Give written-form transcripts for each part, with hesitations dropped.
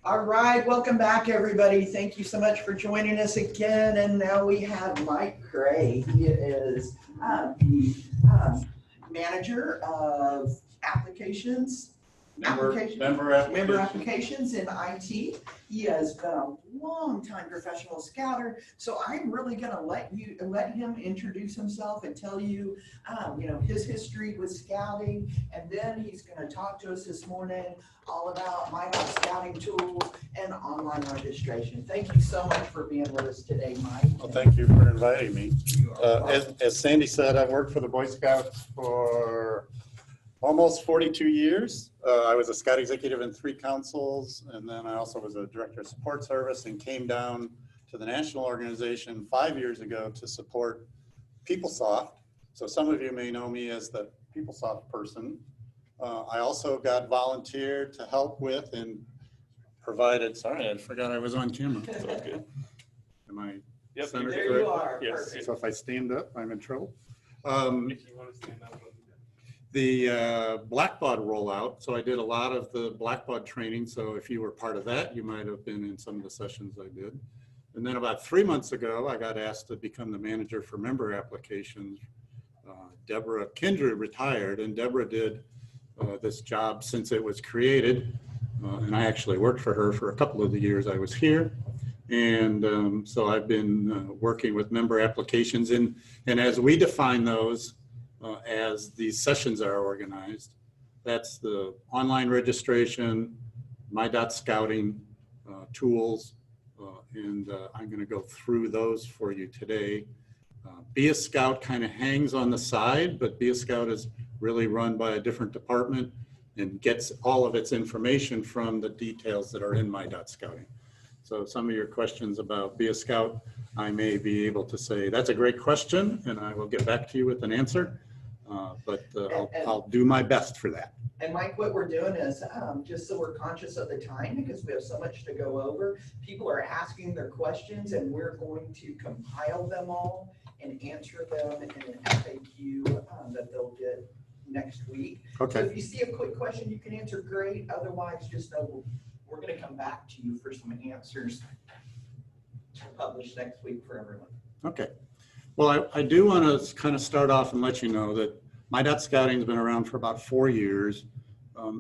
All right, welcome back, everybody. Thank you so much for joining us again. And now we have Mike Gray. He is the manager of applications, member applications in IT. He has been a long-time professional scouter. So I'm really going to let him introduce himself and tell you, his history with scouting, and then he's going to talk to us this morning all about my scouting tools and online registration. Thank you so much for being with us today, Mike. Well, thank you for inviting me. As Sandy said, I've worked for the Boy Scouts for almost 42 years. I was a Scout executive in 3 councils, and then I also was a director of support service and came down to the national organization 5 years ago to support PeopleSoft. So some of you may know me as the PeopleSoft person. I also got volunteered to help with and provided, sorry, I forgot I was on camera. So good. Am I centered? There you are. Yes. So if I stand up, I'm in trouble. If you want to stand up. The Blackbaud rollout. So I did a lot of the Blackbaud training. So if you were part of that, you might have been in some of the sessions I did. And then about 3 months ago, I got asked to become the manager for member applications. Deborah Kindred retired, and Deborah did this job since it was created. And I actually worked for her for a couple of the years I was here. And so I've been working with member applications. And as we define those, as these sessions are organized, that's the online registration, my.scouting tools, and I'm going to go through those for you today. Be a Scout kind of hangs on the side, but Be a Scout is really run by a different department and gets all of its information from the details that are in my.scouting. So some of your questions about Be a Scout, I may be able to say, that's a great question, and I will get back to you with an answer. I'll do my best for that. And Mike, what we're doing is, just so we're conscious of the time, because we have so much to go over, people are asking their questions, and we're going to compile them all and answer them in an FAQ that they'll get next week. Okay. So if you see a quick question you can answer, great. Otherwise, just know we're going to come back to you for some answers to publish next week for everyone. Okay. Well, I do want to kind of start off and let you know that my.scouting has been around for about 4 years,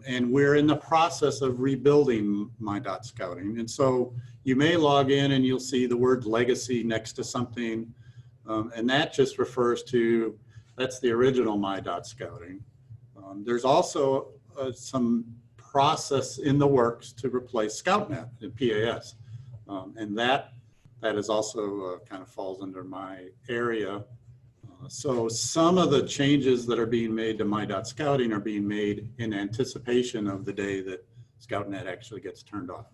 and we're in the process of rebuilding my.scouting. And so you may log in and you'll see the word legacy next to something, and that just refers to, that's the original my.scouting. There's also some process in the works to replace ScoutNet and PAS, and that is also kind of falls under my area. So some of the changes that are being made to my.scouting are being made in anticipation of the day that ScoutNet actually gets turned off.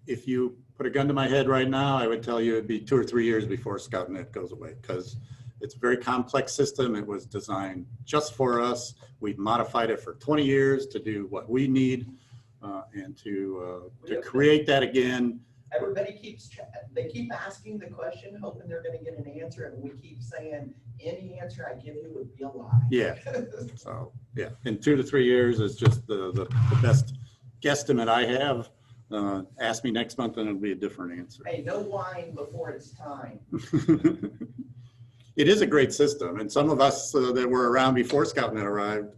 If you put a gun to my head right now, I would tell you it'd be 2 or 3 years before ScoutNet goes away, because it's a very complex system. It was designed just for us. We've modified it for 20 years to do what we need, and to create that again. Everybody keep asking the question, hoping they're going to get an answer, and we keep saying any answer I give you would be a lie. Yeah. So yeah, in 2 to 3 years is just the best guesstimate I have. Ask me next month and it'll be a different answer. Hey, no wine before it's time. It is a great system, and some of us that were around before ScoutNet arrived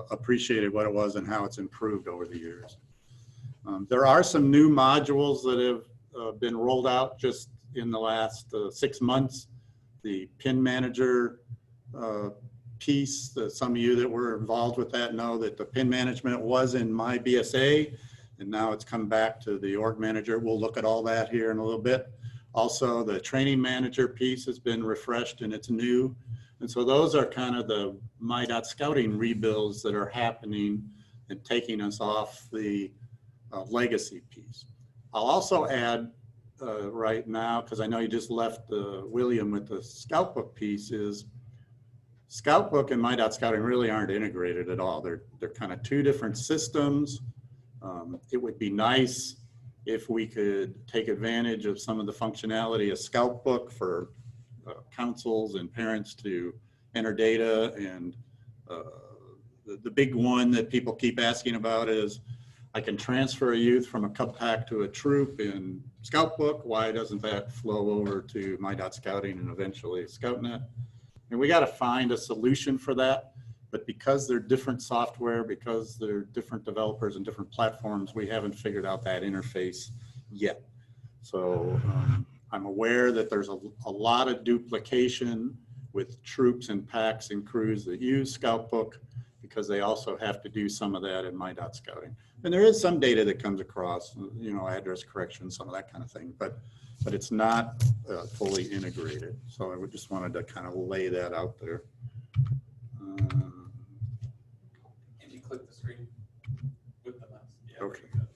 appreciated what it was and how it's improved over the years. There are some new modules that have been rolled out just in the last 6 months. The PIN manager piece, some of you that were involved with that know that the PIN management was in my BSA, and now it's come back to the org manager. We'll look at all that here in a little bit. Also, the training manager piece has been refreshed and it's new. And so those are kind of the my.scouting rebuilds that are happening and taking us off the legacy piece. I'll also add right now, because I know you just left William with the Scoutbook piece, is Scoutbook and my.scouting really aren't integrated at all. They're kind of 2 different systems. It would be nice if we could take advantage of some of the functionality of Scoutbook for councils and parents to enter data. And the big one that people keep asking about is, I can transfer a youth from a cup pack to a troop in Scout Book. Why doesn't that flow over to My.Scouting and eventually ScoutNet? And we got to find a solution for that. But because they're different software, because they're different developers and different platforms, we haven't figured out that interface yet. So I'm aware that there's a lot of duplication with troops and packs and crews that use Scout Book, because they also have to do some of that in My.Scouting. And there is some data that comes across, you know, address correction, some of that kind of thing, but it's not fully integrated. So I just wanted to kind of lay that out there. If you click the screen with the mouse. Yeah, Okay. there you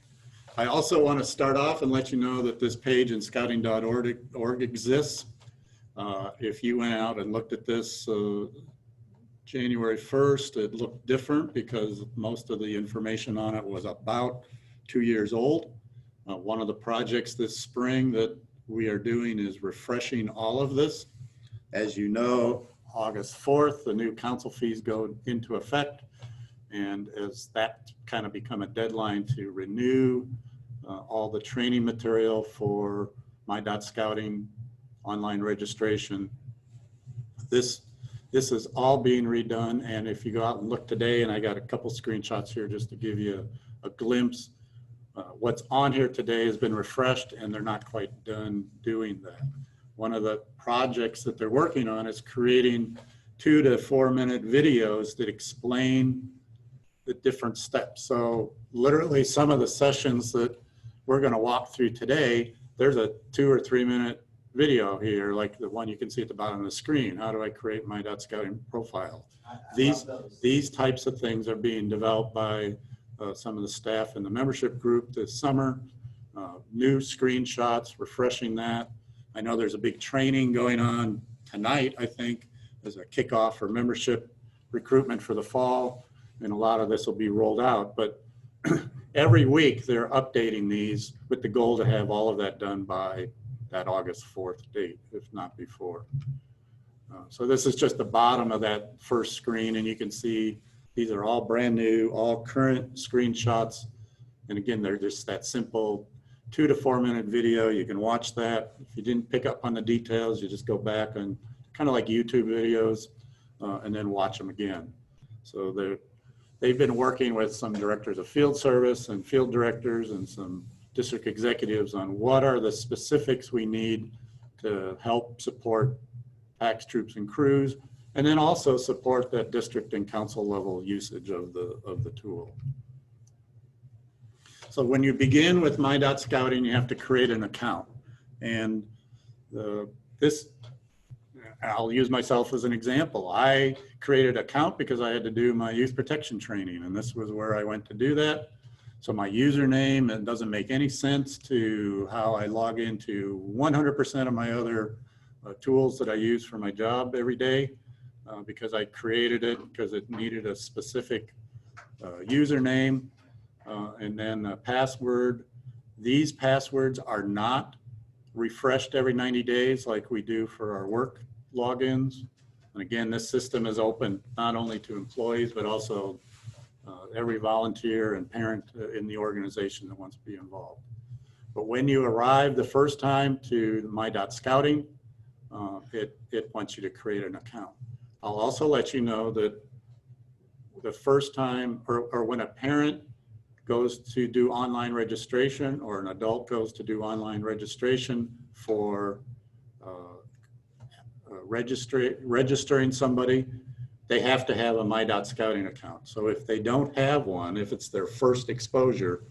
go. I also want to start off and let you know that this page in scouting.org exists. If you went out and looked at this January 1st, it looked different because most of the information on it was about 2 years old. One of the projects this spring that we are doing is refreshing all of this. As you know, August 4th, the new council fees go into effect. And as that kind of become a deadline to renew all the training material for My.Scouting online registration, this is all being redone. And if you go out and look today, and I got a couple screenshots here just to give you a glimpse, what's on here today has been refreshed, and they're not quite done doing that. One of the projects that they're working on is creating 2 to 4 minute videos that explain the different steps. So literally some of the sessions that we're going to walk through today, there's a 2 or 3 minute video here, like the one you can see at the bottom of the screen. How do I create my .scouting profile? These types of things are being developed by some of the staff in the membership group this summer. New screenshots, refreshing that. I know there's a big training going on tonight, I think, as a kickoff for membership recruitment for the fall. And a lot of this will be rolled out, but every week they're updating these with the goal to have all of that done by that August 4th date, if not before. So this is just the bottom of that first screen, and you can see these are all brand new, all current screenshots. And again, they're just that simple 2 to 4 minute video. You can watch that. If you didn't pick up on the details, you just go back and kind of like YouTube videos and then watch them again. So they've been working with some directors of field service and field directors and some district executives on what are the specifics we need to help support PACs, troops, and crews, and then also support that district and council level usage of the tool. So when you begin with My.Scouting, you have to create an account. And I'll use myself as an example. I created an account because I had to do my youth protection training, and this was where I went to do that. So my username, it doesn't make any sense to how I log into 100% of my other tools that I use for my job every day, because I created it because it needed a specific username and then a password. These passwords are not refreshed every 90 days like we do for our work logins. And again, this system is open not only to employees, but also every volunteer and parent in the organization that wants to be involved. But when you arrive the first time to My.Scouting, it wants you to create an account. I'll also let you know that the first time, or when a parent goes to do online registration, or an adult goes to do online registration for registering somebody, they have to have a My.Scouting account. So if they don't have one, if it's their first exposure,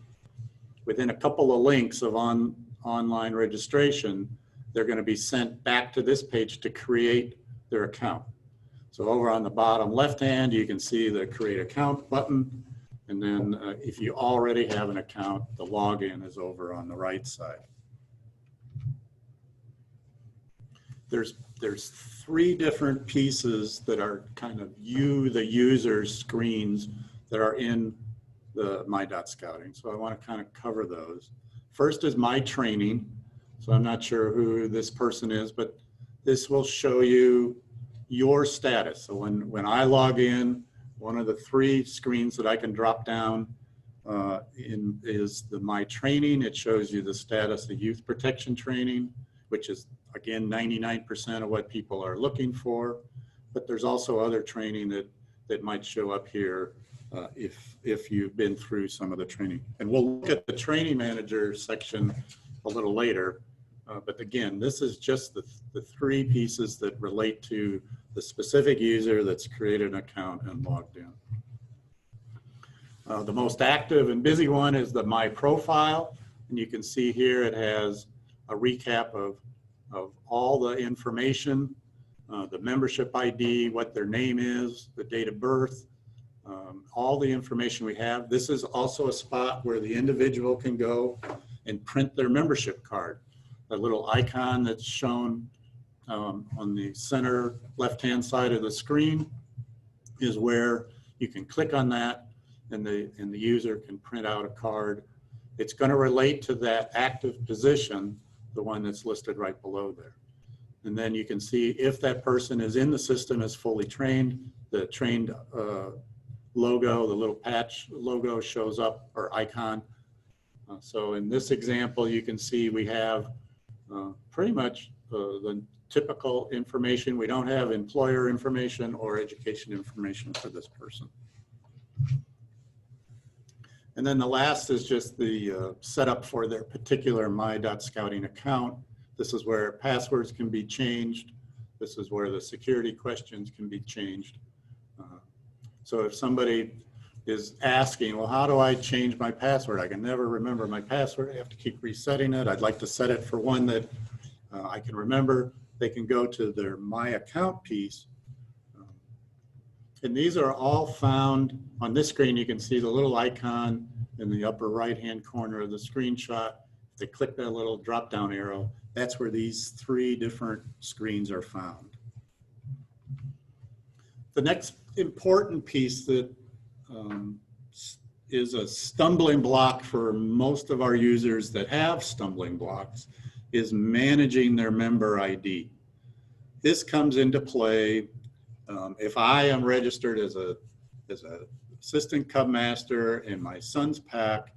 within a couple of links of online registration, they're going to be sent back to this page to create their account. So over on the bottom left hand, you can see the create account button. And then if you already have an account, the login is over on the right side. There's 3 different pieces that are kind of the user's screens that are in the My.Scouting. So I want to kind of cover those. First is my training. So I'm not sure who this person is, but this will show you your status. So when I log in, one of the 3 screens that I can drop down is the My Training. It shows you the status of youth protection training, which is, again, 99% of what people are looking for. But there's also other training that might show up here if you've been through some of the training. And we'll look at the training manager section a little later. But again, this is just the three pieces that relate to the specific user that's created an account and logged in. The most active and busy one is the My Profile. And you can see here it has a recap of all the information, the membership ID, what their name is, the date of birth, all the information we have. This is also a spot where the individual can go and print their membership card. The little icon that's shown on the center left-hand side of the screen is where you can click on that and the user can print out a card. It's going to relate to that active position, the one that's listed right below there. And then you can see if that person is in the system, is fully trained, the trained logo, the little patch logo shows up, or icon. So in this example, you can see we have pretty much the typical information. We don't have employer information or education information for this person. And then the last is just the setup for their particular My.Scouting account. This is where passwords can be changed. This is where the security questions can be changed. So if somebody is asking, well, how do I change my password? I can never remember my password. I have to keep resetting it. I'd like to set it for one that I can remember. They can go to their My Account piece. And these are all found on this screen. You can see the little icon in the upper right-hand corner of the screenshot. If they click that little drop-down arrow, that's where these three different screens are found. The next important piece that is a stumbling block for most of our users that have stumbling blocks is managing their member ID. This comes into play if I am registered as a assistant cub master in my son's pack,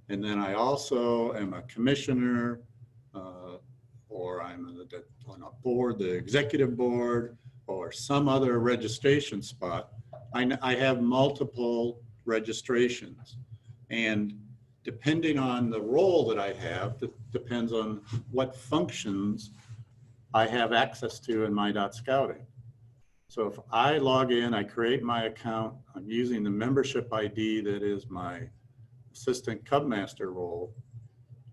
and then I also am a commissioner, or I'm on a board, the executive board, or some other registration spot, I have multiple registrations. And depending on the role that I have, depends on what functions I have access to in My.Scouting. So if I log in, I create my account, I'm using the membership ID that is my assistant cub master role,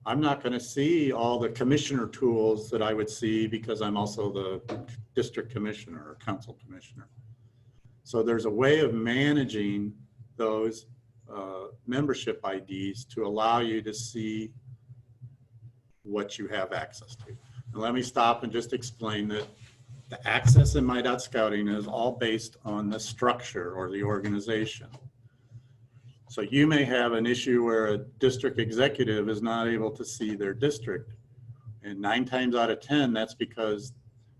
I'm not going to see all the commissioner tools that I would see because I'm also the district commissioner or council commissioner. So there's a way of managing those membership IDs to allow you to see what you have access to. And let me stop and just explain that the access in My.Scouting is all based on the structure or the organization. So you may have an issue where a district executive is not able to see their district. And 9 times out of 10, that's because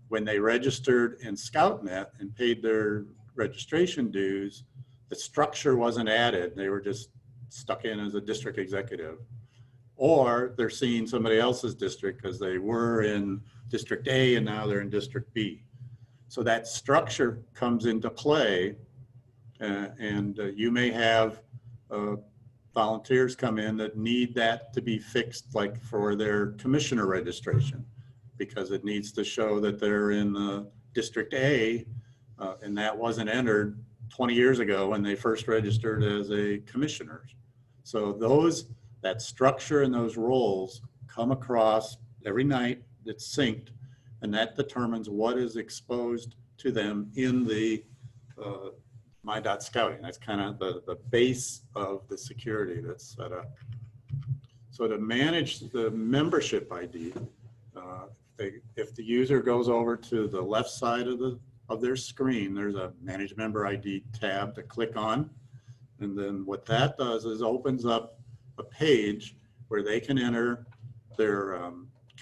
when they registered in ScoutNet and paid their registration dues, the structure wasn't added. They were just stuck in as a district executive. Or they're seeing somebody else's district because they were in District A and now they're in District B. So that structure comes into play, and you may have volunteers come in that need that to be fixed, like for their commissioner registration, because it needs to show that they're in District A, and that wasn't entered 20 years ago when they first registered as a commissioner. So that structure and those roles come across every night. It's synced, and that determines what is exposed to them in the My.Scouting. That's kind of the base of the security that's set up. So to manage the membership ID, if the user goes over to the left side of their screen, there's a Manage Member ID tab to click on. And then what that does is opens up a page where they can enter their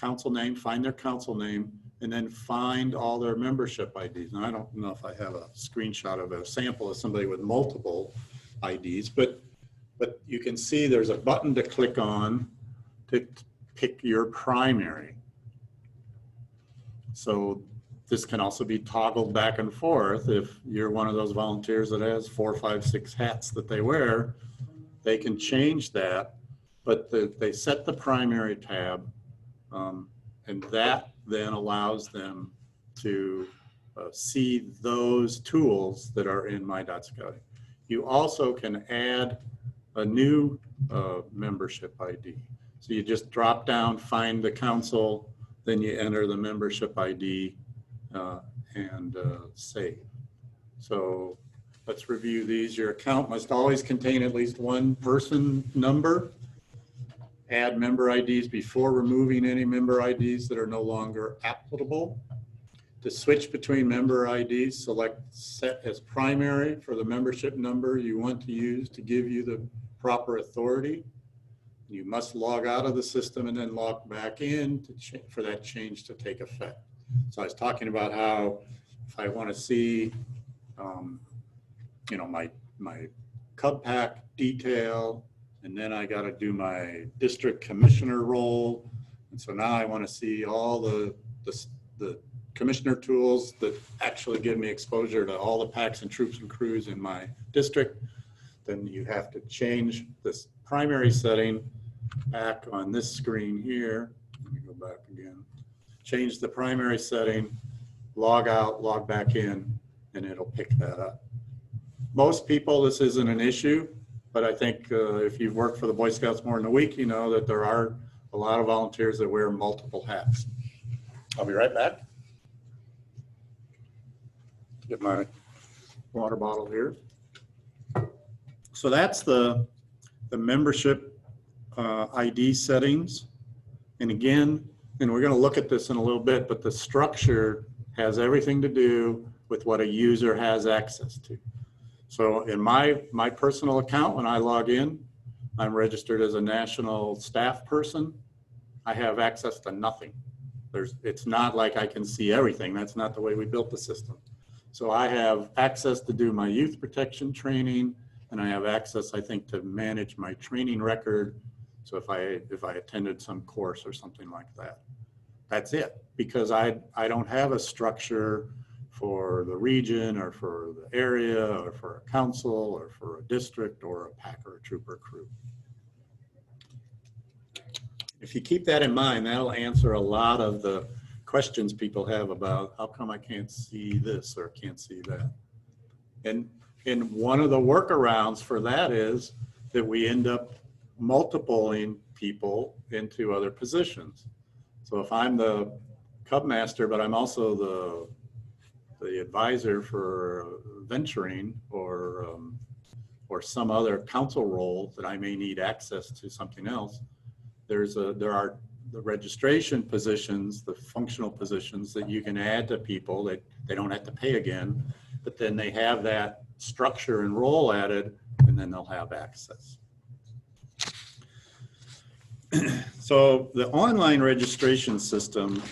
council name, find their council name, and then find all their membership IDs. And I don't know if I have a screenshot of a sample of somebody with multiple IDs, but But you can see there's a button to click on to pick your primary. So this can also be toggled back and forth. If you're one of those volunteers that has 4, 5, 6 hats that they wear, they can change that. But they set the primary tab, and that then allows them to see those tools that are in My.Scouting. You also can add a new membership ID. So you just drop down, find the council, then you enter the membership ID and save. So let's review these. Your account must always contain at least one person number. Add member IDs before removing any member IDs that are no longer applicable. To switch between member IDs, select set as primary for the membership number you want to use to give you the proper authority. You must log out of the system and then log back in for that change to take effect. So I was talking about how if I want to see, my Cub Pack detail, and then I got to do my district commissioner role. And so now I want to see all the commissioner tools that actually give me exposure to all the packs and troops and crews in my district. Then you have to change this primary setting back on this screen here. Let me go back again. Change the primary setting, log out, log back in, and it'll pick that up. Most people, this isn't an issue, but I think if you've worked for the Boy Scouts more than a week, you know that there are a lot of volunteers that wear multiple hats. I'll be right back. Get my water bottle here. So that's the membership ID settings. And again, and we're going to look at this in a little bit, but the structure has everything to do with what a user has access to. So in my personal account, when I log in, I'm registered as a national staff person. I have access to nothing. It's not like I can see everything. That's not the way we built the system. So I have access to do my youth protection training, and I have access, I think, to manage my training record. So if I attended some course or something like that, that's it. Because I don't have a structure for the region or for the area or for a council or for a district or a pack or a troop or crew. If you keep that in mind, that'll answer a lot of the questions people have about how come I can't see this or can't see that. And one of the workarounds for that is that we end up multiplying people into other positions. So if I'm the Cub Master, but I'm also the advisor for venturing or some other council role that I may need access to something else, there are the registration positions, the functional positions that you can add to people that they don't have to pay again, but then they have that structure and role added, and then they'll have access. So the online registration system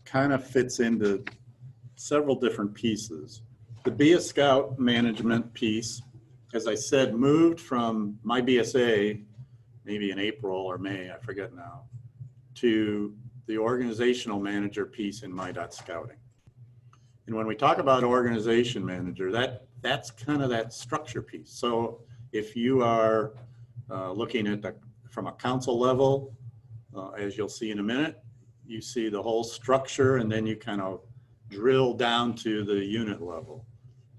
kind of fits into several different pieces. The Be a Scout management piece, as I said, moved from my BSA, maybe in April or May, I forget now, to the organizational manager piece in My.Scouting. And when we talk about organization manager, that's kind of that structure piece. So if you are looking at from a council level, as you'll see in a minute, you see the whole structure, and then you kind of drill down to the unit level.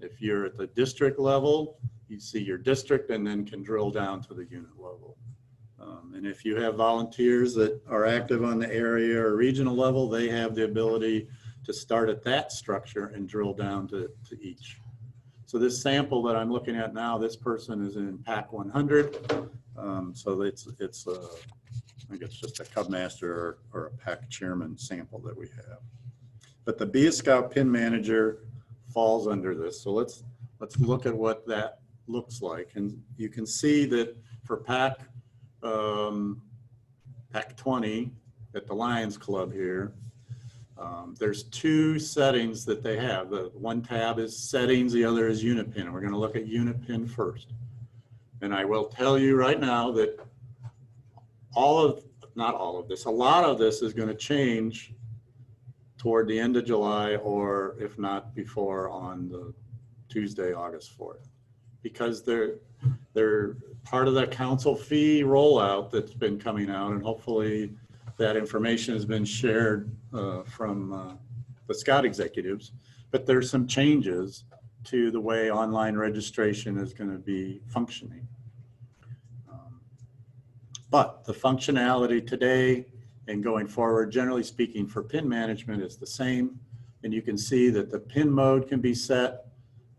If you're at the district level, you see your district and then can drill down to the unit level. And if you have volunteers that are active on the area or regional level, they have the ability to start at that structure and drill down to each. So this sample that I'm looking at now, this person is in Pack 100. So I think it's just a Cub Master or a Pack Chairman sample that we have. But the Be a Scout Pin Manager falls under this. So let's look at what that looks like. And you can see that for Pack 20 at the Lions Club here, there's two settings that they have. The one tab is settings, the other is unit pin. And we're going to look at unit pin first. And I will tell you right now that not all of this, a lot of this is going to change toward the end of July, or if not before, on the Tuesday, August 4th, because they're part of that council fee rollout that's been coming out, and hopefully that information has been shared from the Scott executives. But there's some changes to the way online registration is going to be functioning. But the functionality today and going forward, generally speaking, for PIN management is the same. And you can see that the PIN mode can be set.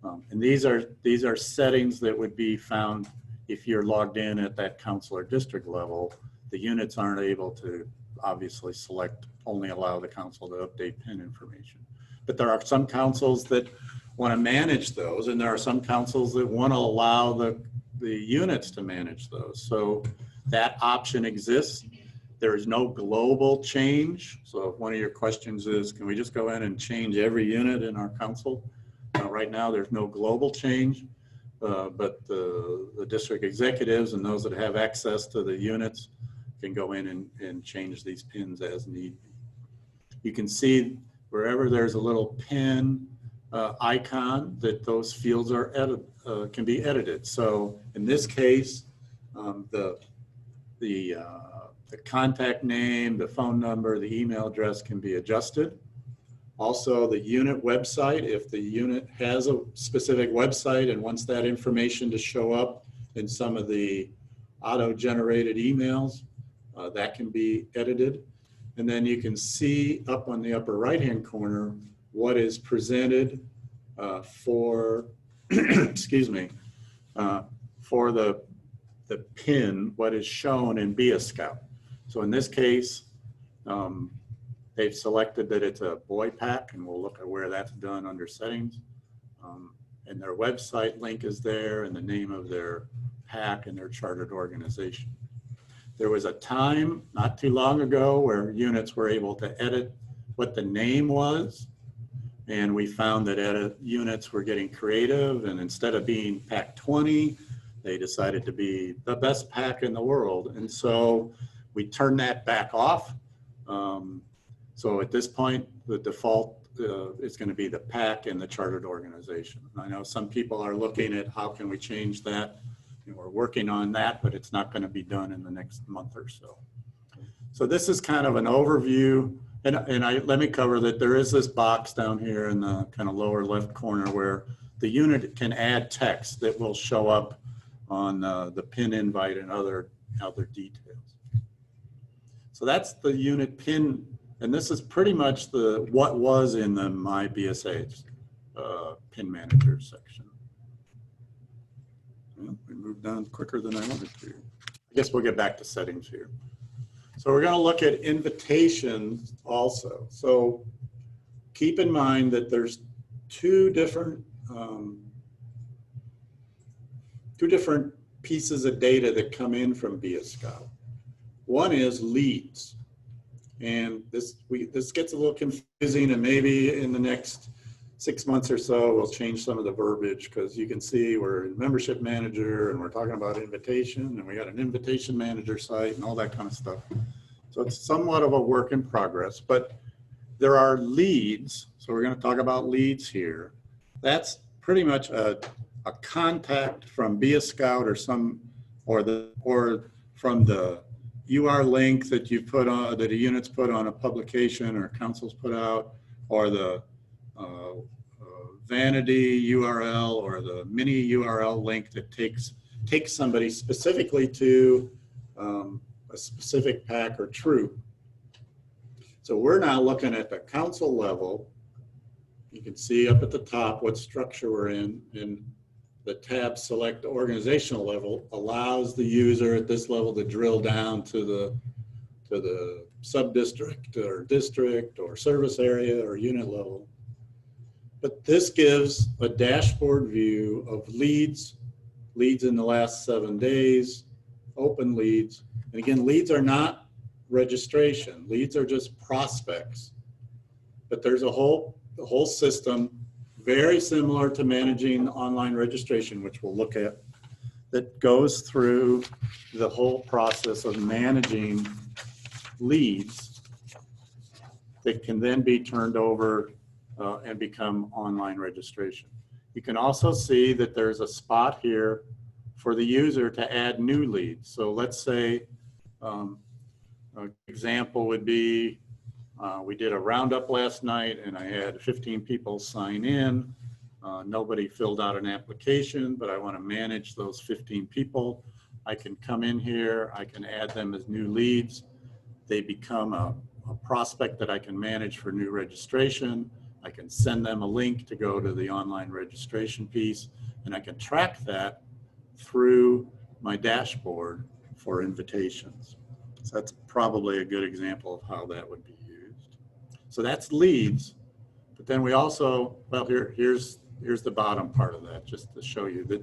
And these are settings that would be found if you're logged in at that council or district level. The units aren't able to obviously select, only allow the council to update PIN information. But there are some councils that want to manage those, and there are some councils that want to allow the units to manage those. So that option exists. There is no global change. So if one of your questions is, can we just go in and change every unit in our council? Right now, there's no global change, but the district executives and those that have access to the units can go in and change these pins as need be. You can see wherever there's a little pin icon that those fields are can be edited. So in this case, the contact name, the phone number, the email address can be adjusted. Also, the unit website, if the unit has a specific website and wants that information to show up in some of the auto-generated emails, that can be edited. And then you can see up on the upper right-hand corner what is presented for, excuse me, for the PIN, what is shown in Be a Scout. So in this case, they've selected that it's a boy pack, and we'll look at where that's done under settings. And their website link is there, and the name of their pack and their chartered organization. There was a time not too long ago where units were able to edit what the name was, and we found that units were getting creative, and instead of being pack 20, they decided to be the best pack in the world. And so we turned that back off. So at this point, the default is going to be the pack and the chartered organization. I know some people are looking at how can we change that. And we're working on that, but it's not going to be done in the next month or so. So this is kind of an overview. And let me cover that there is this box down here in the kind of lower left corner where the unit can add text that will show up on the PIN invite and other details. So that's the unit PIN. And this is pretty much what was in the My BSA PIN manager section. Well, we moved down quicker than I wanted to. I guess we'll get back to settings here. So we're going to look at invitations also. So keep in mind that there's two different pieces of data that come in from Be a Scout. One is leads. And this gets a little confusing, and maybe in the next 6 months or so, we'll change some of the verbiage, because you can see we're in membership manager and we're talking about invitation, and we got an invitation manager site and all that kind of stuff. So it's somewhat of a work in progress, but there are leads. So we're going to talk about leads here. That's pretty much a contact from Be a Scout or from the UR link that you put on, that a unit's put on a publication or council's put out, or the vanity URL or the mini URL link that takes somebody specifically to a specific pack or troop. So we're now looking at the council level. You can see up at the top what structure we're in, and the tab select organizational level allows the user at this level to drill down to the sub-district or district or service area or unit level. But this gives a dashboard view of leads in the last 7 days, open leads. And again, leads are not registration. Leads are just prospects. But there's the whole system, very similar to managing online registration, which we'll look at, that goes through the whole process of managing leads that can then be turned over and become online registration. You can also see that there's a spot here for the user to add new leads. So let's say an example would be we did a roundup last night and I had 15 people sign in. Nobody filled out an application, but I want to manage those 15 people. I can come in here, I can add them as new leads. They become a prospect that I can manage for new registration. I can send them a link to go to the online registration piece, and I can track that through my dashboard for invitations. So that's probably a good example of how that would be used. So that's leads, but then we also, well, here's the bottom part of that, just to show you that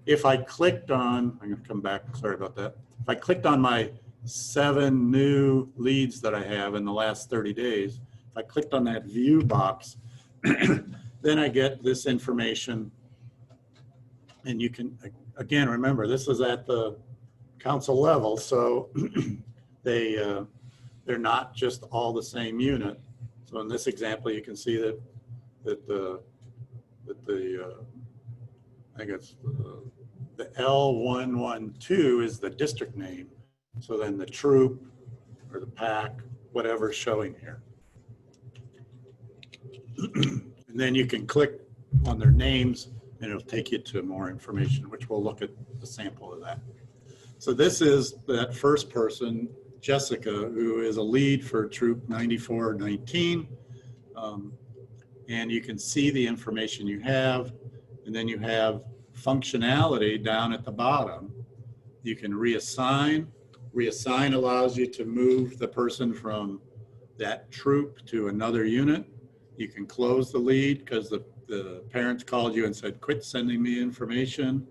if I clicked on, I'm gonna come back, sorry about that. If I clicked on my 7 new leads that I have in the last 30 days, if I clicked on that view box, then I get this information. And you can, again, remember, this is at the council level, so they're not just all the same unit. So in this example, you can see that the I think it's the L112 is the district name. So then the troop or the pack, whatever's showing here. And then you can click on their names and it'll take you to more information, which we'll look at the sample of that. So this is that first person, Jessica, who is a lead for troop 9419. And you can see the information you have, and then you have functionality down at the bottom. You can reassign. Reassign allows you to move the person from that troop to another unit. You can close the lead because the parents called you and said, quit sending me information.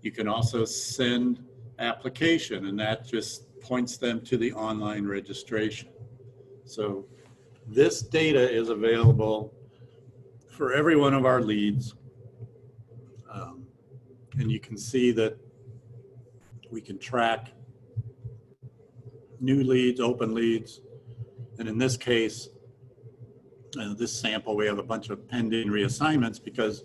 You can also send application, and that just points them to the online registration. So this data is available for every one of our leads. And you can see that we can track new leads, open leads. And in this case, this sample, we have a bunch of pending reassignments because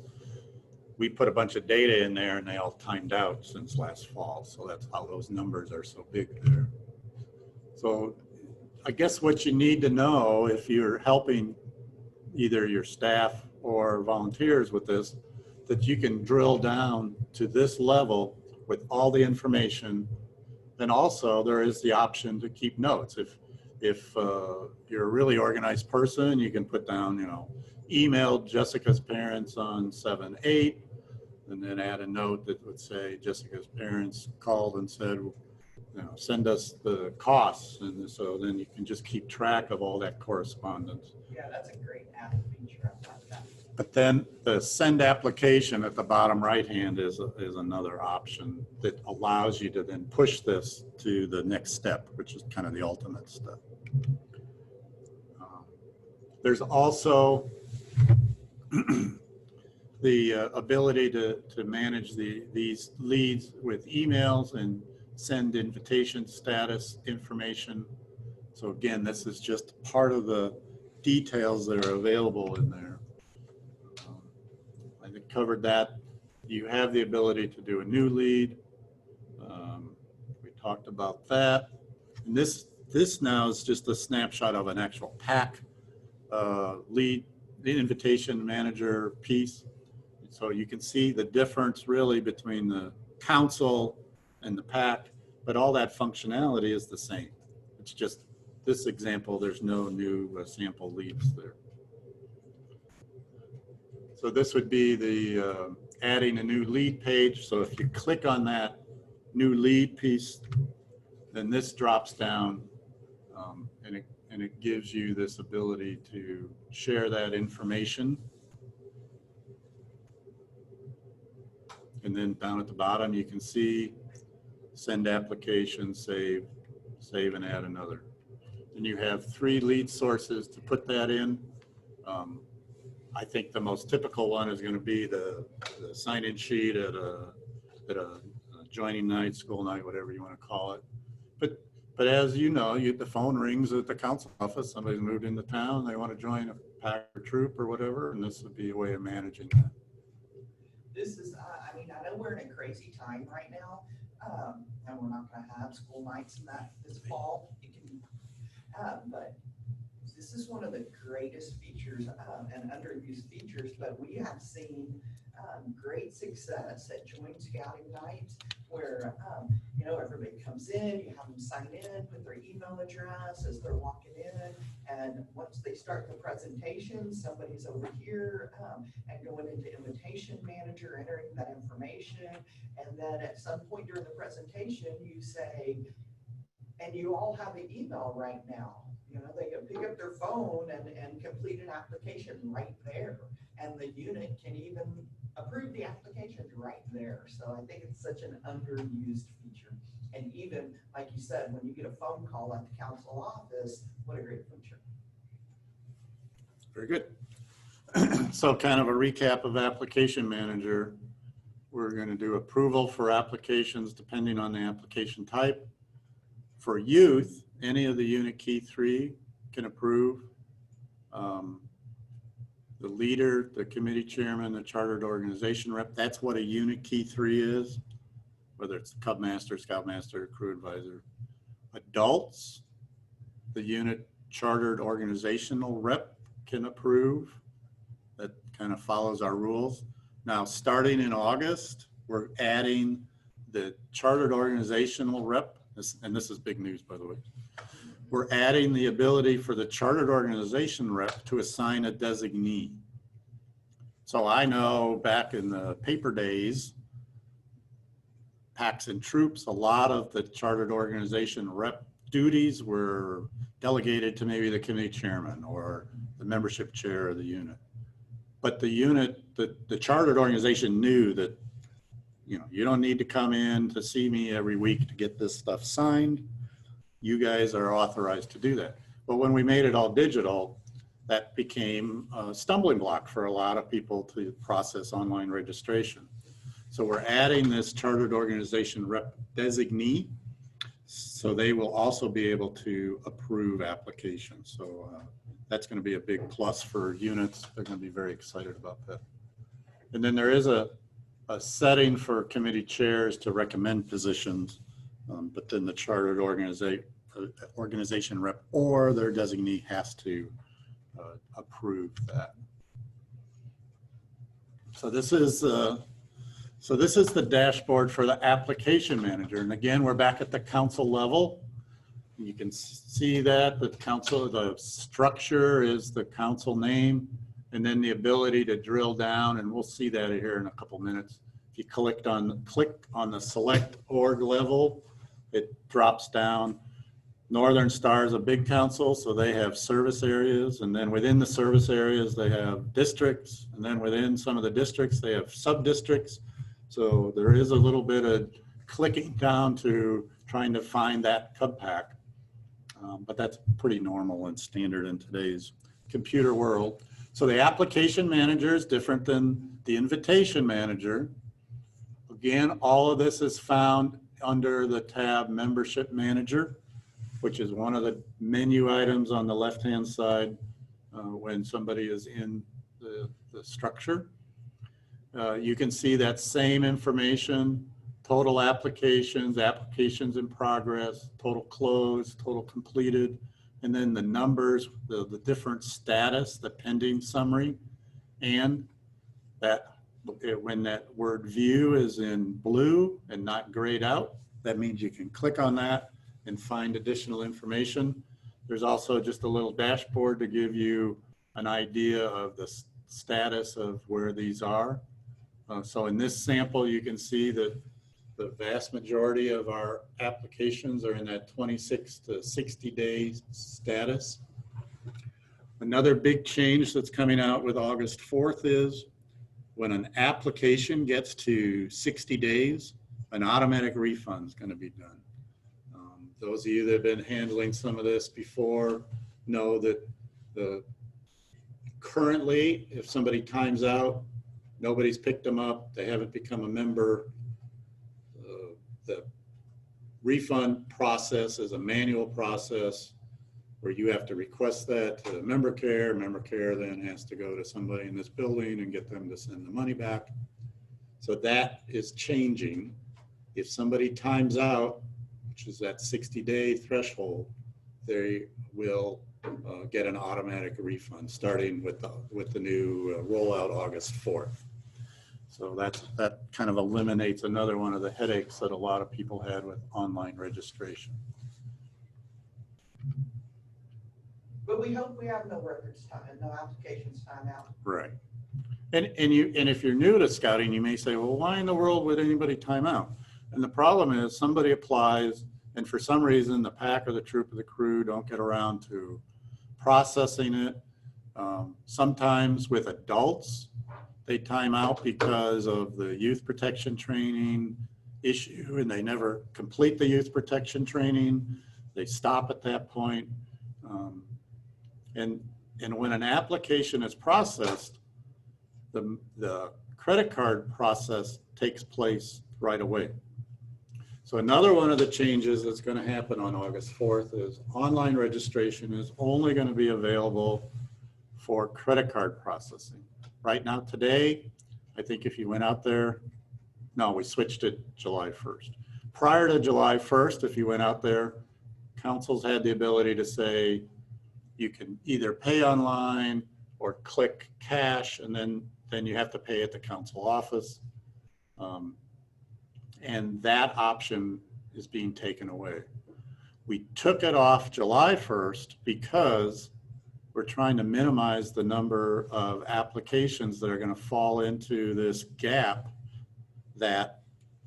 we put a bunch of data in there and they all timed out since last fall. So that's how those numbers are so big there. So I guess what you need to know if you're helping either your staff or volunteers with this, that you can drill down to this level with all the information. And also there is the option to keep notes. If you're a really organized person, you can put down, emailed Jessica's parents on 7/8, and then add a note that would say Jessica's parents called and said, send us the costs. And so then you can just keep track of all that correspondence. Yeah, that's a great app feature. I love that. But then the send application at the bottom right hand is another option that allows you to then push this to the next step, which is kind of the ultimate step. There's also the ability to manage these leads with emails and send invitation status information. So again, this is just part of the details that are available in there. I think covered that. You have the ability to do a new lead. We talked about that. And this now is just a snapshot of an actual pack lead, the invitation manager piece. So you can see the difference really between the council and the pack, but all that functionality is the same. It's just this example, there's no new sample leads there. So this would be the adding a new lead page. So if you click on that new lead piece, then this drops down and it gives you this ability to share that information. And then down at the bottom, you can see send application, save and add another. And you have 3 lead sources to put that in. I think the most typical one is going to be the sign-in sheet at a joining night, school night, whatever you want to call it. But as you know, the phone rings at the council office. Somebody's moved into town. They want to join a pack or troop or whatever, and this would be a way of managing that. This is, I mean, I know we're in a crazy time right now, and we're not gonna have school nights and that this fall. It can, but this is one of the greatest features, and underused features, but we have seen, great success at joint scouting nights where, you know, everybody comes in, you have them sign in, put their email address as they're walking in. And once they start the presentation, somebody's over here, and going into invitation manager, entering that information. And then at some point during the presentation, you say, and you all have an email right now. You know, they can pick up their phone and complete an application right there. And the unit can even approve the application right there. So I think it's such an underused feature. And even, like you said, when you get a phone call at the council office, what a great feature. Very good. So kind of a recap of application manager. We're going to do approval for applications depending on the application type. For youth, any of the unit key 3 can approve. The leader, the committee chairman, the chartered organization rep, that's what a unit key 3 is, whether it's Cub Master, Scout Master, crew advisor. Adults, the unit chartered organizational rep can approve. That kind of follows our rules. Now, starting in August, we're adding the chartered organizational rep, and this is big news, by the way. We're adding the ability for the chartered organization rep to assign a designee. So I know back in the paper days, packs and troops, a lot of the chartered organization rep duties were delegated to maybe the committee chairman or the membership chair of the unit. But the unit, the chartered organization knew that, you know, you don't need to come in to see me every week to get this stuff signed. You guys are authorized to do that. But when we made it all digital, that became a stumbling block for a lot of people to process online registration. So we're adding this chartered organization rep designee, so they will also be able to approve applications. So that's going to be a big plus for units. They're going to be very excited about that. And then there is a setting for committee chairs to recommend positions, but then the chartered organization rep or their designee has to approve that. So this is the dashboard for the application manager. And again, we're back at the council level. You can see that the council, the structure is the council name, and then the ability to drill down, and we'll see that here in a couple minutes. If you click on the select org level, it drops down. Northern Star is a big council, so they have service areas, and then within the service areas, they have districts, and then within some of the districts, they have sub-districts. So there is a little bit of clicking down to trying to find that Cub pack, but that's pretty normal and standard in today's computer world. So the application manager is different than the invitation manager. Again, all of this is found under the tab Membership Manager, which is one of the menu items on the left-hand side when somebody is in the structure. You can see that same information, total applications, applications in progress, total closed, total completed, and then the numbers, the different status, the pending summary, and that when that word view is in blue and not grayed out, that means you can click on that and find additional information. There's also just a little dashboard to give you an idea of the status of where these are. So in this sample, you can see that the vast majority of our applications are in that 26 to 60 days status. Another big change that's coming out with August 4th is when an application gets to 60 days, an automatic refund is going to be done. Those of you that have been handling some of this before know that the Currently, if somebody times out, nobody's picked them up, they haven't become a member, the refund process is a manual process where you have to request that to member care. Member care then has to go to somebody in this building and get them to send the money back. So that is changing. If somebody times out, which is that 60-day threshold, they will get an automatic refund starting with the new rollout August 4th. So that kind of eliminates another one of the headaches that a lot of people had with online registration. But we hope we have no records time and no applications time out. Right. And if you're new to scouting, you may say, well, why in the world would anybody time out? And the problem is somebody applies, and for some reason the pack or the troop or the crew don't get around to processing it. Sometimes with adults, they time out because of the youth protection training issue, and they never complete the youth protection training. They stop at that point. And when an application is processed, the credit card process takes place right away. So another one of the changes that's going to happen on August 4th is online registration is only going to be available for credit card processing. Right now, today, I think if you went out there, no, we switched it July 1st. Prior to July 1st, if you went out there, councils had the ability to say, you can either pay online or click cash, and then you have to pay at the council office. And that option is being taken away. We took it off July 1st because we're trying to minimize the number of applications that are going to fall into this gap that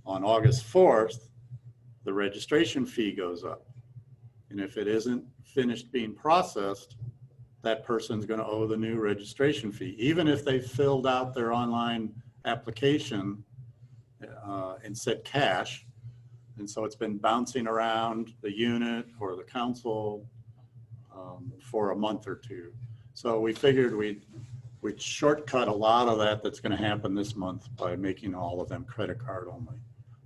on August 4th, the registration fee goes up. And if it isn't finished being processed, that person's going to owe the new registration fee, even if they filled out their online application and said cash. And so it's been bouncing around the unit or the council for a month or two. So we figured we'd shortcut a lot of that that's going to happen this month by making all of them credit card only.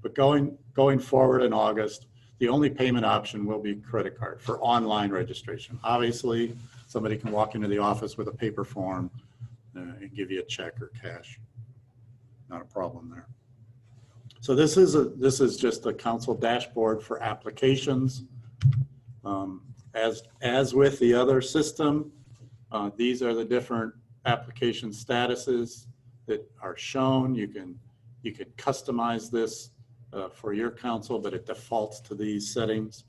But going forward in August, the only payment option will be credit card for online registration. Obviously, somebody can walk into the office with a paper form and give you a check or cash. Not a problem there. So this is just a council dashboard for applications. As with the other system, these are the different application statuses that are shown. You can customize this for your council, but it defaults to these settings.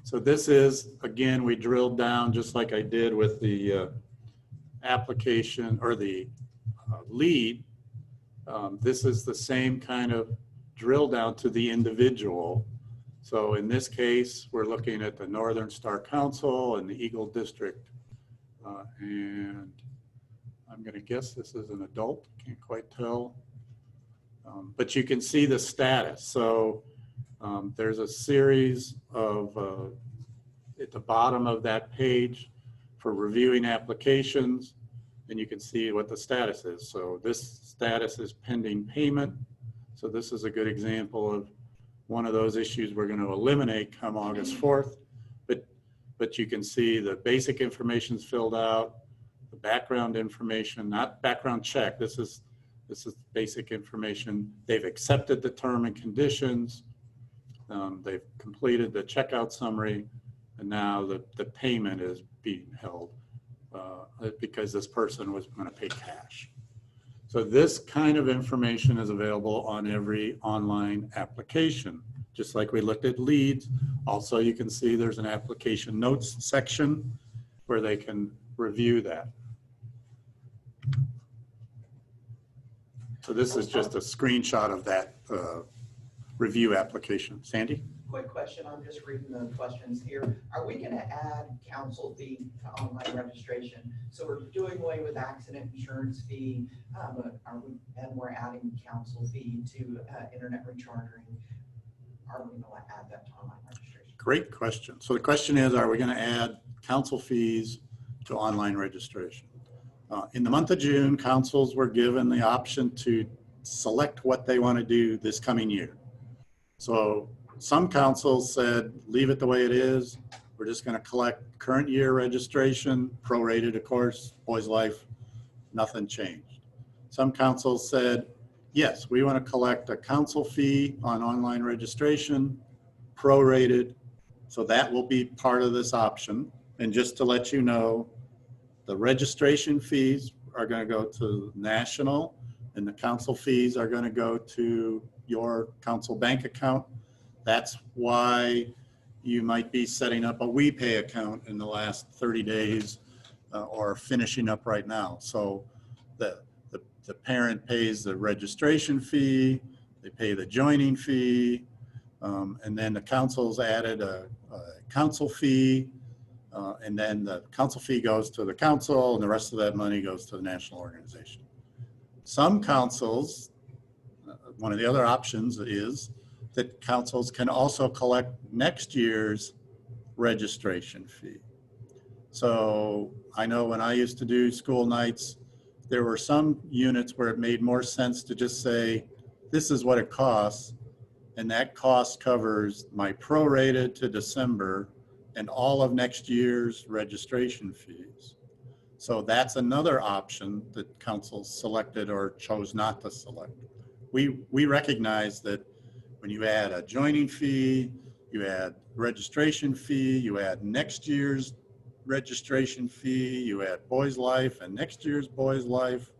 So this is, again, we drilled down just like I did with the application or the lead. This is the same kind of drill down to the individual. So in this case, we're looking at the Northern Star Council and the Eagle District. And I'm going to guess this is an adult, can't quite tell. But you can see the status. So there's a series of, at the bottom of that page for reviewing applications, and you can see what the status is. So this status is pending payment. So this is a good example of one of those issues we're going to eliminate come August 4th. But you can see the basic information is filled out, the background information, not background check. This is basic information. They've accepted the term and conditions. They've completed the checkout summary, and now the payment is being held because this person was going to pay cash. So this kind of information is available on every online application. Just like we looked at leads, also you can see there's an application notes section where they can review that. So this is just a screenshot of that review application. Sandy? Quick question, I'm just reading the questions here. Are we going to add council fee to online registration? So we're doing away with accident insurance fee, and we're adding council fee to internet rechartering. Are we going to add that to online registration? Great question. So the question is, are we going to add council fees to online registration. In the month of June, councils were given the option to select what they want to do this coming year. So some councils said, leave it the way it is. We're just going to collect current year registration, prorated, of course, Boys Life, nothing changed. Some councils said, yes, we want to collect a council fee on online registration, prorated, so that will be part of this option. And just to let you know, the registration fees are going to go to national, and the council fees are going to go to your council bank account. That's why you might be setting up a WePay account in the last 30 days or finishing up right now. So the parent pays the registration fee, they pay the joining fee, and then the council's added a council fee, and then the council fee goes to the council, and the rest of that money goes to the national organization. Some councils, one of the other options is that councils can also collect next year's registration fee. So I know when I used to do school nights, there were some units where it made more sense to just say, this is what it costs, and that cost covers my prorated to December and all of next year's registration fees. So that's another option that council selected or chose not to select. We recognize that when you add a joining fee, you add registration fee, you add next year's registration fee, you add Boys Life and next year's Boys Life,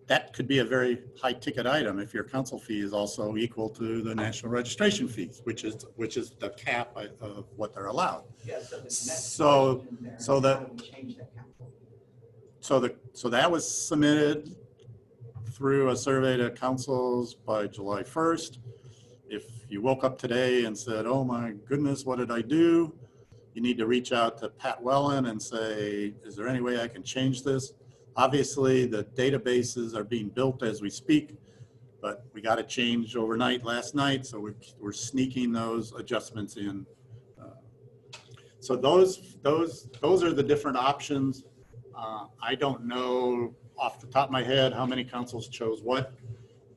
that could be a very high ticket item if your council fee is also equal to the national registration fees, which is the cap of what they're allowed. Yeah, so the next So- question there, so that- how do we change that council? So that was submitted through a survey to councils by July 1st. If you woke up today and said, oh my goodness, what did I do? You need to reach out to Pat Wellen and say, is there any way I can change this? Obviously, the databases are being built as we speak, but we got to change overnight last night, so we're sneaking those adjustments in. So those are the different options. I don't know off the top of my head how many councils chose what,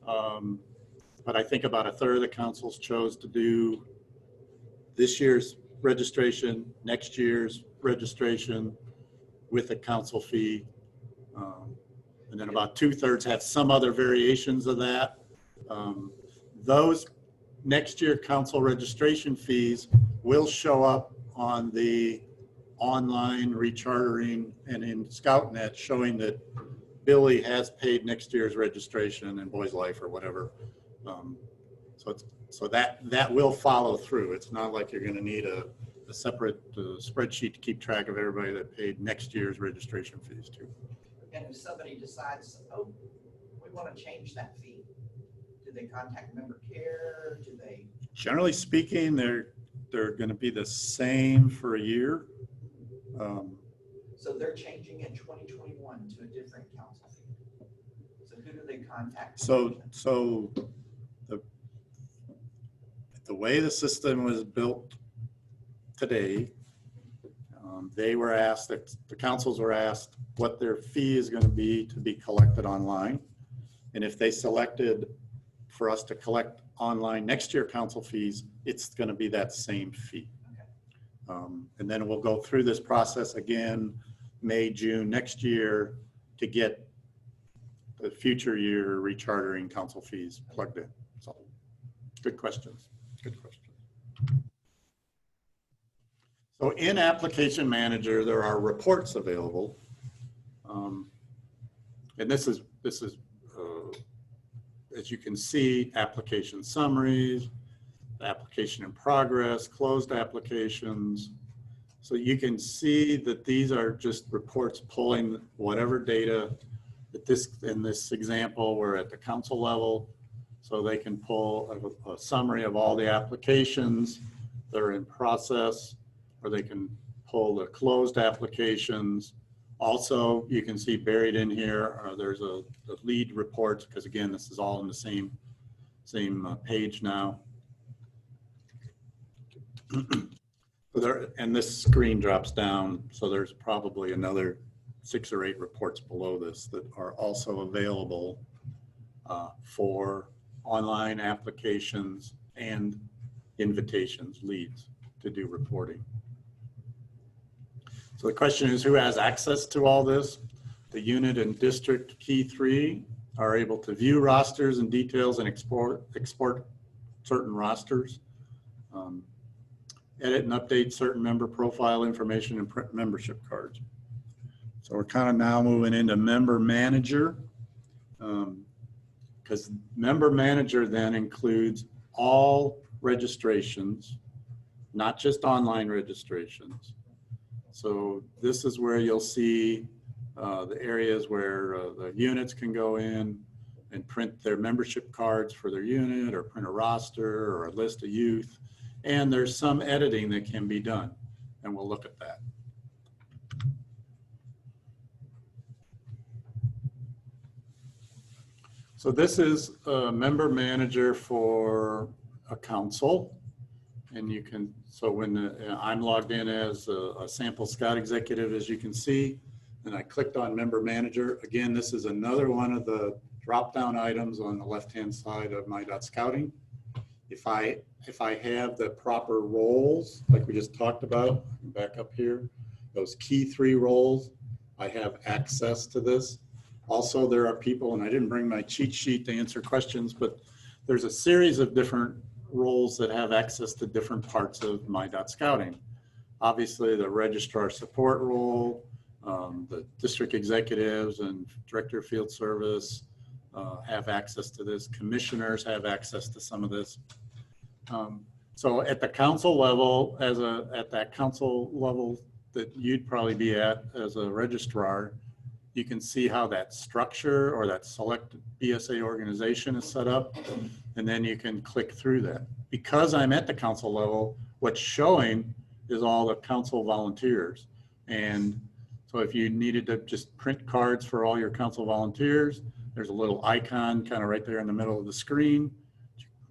but I think about a third of the councils chose to do this year's registration, next year's registration with a council fee. And then about 2/3 have some other variations of that. Those next year council registration fees will show up on the online rechartering and in ScoutNet showing that Billy has paid next year's registration in Boys Life or whatever. So that will follow through. It's not like you're going to need a separate spreadsheet to keep track of everybody that paid next year's registration fees too. And if somebody decides, oh, we want to change that fee, do they contact member care? Do they? Generally speaking, they're going to be the same for a year. So they're changing in 2021 to a different council fee. So who do they contact? So the way the system was built today, they were asked, the councils were asked what their fee is going to be collected online. And if they selected for us to collect online next year council fees, it's going to be that same fee. Okay. And then we'll go through this process again, May, June next year to get the future year rechartering council fees plugged in. So good questions. Good question. So in Application Manager, there are reports available. And this is as you can see, application summaries, application in progress, closed applications. So you can see that these are just reports pulling whatever data that in this example, we're at the council level. So they can pull a summary of all the applications that are in process, or they can pull the closed applications. Also, you can see buried in here, there's a lead report, because again, this is all in the same page now. So there, and this screen drops down, so there's probably another 6 or 8 reports below this that are also available for online applications and invitations, leads to do reporting. So the question is, who has access to all this? The unit and district key 3 are able to view rosters and details and export certain rosters, edit and update certain member profile information and print membership cards. So we're kind of now moving into member manager, because member manager then includes all registrations, not just online registrations. So this is where you'll see the areas where the units can go in and print their membership cards for their unit, or print a roster or a list of youth. And there's some editing that can be done, and we'll look at that. So this is a member manager for a council. And you can, so when I'm logged in as a sample scout executive, as you can see, and I clicked on member manager. Again, this is another one of the drop-down items on the left-hand side of my.scouting. If I have the proper roles, like we just talked about, back up here, those key 3 roles, I have access to this. Also, there are people, and I didn't bring my cheat sheet to answer questions, but there's a series of different roles that have access to different parts of my.scouting. Obviously, the registrar support role, the district executives and director of field service have access to this. Commissioners have access to some of this. So at the council level, at that council level that you'd probably be at as a registrar, you can see how that structure or that select BSA organization is set up, and then you can click through that. Because I'm at the council level, what's showing is all the council volunteers. And so if you needed to just print cards for all your council volunteers, there's a little icon kind of right there in the middle of the screen.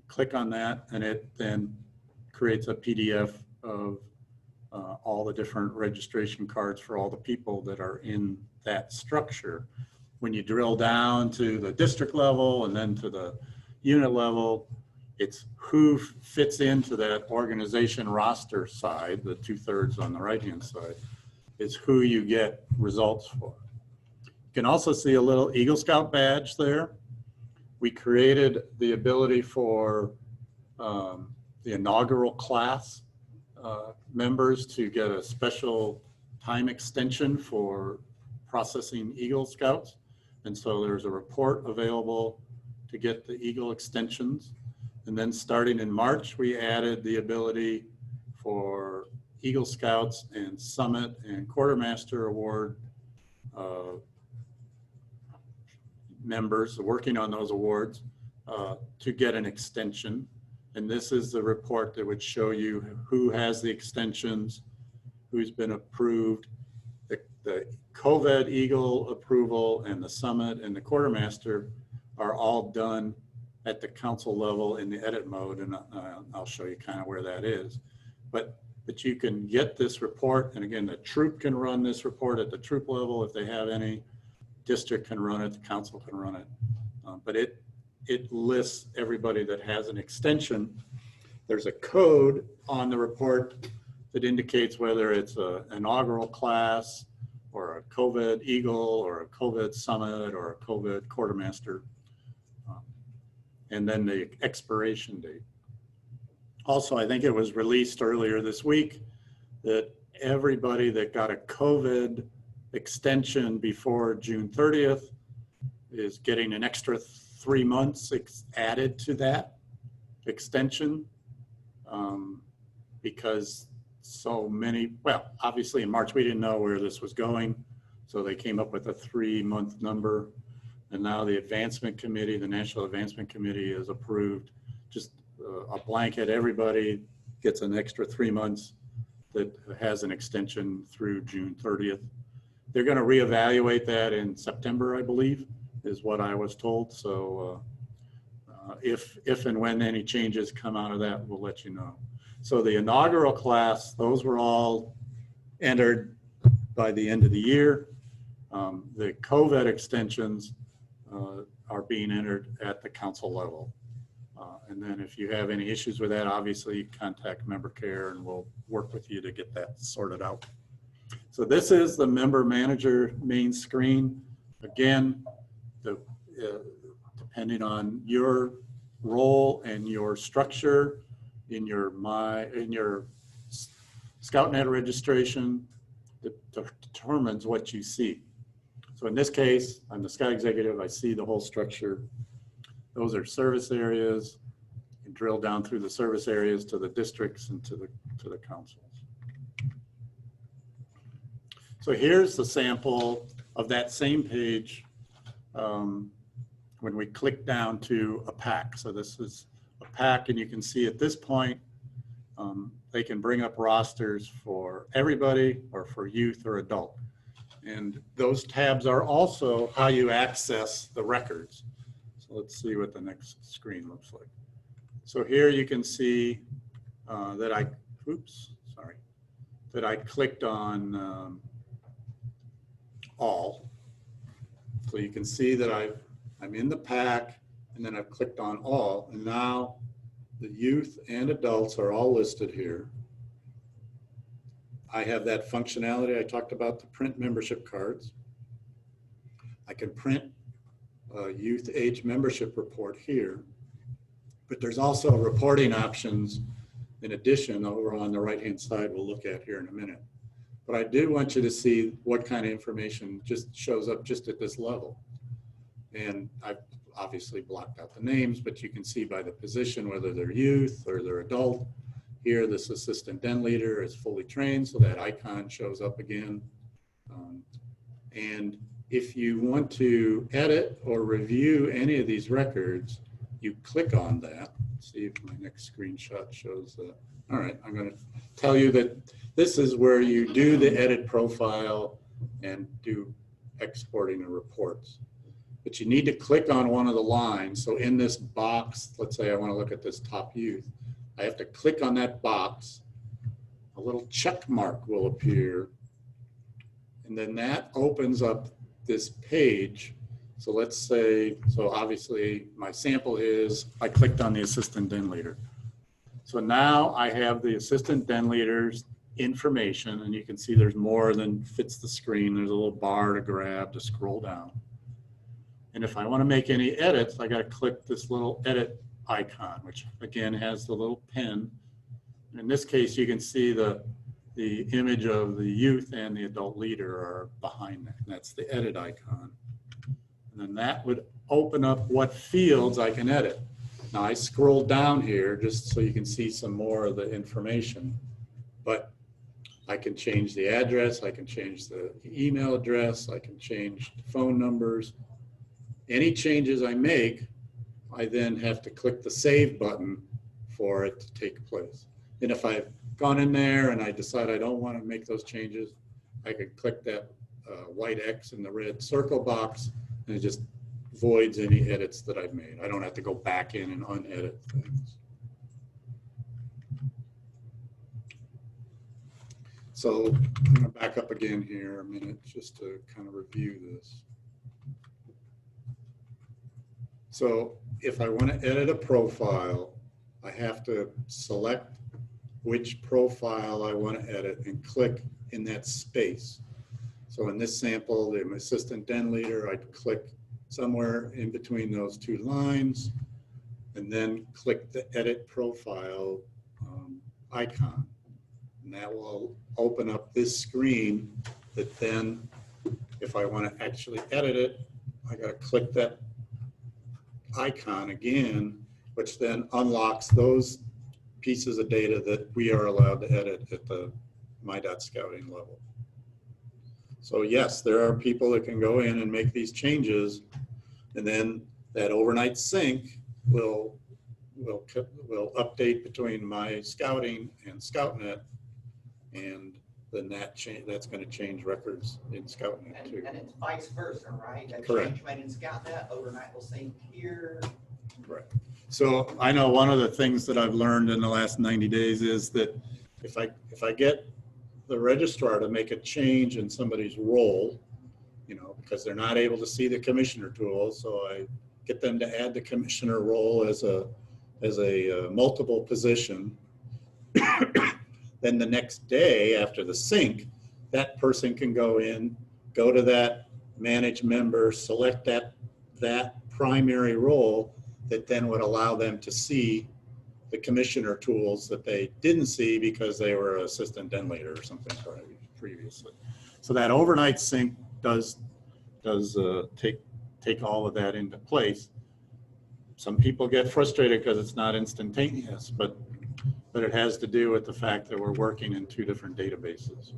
Click on that, and it then creates a PDF of all the different registration cards for all the people that are in that structure. When you drill down to the district level and then to the unit level, it's who fits into that organization roster side, the 2/3 on the right-hand side, is who you get results for. You can also see a little Eagle Scout badge there. We created the ability for the inaugural class members to get a special time extension for processing Eagle Scouts. And so there's a report available to get the Eagle extensions. And then starting in March, we added the ability for Eagle Scouts and Summit and Quartermaster Award members working on those awards to get an extension. And this is the report that would show you who has the extensions, who's been approved. The COVID Eagle approval and the Summit and the Quartermaster are all done at the council level in the edit mode, and I'll show you kind of where that is. But you can get this report, and again, the troop can run this report at the troop level if they have any. District can run it, the council can run it, but it lists everybody that has an extension. There's a code on the report that indicates whether it's an inaugural class or a COVID Eagle or a COVID Summit or a COVID Quartermaster, and then the expiration date. Also, I think it was released earlier this week that everybody that got a COVID extension before June 30th is getting an extra 3 months added to that extension, because so many, well, obviously in March we didn't know where this was going, so they came up with a 3-month number, and now the advancement committee, the National Advancement Committee, has approved just a blanket. Everybody gets an extra 3 months that has an extension through June 30th. They're going to reevaluate that in September, I believe, is what I was told. So if and when any changes come out of that, we'll let you know. So the inaugural class, those were all entered by the end of the year. The COVID extensions are being entered at the council level. And then if you have any issues with that, obviously contact member care and we'll work with you to get that sorted out. So this is the member manager main screen. Again, depending on your role and your structure in your ScoutNet registration, determines what you see. So in this case, I'm the Scout Executive, I see the whole structure. Those are service areas. You drill down through the service areas to the districts and to the councils. So here's the sample of that same page when we click down to a pack. So this is a pack, and you can see at this point, they can bring up rosters for everybody or for youth or adult. And those tabs are also how you access the records. So let's see what the next screen looks like. So here you can see that I clicked on all. So you can see that I'm in the pack, and then I've clicked on all, and now the youth and adults are all listed here. I have that functionality I talked about, the print membership cards. I can print a youth age membership report here, but there's also reporting options in addition over on the right-hand side we'll look at here in a minute. But I did want you to see what kind of information just shows up just at this level. And I've obviously blocked out the names, but you can see by the position whether they're youth or they're adult. Here, this assistant den leader is fully trained, so that icon shows up again. And if you want to edit or review any of these records, you click on that. Let's see if my next screenshot shows that. All right, I'm going to tell you that this is where you do the edit profile and do exporting of reports. But you need to click on one of the lines. So in this box, let's say I want to look at this top youth. I have to click on that box. A little check mark will appear. And then that opens up this page. So let's say, so obviously my sample is I clicked on the assistant den leader. So now I have the assistant den leader's information, and you can see there's more than fits the screen. There's a little bar to grab to scroll down. And if I want to make any edits, I got to click this little edit icon, which again has the little pen. In this case, you can see the image of the youth and the adult leader are behind that. And that's the edit icon. And then that would open up what fields I can edit. Now I scroll down here just so you can see some more of the information, but I can change the address, I can change the email address, I can change phone numbers. Any changes I make, I then have to click the save button for it to take place. And if I've gone in there and I decide I don't want to make those changes, I could click that white X in the red circle box, and it just voids any edits that I've made. I don't have to go back in and unedit things. So I'm going to back up again here a minute just to kind of review this. So if I want to edit a profile, I have to select which profile I want to edit and click in that space. So in this sample, the assistant den leader, I'd click somewhere in between those two lines and then click the edit profile icon. And that will open up this screen that then, if I want to actually edit it, I got to click that icon again, which then unlocks those pieces of data that we are allowed to edit at the my.scouting level. So yes, there are people that can go in and make these changes, and then that overnight sync will update between my scouting and ScoutNet, and then that's going to change records in ScoutNet too. And it's vice versa, right? A Correct. change made in ScoutNet overnight will sync here. Right. So I know one of the things that I've learned in the last 90 days is that if I get the registrar to make a change in somebody's role, you know, because they're not able to see the commissioner tool, so I get them to add the commissioner role as a multiple position. Then the next day after the sync, that person can go in, go to that manage member, select that primary role that then would allow them to see the commissioner tools that they didn't see because they were assistant den leader or something previously. So that overnight sync does take all of that into place. Some people get frustrated because it's not instantaneous, but it has to do with the fact that we're working in two different databases.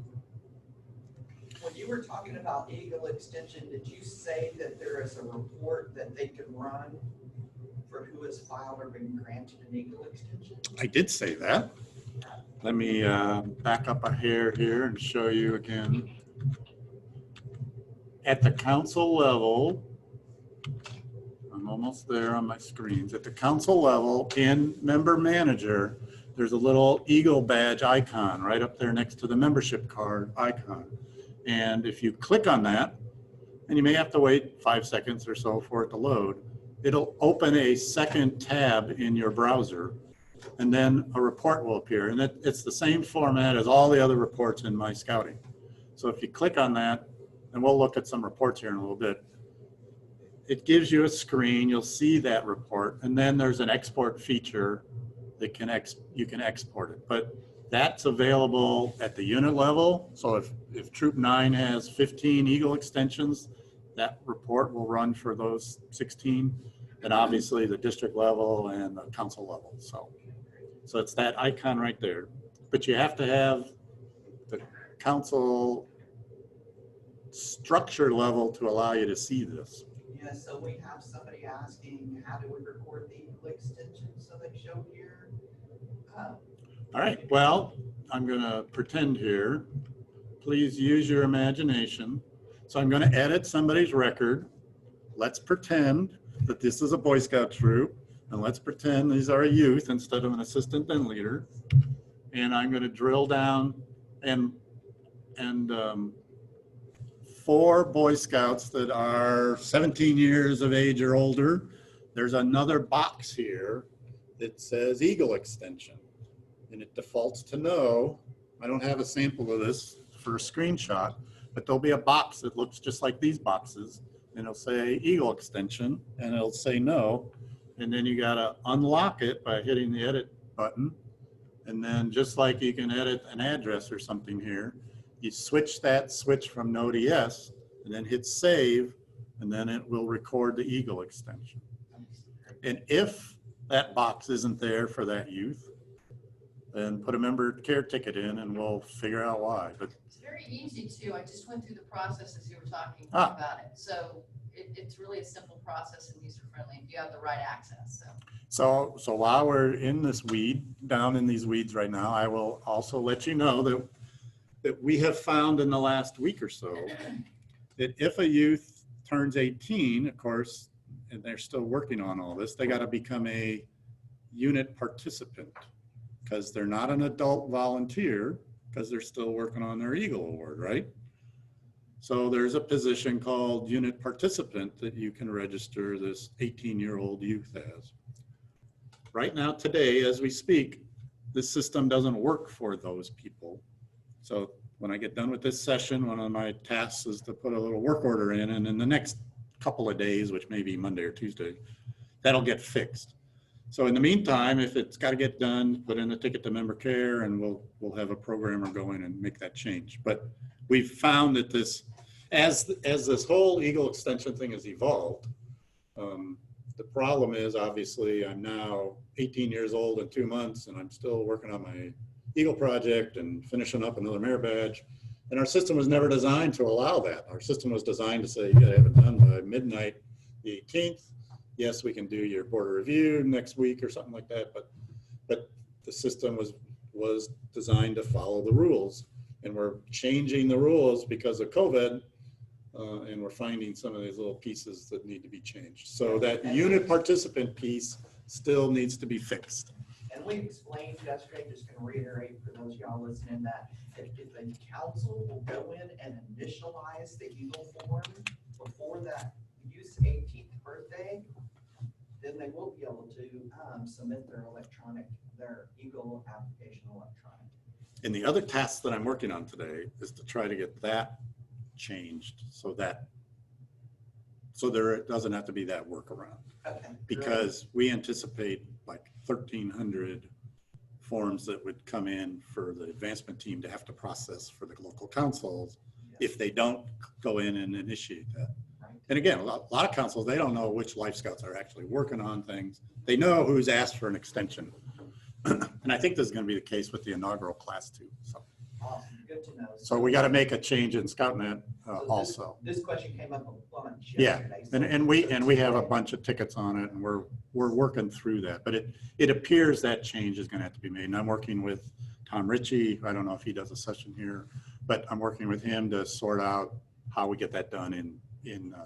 When you were talking about Eagle Extension, did you say that there is a report that they could run for who has filed or been granted an Eagle Extension? I did say that. Let me back up a hair here and show you again. At the council level, I'm almost there on my screens. At the council level, in Member Manager, there's a little Eagle badge icon right up there next to the membership card icon. And if you click on that, and you may have to wait 5 seconds or so for it to load, it'll open a second tab in your browser, and then a report will appear. And it's the same format as all the other reports in my scouting. So if you click on that, and we'll look at some reports here in a little bit, it gives you a screen, you'll see that report, and then there's an export feature that you can export it. But that's available at the unit level. So if Troop 9 has 15 Eagle extensions, that report will run for those 16, and obviously the district level and the council level. So it's that icon right there. But you have to have the council structure level to allow you to see this. Yeah, so we have somebody asking, how do we record the Eagle Extension? So they show here. All right, well, I'm gonna pretend here. Please use your imagination. So I'm gonna edit somebody's record. Let's pretend that this is a Boy Scout troop, and let's pretend these are a youth instead of an assistant den leader. And I'm gonna drill down and 4 Boy Scouts that are 17 years of age or older. There's another box here that says Eagle Extension, and it defaults to no. I don't have a sample of this for a screenshot, but there'll be a box that looks just like these boxes, and it'll say Eagle Extension, and it'll say no, and then you gotta unlock it by hitting the edit button, and then just like you can edit an address or something here, you switch that switch from no to yes, and then hit save, and then it will record the Eagle Extension. And if that box isn't there for that youth, then put a member care ticket in and we'll figure out why. But it's very easy too. I just went through the process as you were talking about it. So it's really a simple process and user friendly if you have the right access. So while we're in this down in these weeds right now, I will also let you know that we have found in the last week or so that if a youth turns 18, of course, and they're still working on all this, they got to become a unit participant because they're not an adult volunteer because they're still working on their Eagle Award, right? So there's a position called unit participant that you can register this 18-year-old youth as. Right now, today, as we speak, this system doesn't work for those people. So when I get done with this session, one of my tasks is to put a little work order in, and in the next couple of days, which may be Monday or Tuesday, that'll get fixed. So in the meantime, if it's got to get done, put in a ticket to member care, and we'll have a programmer go in and make that change. But we've found that this, as this whole Eagle Extension thing has evolved, the problem is obviously I'm now 18 years old in 2 months, and I'm still working on my Eagle project and finishing up another merit badge. And our system was never designed to allow that. Our system was designed to say, you gotta have it done by midnight the 18th. Yes, we can do your board review next week or something like that, but the system was designed to follow the rules. And we're changing the rules because of COVID, and we're finding some of these little pieces that need to be changed. So that unit participant piece still needs to be fixed. And we explained yesterday, just gonna reiterate for those of y'all listening, that if the council will go in and initialize the Eagle form before that youth's 18th birthday, then they will be able to submit their Eagle application electronic. And the other task that I'm working on today is to try to get that changed so there doesn't have to be that workaround. Okay. Because we anticipate like 1,300 forms that would come in for the advancement team to have to process for the local councils if they don't go in and initiate that. Right. And again, a lot of councils, they don't know which Life Scouts are actually working on things. They know who's asked for an extension. And I think this is going to be the case with the inaugural class too. So, Awesome, good to know. so we got to make a change in ScoutNet So also. This question came up at lunch Yeah, yesterday. and we have a bunch of tickets on it, and we're working through that. But it appears that change is going to have to be made. And I'm working with Tom Ritchie. I don't know if he does a session here, but I'm working with him to sort out how we get that done in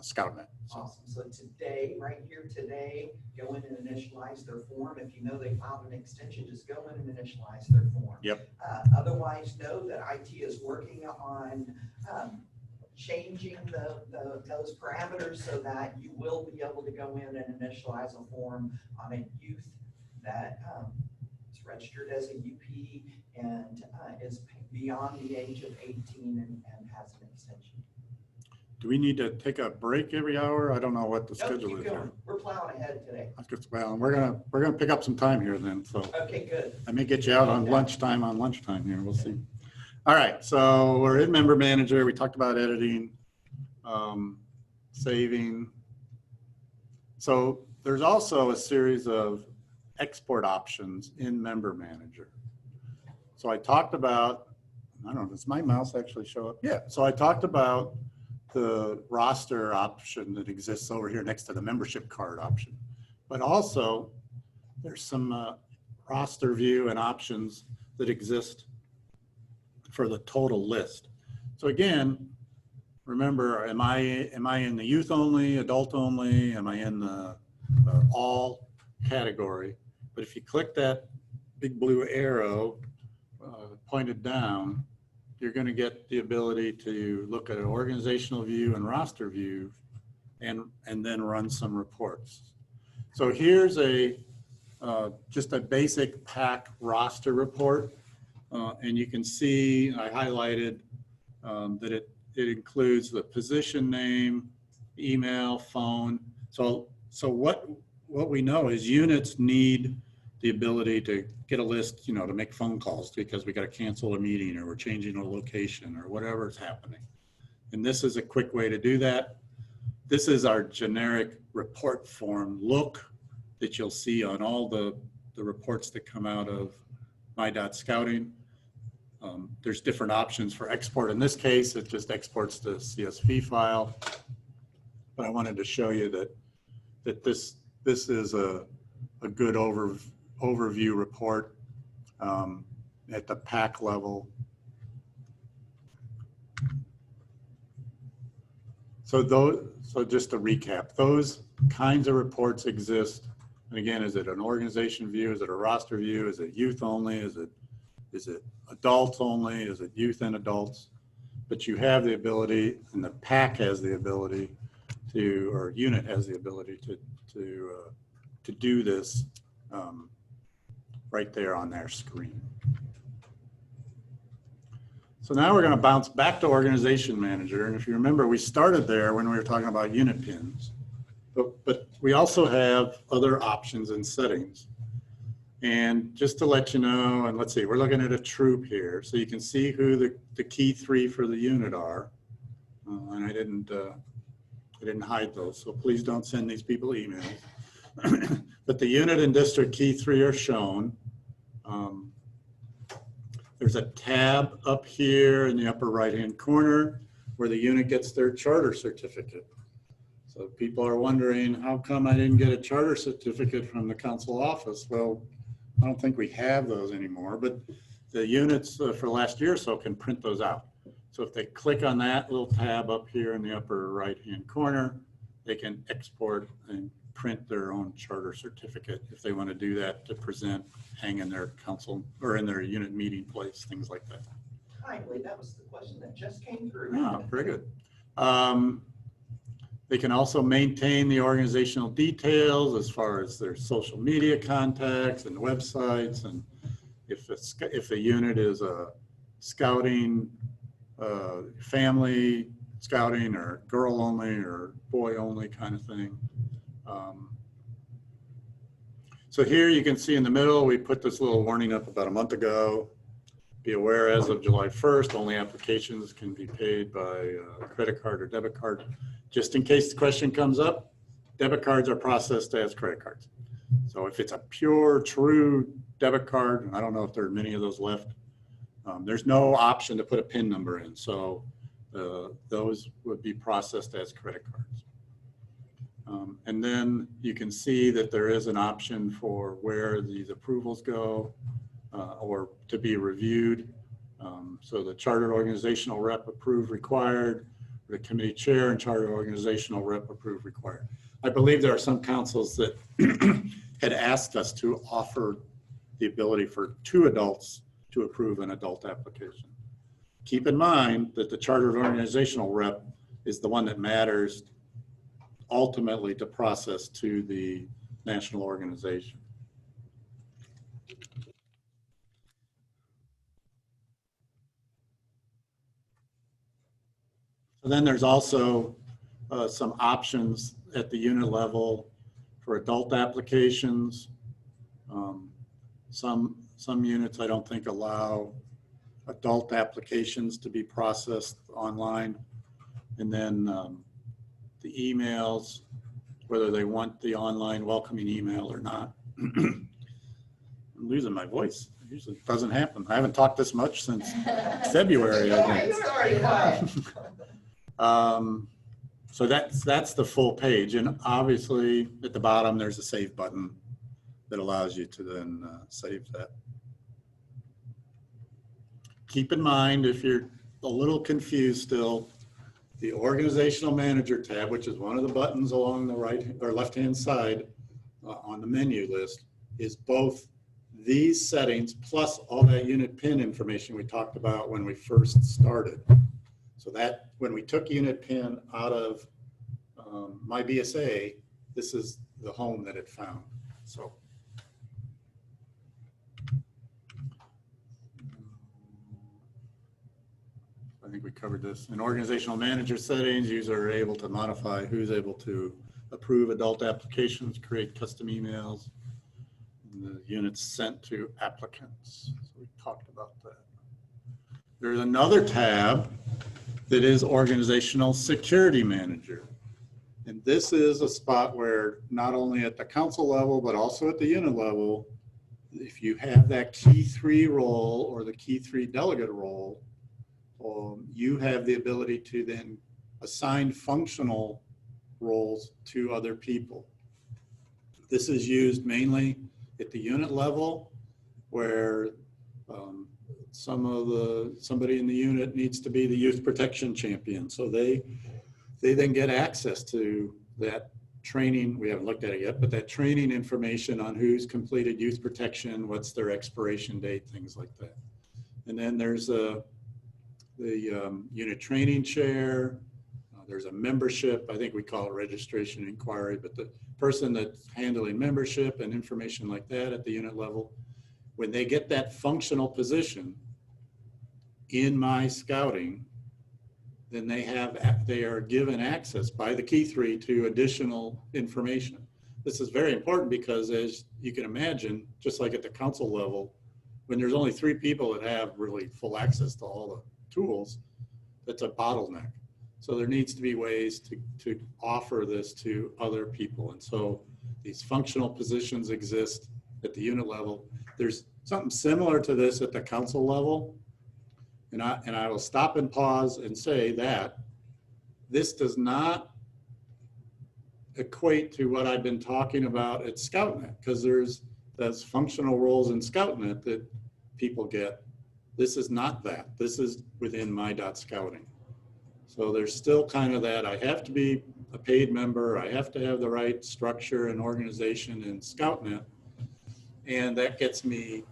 ScoutNet. So, Awesome. So today, right here today, go in and initialize their form. If you know they filed an extension, just go in and initialize their form. Yep. Otherwise, know that IT is working on changing those parameters so that you will be able to go in and initialize a form on a youth that is registered as a UP and is beyond the age of 18 and has an extension. do we need to take a break every hour? I don't know what the Nope, schedule keep is. going. Here. We're plowing ahead today. Well, we're gonna pick up some time here then. So Okay, good. I may get you out on lunchtime here. We'll see. All right, so we're in Member Manager. We talked about editing, saving. So there's also a series of export options in Member Manager. So I talked about, I don't know, does my mouse actually show up? Yeah, so I talked about the roster option that exists over here next to the membership card option. But also there's some roster view and options that exist for the total list. So again, remember, am I in the youth only, adult only? Am I in the all category? But if you click that big blue arrow pointed down, you're going to get the ability to look at an organizational view and roster view and then run some reports. So here's just a basic PAC roster report. And you can see I highlighted that it includes the position name, email, phone. So what we know is units need the ability to get a list, to make phone calls because we got to cancel a meeting or we're changing a location or whatever is happening. And this is a quick way to do that. This is our generic report form look that you'll see on all the reports that come out of my.scouting. There's different options for export. In this case, it just exports the CSV file. But I wanted to show you that this is a good overview report at the PAC level. So just to recap, those kinds of reports exist. And again, is it an organization view? Is it a roster view? Is it youth only? Is it adults only? Is it youth and adults? But you have the ability, and the PAC has the ability or unit has the ability to do this right there on their screen. So now we're going to bounce back to Organization Manager. And if you remember, we started there when we were talking about unit pins, but we also have other options and settings. And just to let you know, and let's see, we're looking at a troop here. So you can see who the key 3 for the unit are. And I didn't hide those. So please don't send these people emails. But the unit and district key 3 are shown. There's a tab up here in the upper right-hand corner where the unit gets their charter certificate. So people are wondering, how come I didn't get a charter certificate from the council office? Well, I don't think we have those anymore, but the units for last year or so can print those out. So if they click on that little tab up here in the upper right-hand corner, they can export and print their own charter certificate if they want to do that to present, hang in their council or in their unit meeting place, things like that. Timely, that was the question that just came through. Ah, very good. They can also maintain the organizational details as far as their social media contacts and websites, and if a unit is a scouting, family scouting, or girl only or boy only kind of thing. So here you can see in the middle, we put this little warning up about a month ago. Be aware, as of July 1st, only applications can be paid by credit card or debit card. Just in case the question comes up, debit cards are processed as credit cards. So if it's a pure, true debit card, and I don't know if there are many of those left, there's no option to put a PIN number in. So those would be processed as credit cards. And then you can see that there is an option for where these approvals go or to be reviewed. So the charter organizational rep approved required, the committee chair and charter organizational rep approved required. I believe there are some councils that had asked us to offer the ability for 2 adults to approve an adult application. Keep in mind that the charter organizational rep is the one that matters ultimately to process to the national organization. So then there's also some options at the unit level for adult applications. Some units I don't think allow adult applications to be processed online. And then the emails, whether they want the online welcoming email or not. I'm losing my voice. It usually doesn't happen. I haven't talked this much since February, I think. You're already quiet. So that's the full page. And obviously at the bottom, there's a save button that allows you to then save that. Keep in mind, if you're a little confused still, the organizational manager tab, which is one of the buttons along the right or left-hand side on the menu list, is both these settings plus all that unit PIN information we talked about when we first started. So that when we took unit PIN out of my BSA, this is the home that it found. So I think we covered this. In organizational manager settings, users are able to modify who's able to approve adult applications, create custom emails, and the units sent to applicants. So we talked about that. There's another tab that is organizational security manager. And this is a spot where not only at the council level, but also at the unit level, if you have that key 3 role or the key 3 delegate role, you have the ability to then assign functional roles to other people. This is used mainly at the unit level where somebody in the unit needs to be the youth protection champion. So they then get access to that training. We haven't looked at it yet, but that training information on who's completed youth protection, what's their expiration date, things like that. And then there's the unit training chair. There's a membership, I think we call it registration inquiry, but the person that's handling membership and information like that at the unit level, when they get that functional position in my scouting, then they are given access by the key 3 to additional information. This is very important because, as you can imagine, just like at the council level, when there's only 3 people that have really full access to all the tools, that's a bottleneck. So there needs to be ways to offer this to other people. And so these functional positions exist at the unit level. There's something similar to this at the council level. And I will stop and pause and say that this does not equate to what I've been talking about at ScoutNet, because there's functional roles in ScoutNet that people get. This is not that. This is within my.scouting. So there's still kind of that, I have to be a paid member, I have to have the right structure and organization in ScoutNet. And that gets me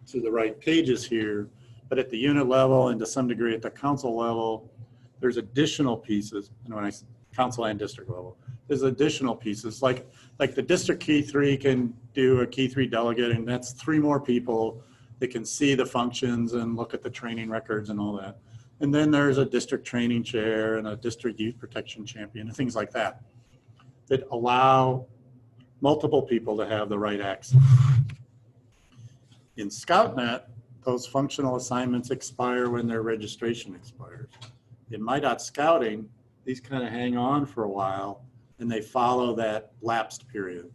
to the right pages here. But at the unit level and to some degree at the council level, there's additional pieces. And when I council and district level, there's additional pieces like the district key 3 can do a key 3 delegate, and that's 3 more people that can see the functions and look at the training records and all that. And then there's a district training chair and a district youth protection champion and things like that that allow multiple people to have the right access. In ScoutNet, those functional assignments expire when their registration expires. In MyDotScouting, these kind of hang on for a while and they follow that lapsed period.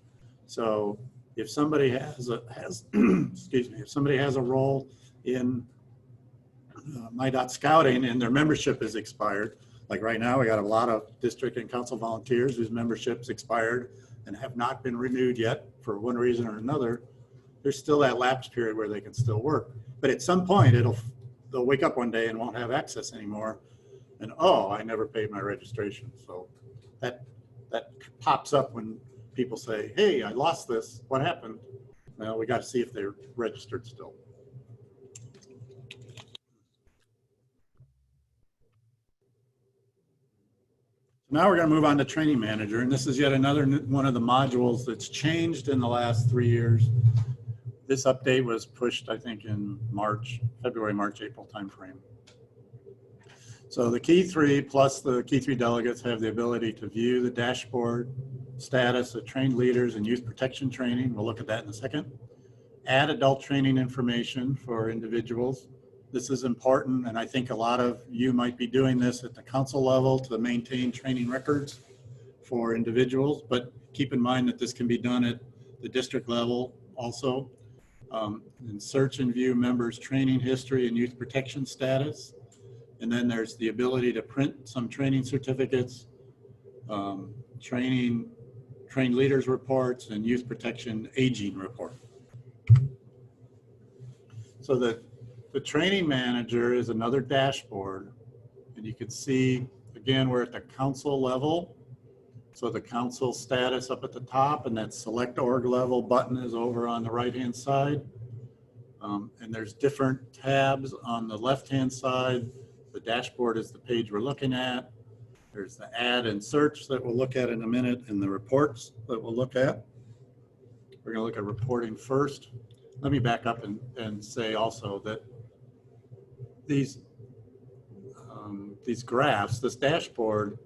So if somebody has excuse me, if somebody has a role in MyDotScouting and their membership is expired, like right now we got a lot of district and council volunteers whose memberships expired and have not been renewed yet for one reason or another, there's still that lapse period where they can still work. But at some point they'll wake up one day and won't have access anymore. And oh, I never paid my registration. So that pops up when people say, hey, I lost this, what happened? Well, we got to see if they're registered still. Now we're going to move on to Training Manager, and this is yet another one of the modules that's changed in the last 3 years. This update was pushed, I think, in February, March, April timeframe. So the Key 3 plus the Key 3 delegates have the ability to view the dashboard status of trained leaders and youth protection training. We'll look at that in a second. Add adult training information for individuals. This is important, and I think a lot of you might be doing this at the council level to maintain training records for individuals, but keep in mind that this can be done at the district level also. And search and view members' training history and youth protection status. And then there's the ability to print some training certificates, trained leaders reports, and youth protection aging report. So the Training Manager is another dashboard, and you can see, again, we're at the council level. So the council status up at the top, and that select org level button is over on the right-hand side. And there's different tabs on the left-hand side. The dashboard is the page we're looking at. There's the add and search that we'll look at in a minute, and the reports that we'll look at. We're going to look at reporting first. Let me back up and say also that these graphs, this dashboard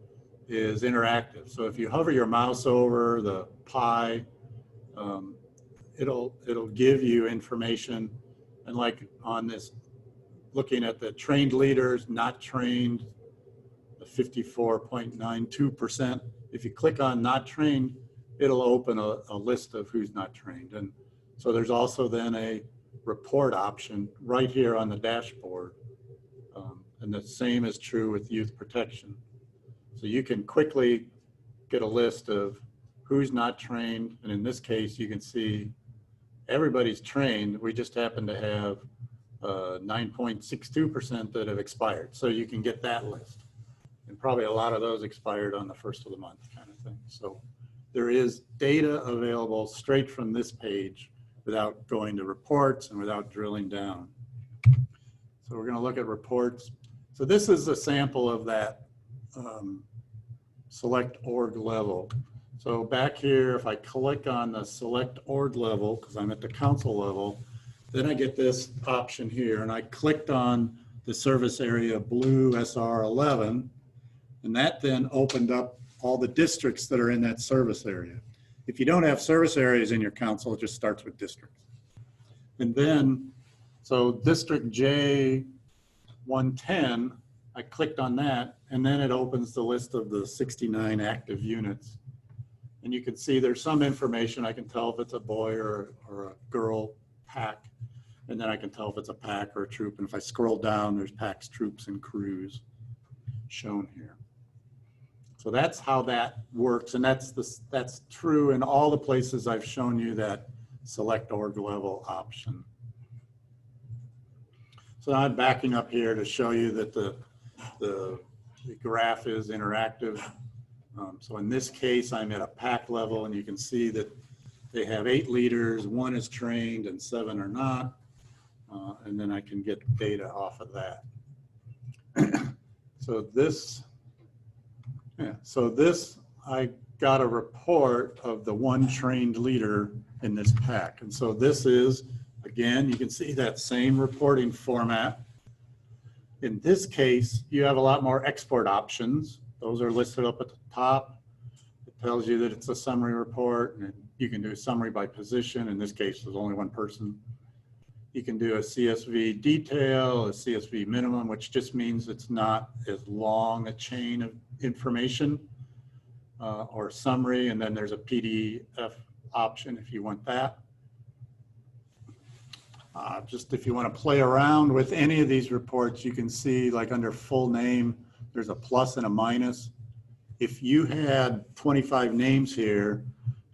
is interactive. So if you hover your mouse over the pie, it'll give you information. And like on this, looking at the trained leaders, not trained, the 54.92%. If you click on not trained, it'll open a list of who's not trained. And so there's also then a report option right here on the dashboard. And the same is true with youth protection. So you can quickly get a list of who's not trained. And in this case, you can see everybody's trained. We just happen to have 9.62% that have expired. So you can get that list. And probably a lot of those expired on the first of the month kind of thing. So there is data available straight from this page without going to reports and without drilling down. So we're going to look at reports. So this is a sample of that select org level. So back here, if I click on the select org level, because I'm at the council level, then I get this option here. And I clicked on the service area blue SR11, and that then opened up all the districts that are in that service area. If you don't have service areas in your council, it just starts with districts. And then, so District J110, I clicked on that, and then it opens the list of the 69 active units. And you can see there's some information. I can tell if it's a boy or a girl pack, and then I can tell if it's a pack or a troop. And if I scroll down, there's packs, troops, and crews shown here. So that's how that works, and that's true in all the places I've shown you that select org level option. So I'm backing up here to show you that the the graph is interactive. So in this case, I'm at a pack level, and you can see that they have 8 leaders, 1 is trained and 7 are not. And then I can get data off of that. So this, I got a report of the 1 trained leader in this pack. And so this is, again, you can see that same reporting format. In this case, you have a lot more export options. Those are listed up at the top. It tells you that it's a summary report, and you can do a summary by position. In this case, there's only 1 person. You can do a CSV detail, a CSV minimum, which just means it's not as long a chain of information, or summary, and then there's a PDF option if you want that. Just if you want to play around with any of these reports, you can see like under full name, there's a plus and a minus. If you had 25 names here,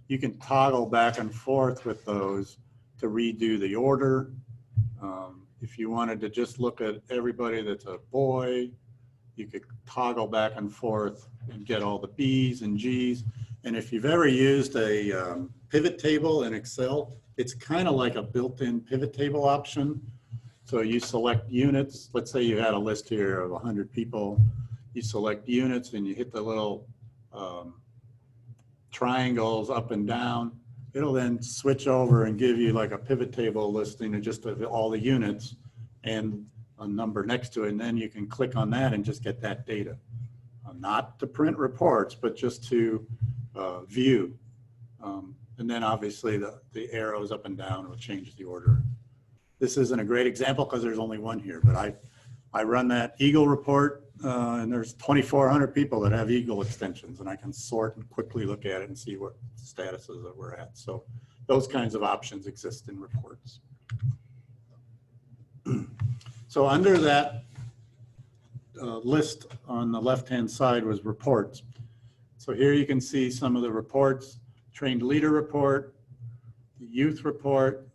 you can toggle back and forth with those to redo the order. If you wanted to just look at everybody that's a boy, you could toggle back and forth and get all the B's and G's. And if you've ever used a pivot table in Excel, it's kind of like a built-in pivot table option. So you select units. Let's say you had a list here of 100 people. You select units and you hit the little triangles up and down. It'll then switch over and give you like a pivot table listing of just of all the units and a number next to it. And then you can click on that and just get that data. Not to print reports, but just to view. And then obviously the arrows up and down will change the order. This isn't a great example because there's only 1 here, but I run that Eagle report and there's 2,400 people that have Eagle extensions, and I can sort and quickly look at it and see what statuses that we're at. So those kinds of options exist in reports. So under that list on the left-hand side was reports. So here you can see some of the reports: trained leader report, the youth report,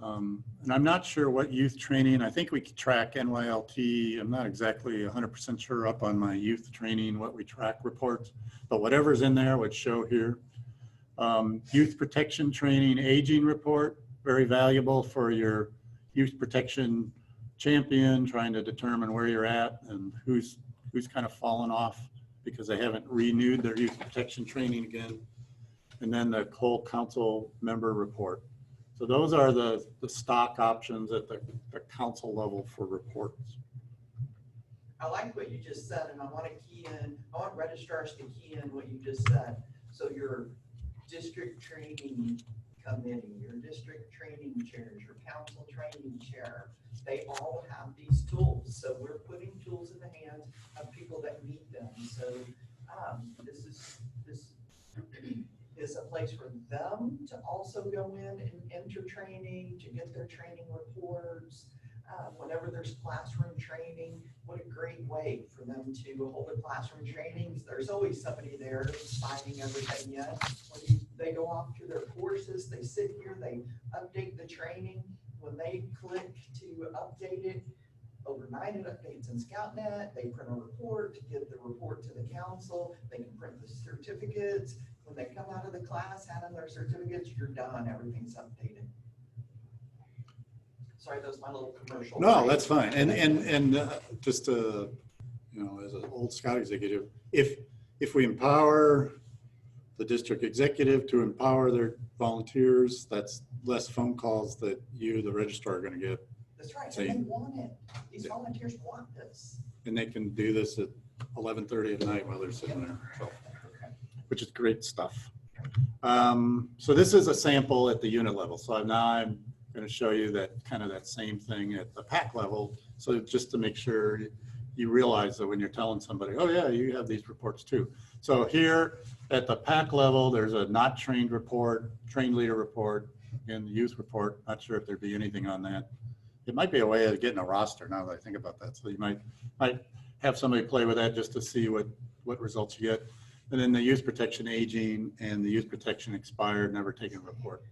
and I'm not sure what youth training. I think we track NYLT. I'm not exactly 100% sure up on my youth training, what we track reports, but whatever's in there would show here. Youth protection training aging report, very valuable for your youth protection champion, trying to determine where you're at and who's kind of fallen off because they haven't renewed their youth protection training again. And then the whole council member report. So those are the stock options at the council level for reports. I like what you just said, and I want registrars to key in what you just said. So your district training committee, your district training chairs, your council training chair, they all have these tools. So we're putting tools in the hands of people that need them. So this is a place for them to also go in and enter training, to get their training reports. Whenever there's classroom training, what a great way for them to hold their classroom trainings. There's always somebody there signing everything in. When they go off to their courses, they sit here, they update the training. When they click to update it, overnight it updates in ScoutNet. They print a report to get the report to the council. They can print the certificates. When they come out of the class, hand them their certificates, you're done, everything's updated. Sorry, that was my little commercial. No, that's fine. And just you know, as an old Scout executive, if we empower the district executive to empower their volunteers, that's less phone calls that you, the registrar, are going to get. That's right. So they want it. These volunteers want this. And they can do this at 11:30 at night while they're sitting there, so, which is great stuff. So this is a sample at the unit level. So now I'm going to show you that kind of that same thing at the pack level. So just to make sure you realize that when you're telling somebody, oh yeah, you have these reports too. So here at the pack level, there's a not trained report, trained leader report, and the youth report. Not sure if there'd be anything on that. It might be a way of getting a roster now that I think about that. So you might have somebody play with that just to see what results you get. And then the youth protection aging and the youth protection expired, never taken report.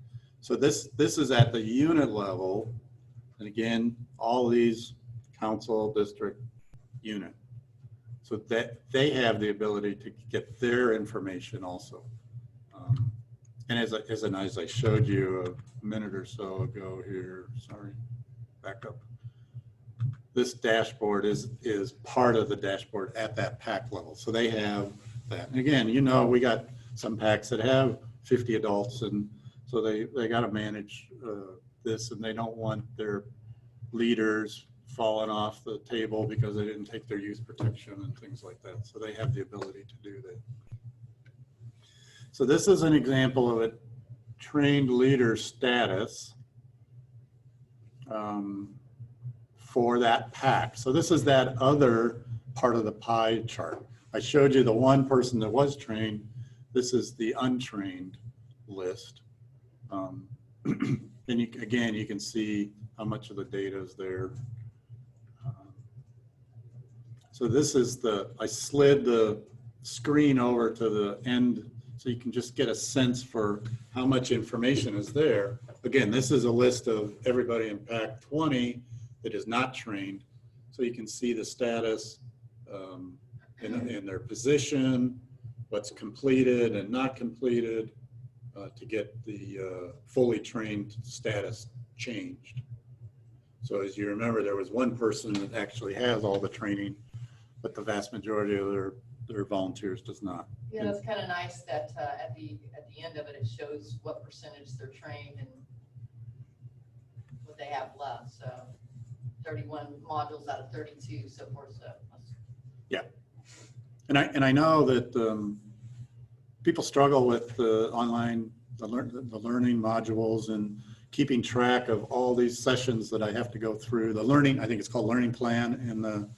So this is at the unit level. And again, all these council, district, unit. so that they have the ability to get their information also. And as I showed you a minute or so ago here, sorry, back up. This dashboard is part of the dashboard at that PAC level. So they have that. And again, you know, we got some PACs that have 50 adults, and so they got to manage this, and they don't want their leaders falling off the table because they didn't take their youth protection and things like that. So they have the ability to do that. So this is an example of a trained leader status for that PAC. So this is that other part of the pie chart. I showed you the one person that was trained. This is the untrained list. And again, you can see how much of the data is there. So this is I slid the screen over to the end so you can just get a sense for how much information is there. Again, this is a list of everybody in PAC 20 that is not trained. So you can see the status in their position, what's completed and not completed to get the fully trained status changed. So as you remember, there was one person that actually has all the training, but the vast majority of their volunteers does not. Yeah, that's kind of nice that at the end of it, it shows what percentage they're trained and what they have left. So 31 modules out of 32, so forth. So yeah, and I know that people struggle with the online the learning modules and keeping track of all these sessions that I have to go through. The learning, I think it's called Learning Plan in the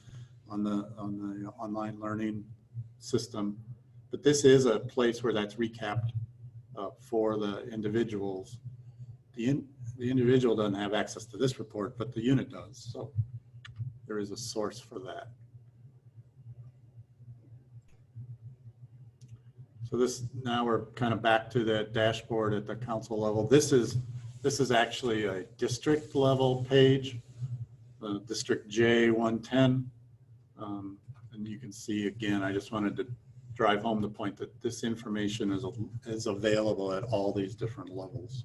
on the online learning system. But this is a place where that's recapped for the individuals. The individual doesn't have access to this report, but the unit does. So there is a source for that. So this, now we're kind of back to that dashboard at the council level. This is actually a district level page, District J110. And you can see again, I just wanted to drive home the point that this information is available at all these different levels.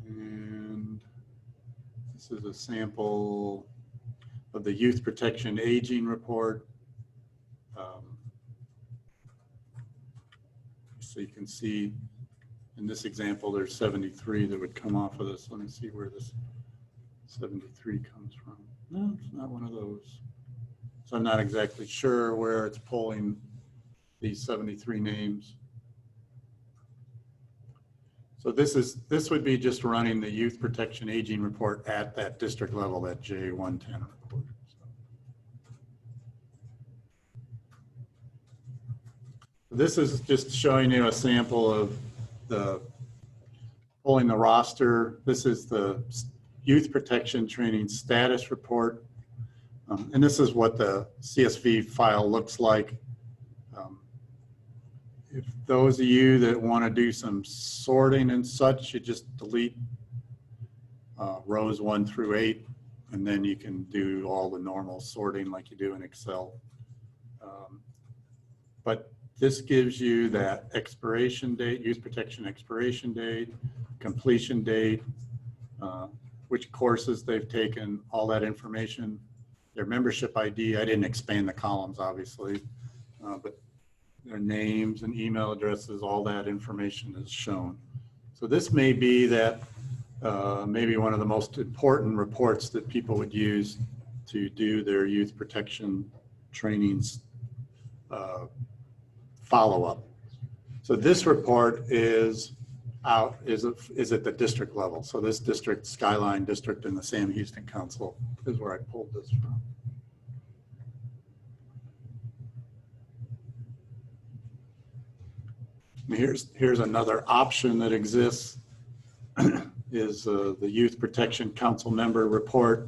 And this is a sample of the Youth Protection Aging Report. So you can see in this example, there's 73 that would come off of this. Let me see where this 73 comes from. No, it's not one of those. So I'm not exactly sure where it's pulling these 73 names. So this would be just running the Youth Protection Aging Report at that district level, that J110 report. This is just showing you a sample of pulling the roster. This is the Youth Protection Training Status Report. And this is what the CSV file looks like. If those of you that want to do some sorting and such, you just delete rows 1 through 8, and then you can do all the normal sorting like you do in Excel. But this gives you that expiration date, youth protection expiration date, completion date, which courses they've taken, all that information, their membership ID. I didn't expand the columns, obviously, but their names and email addresses, all that information is shown. So this may be that maybe one of the most important reports that people would use to do their youth protection trainings follow-up. So this report is at the district level. So this district, Skyline District in the Sam Houston Council is where I pulled this from. And here's another option that exists is the Youth Protection Council Member Report.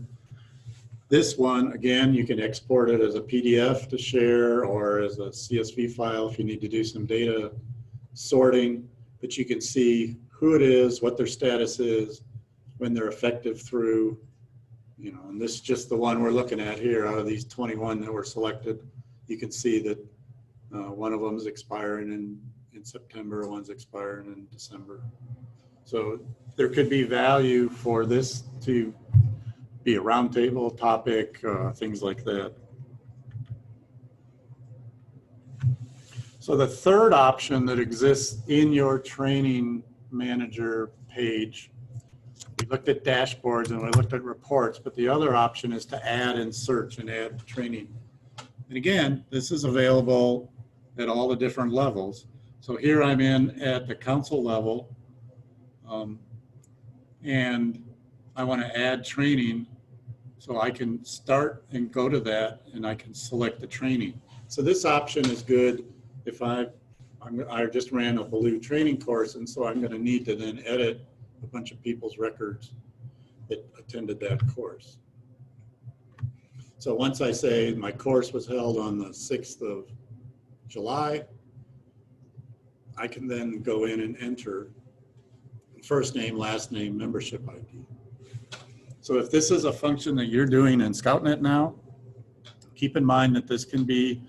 This one, again, you can export it as a PDF to share or as a CSV file if you need to do some data sorting, but you can see who it is, what their status is, when they're effective through, and This is just the one we're looking at here. Out of these 21 that were selected, you can see that one of them is expiring in September, one's expiring in December. So there could be value for this to be a roundtable topic, things like that. So the third option that exists in your training manager page, we looked at dashboards and we looked at reports, but the other option is to add and search and add training. And again, this is available at all the different levels. So here I'm in at the council level, and I want to add training, so I can start and go to that and I can select the training. So this option is good if I just ran a blue training course, and so I'm going to need to then edit a bunch of people's records that attended that course. So once I say my course was held on the 6th of July, I can then go in and enter first name, last name, membership ID. So if this is a function that you're doing in ScoutNet now, keep in mind that this can be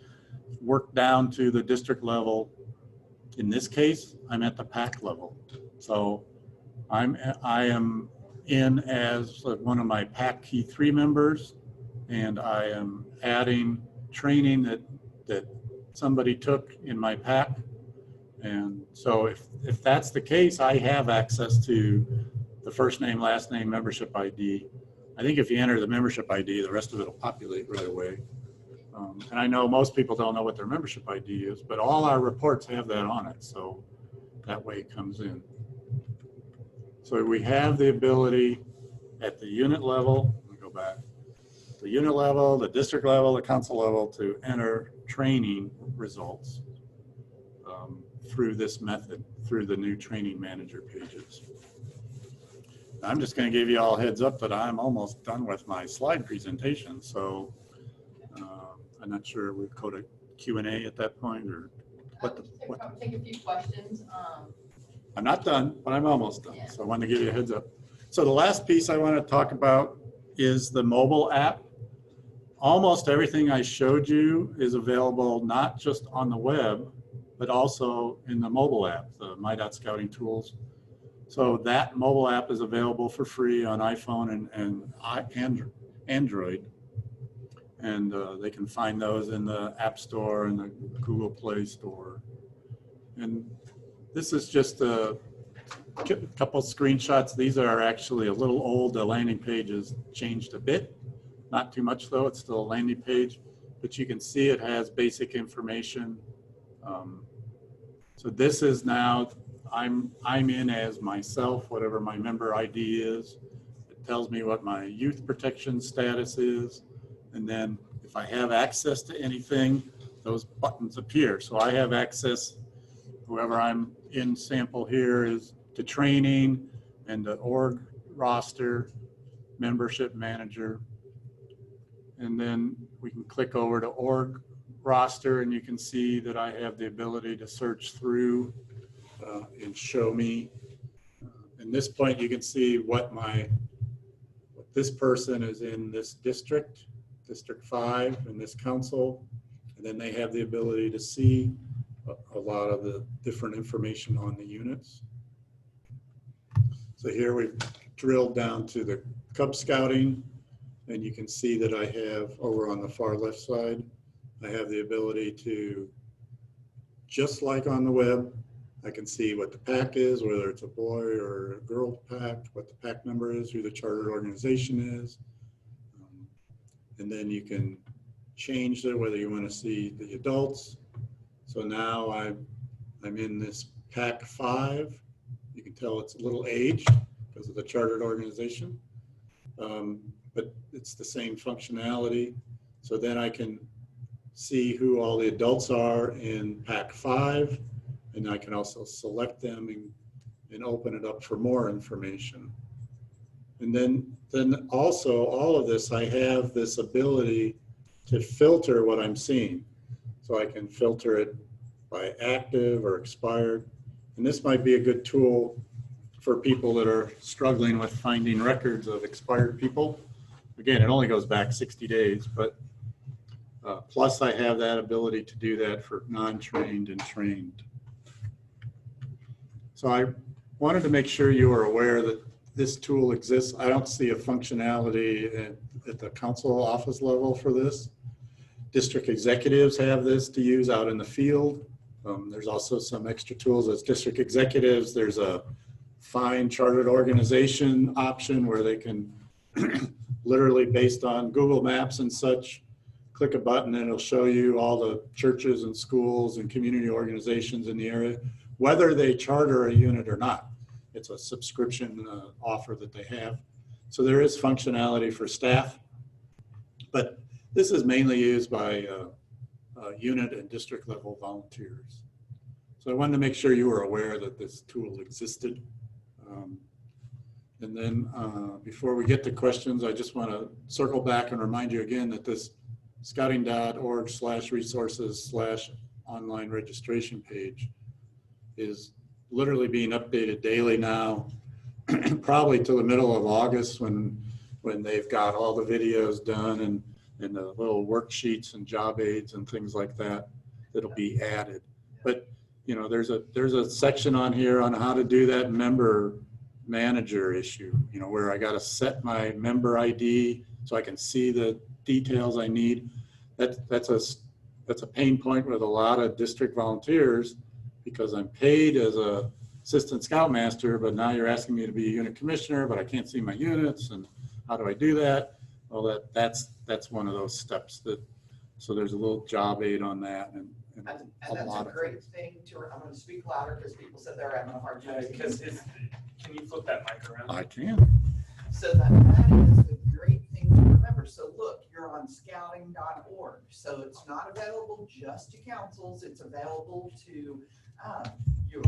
worked down to the district level. In this case, I'm at the PAC level. So I am in as one of my PAC Key 3 members, and I am adding training that somebody took in my PAC. And so if that's the case, I have access to the first name, last name, membership ID. I think if you enter the membership ID, the rest of it will populate right away. And I know most people don't know what their membership ID is, but all our reports have that on it. So that way it comes in. So we have the ability at the unit level, let me go back, the unit level, the district level, the council level to enter training results through this method, through the new training manager pages. I'm just going to give you all a heads up that I'm almost done with my slide presentation. So I'm not sure we'd go to Q&A at that point, or what. I'll take a few questions. I'm not done, but I'm almost done. Yeah. So I wanted to give you a heads up. So the last piece I want to talk about is the mobile app. Almost everything I showed you is available not just on the web, but also in the mobile app, the My.Scouting tools. So that mobile app is available for free on iPhone and Android. And they can find those in the App Store and the Google Play Store. And this is just a couple screenshots. These are actually a little old. The landing page has changed a bit. Not too much though, it's still a landing page. But you can see it has basic information. So this is now, I'm in as myself, whatever my member ID is. It tells me what my youth protection status is. And then if I have access to anything, those buttons appear. So I have access, whoever I'm in sample here, is to training and the org roster, membership manager. And then we can click over to org roster, and you can see that I have the ability to search through and show me. At this point, you can see what this person is in this district, District 5, in this council, and then they have the ability to see a lot of the different information on the units. So here we've drilled down to the Cub Scouting, and you can see that I have over on the far left side, I have the ability to, just like on the web, I can see what the PAC is, whether it's a boy or a girl PAC, what the PAC number is, who the chartered organization is. And then you can change it, whether you want to see the adults. So now I'm in this PAC 5. You can tell it's a little aged because of the chartered organization, but it's the same functionality. So then I can see who all the adults are in PAC 5, and I can also select them and open it up for more information. And then also all of this, I have this ability to filter what I'm seeing. So I can filter it by active or expired. And this might be a good tool for people that are struggling with finding records of expired people. Again, it only goes back 60 days, but plus I have that ability to do that for non-trained and trained. So I wanted to make sure you were aware that this tool exists. I don't see a functionality at the council office level for this. District executives have this to use out in the field. There's also some extra tools as district executives. There's a find chartered organization option where they can literally, based on Google Maps and such, click a button and it'll show you all the churches and schools and community organizations in the area, whether they charter a unit or not. It's a subscription offer that they have. So there is functionality for staff, but this is mainly used by unit and district level volunteers. So I wanted to make sure you were aware that this tool existed. And then before we get to questions, I just want to circle back and remind you again that this scouting.org/resources/online registration page is literally being updated daily now, probably till the middle of August when they've got all the videos done and the little worksheets and job aids and things like that that'll be added. But you know, there's a section on here on how to do that member manager issue, you know, where I got to set my member ID so I can see the details I need. That's a pain point with a lot of district volunteers because I'm paid as a assistant scoutmaster, but now you're asking me to be a unit commissioner, but I can't see my units, and how do I do that? Well, that's one of those steps so there's a little job aid on that, and And that's a great thing I'm going to speak louder because people said they're having a hard time. Can you flip that mic around? I can. So that is a great thing to remember. So look, you're on scouting.org. So it's not available just to councils. It's available to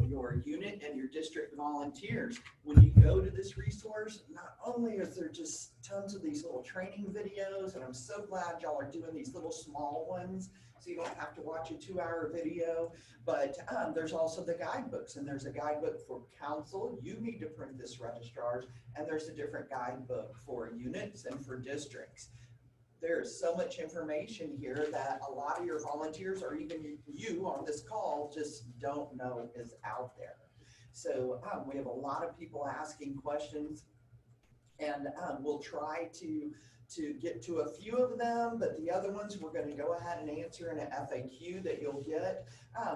your unit and your district volunteers. When you go to this resource, not only is there just tons of these little training videos, and I'm so glad y'all are doing these little small ones so you don't have to watch a 2-hour video, but there's also the guidebooks, and there's a guidebook for council. You need to print this, registrars, and there's a different guidebook for units and for districts. There's so much information here that a lot of your volunteers, or even you on this call, just don't know is out there. So we have a lot of people asking questions, and we'll try to get to a few of them, but the other ones we're going to go ahead and answer in an FAQ that you'll get.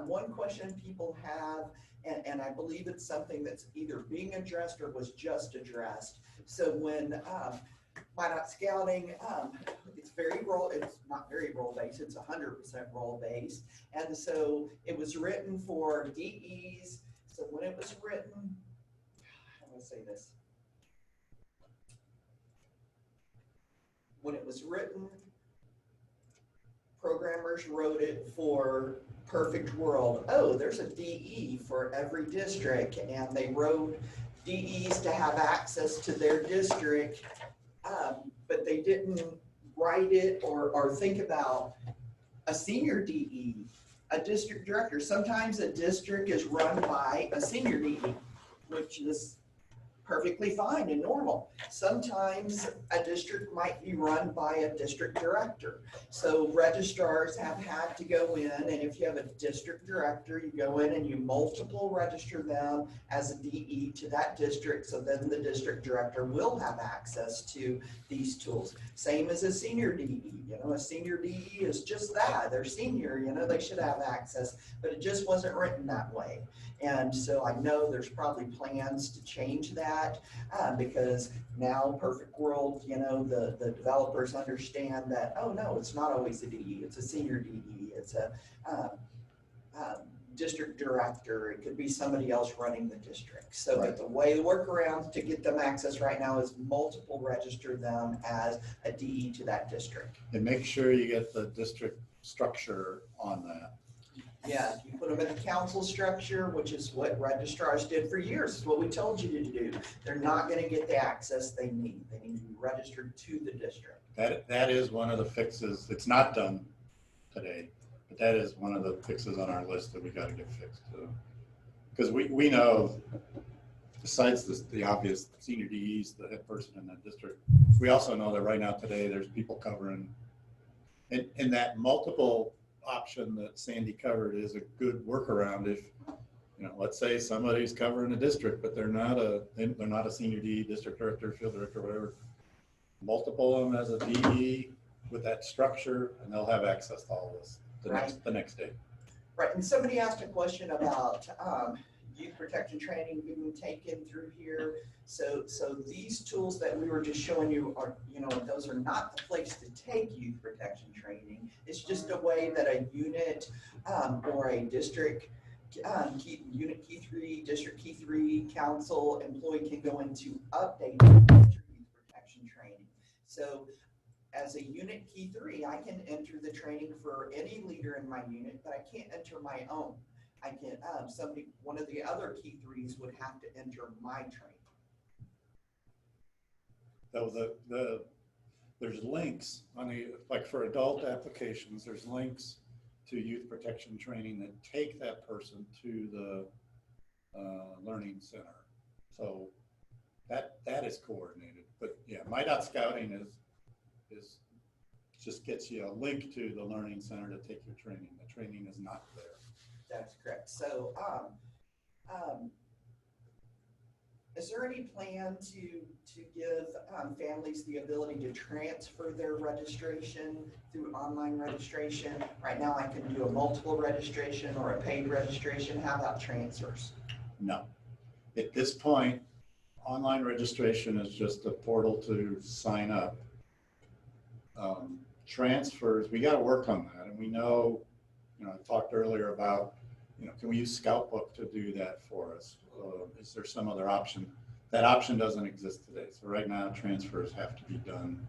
One question people have, and I believe it's something that's either being addressed or was just addressed. So when Minot Scouting, it's not very role based, it's 100% role based. And so it was written for DEs. So when it was written, how do I say this? When it was written, programmers wrote it for perfect world. Oh, there's a DE for every district, and they wrote DEs to have access to their district, but they didn't write it or think about a senior DE, a district director. Sometimes a district is run by a senior DE, which is perfectly fine and normal. Sometimes a district might be run by a district director. So registrars have had to go in, and if you have a district director, you go in and you multiple register them as a DE to that district, so then the district director will have access to these tools. Same as a senior DE. You know, a senior DE is just that. They're senior, you know, they should have access, but it just wasn't written that way. And so I know there's probably plans to change that because now perfect world, you know, the developers understand that, oh no, it's not always a DE, it's a senior DE, it's a district director, it could be somebody else running the district. So right. The way the workaround to get them access right now is multiple register them as a DE to that district. And make sure you get the district structure on that. Yeah, you put them in a council structure, which is what registrars did for years. It's what we told you to do. They're not going to get the access they need. They need to be registered to the district. That is one of the fixes. It's not done today, but that is one of the fixes on our list that we got to get fixed. Because we know besides the obvious senior DEs, the head person in that district, we also know that right now today, there's people covering, and that multiple option that Sandy covered is a good workaround if, you know, let's say somebody's covering a district, but they're not a senior DE, district director, field director, whatever. Multiple of them as a DE with that structure, and they'll have access to all this the next day. Right, and somebody asked a question about youth protection training being taken through here. So these tools that we were just showing you are, you know, those are not the place to take youth protection training. It's just a way that a unit or a district unit key 3, district key 3 council employee can go into update district youth protection training. So as a unit key 3, I can enter the training for any leader in my unit, but I can't enter my own. I can, one of the other key 3s would have to enter my training. So there's links on like for adult applications, there's links to youth protection training that take that person to the learning center. So that is coordinated. But yeah, My.Scouting is just gets you a link to the learning center to take your training. The training is not there. That's correct. So is there any plan to give families the ability to transfer their registration through online registration? Right now I can do a multiple registration or a paid registration. How about transfers? No. At this point, online registration is just a portal to sign up. Transfers, we got to work on that. And we know, you know, I talked earlier about, you know, can we use Scoutbook to do that for us? Is there some other option? That option doesn't exist today. So right now, transfers have to be done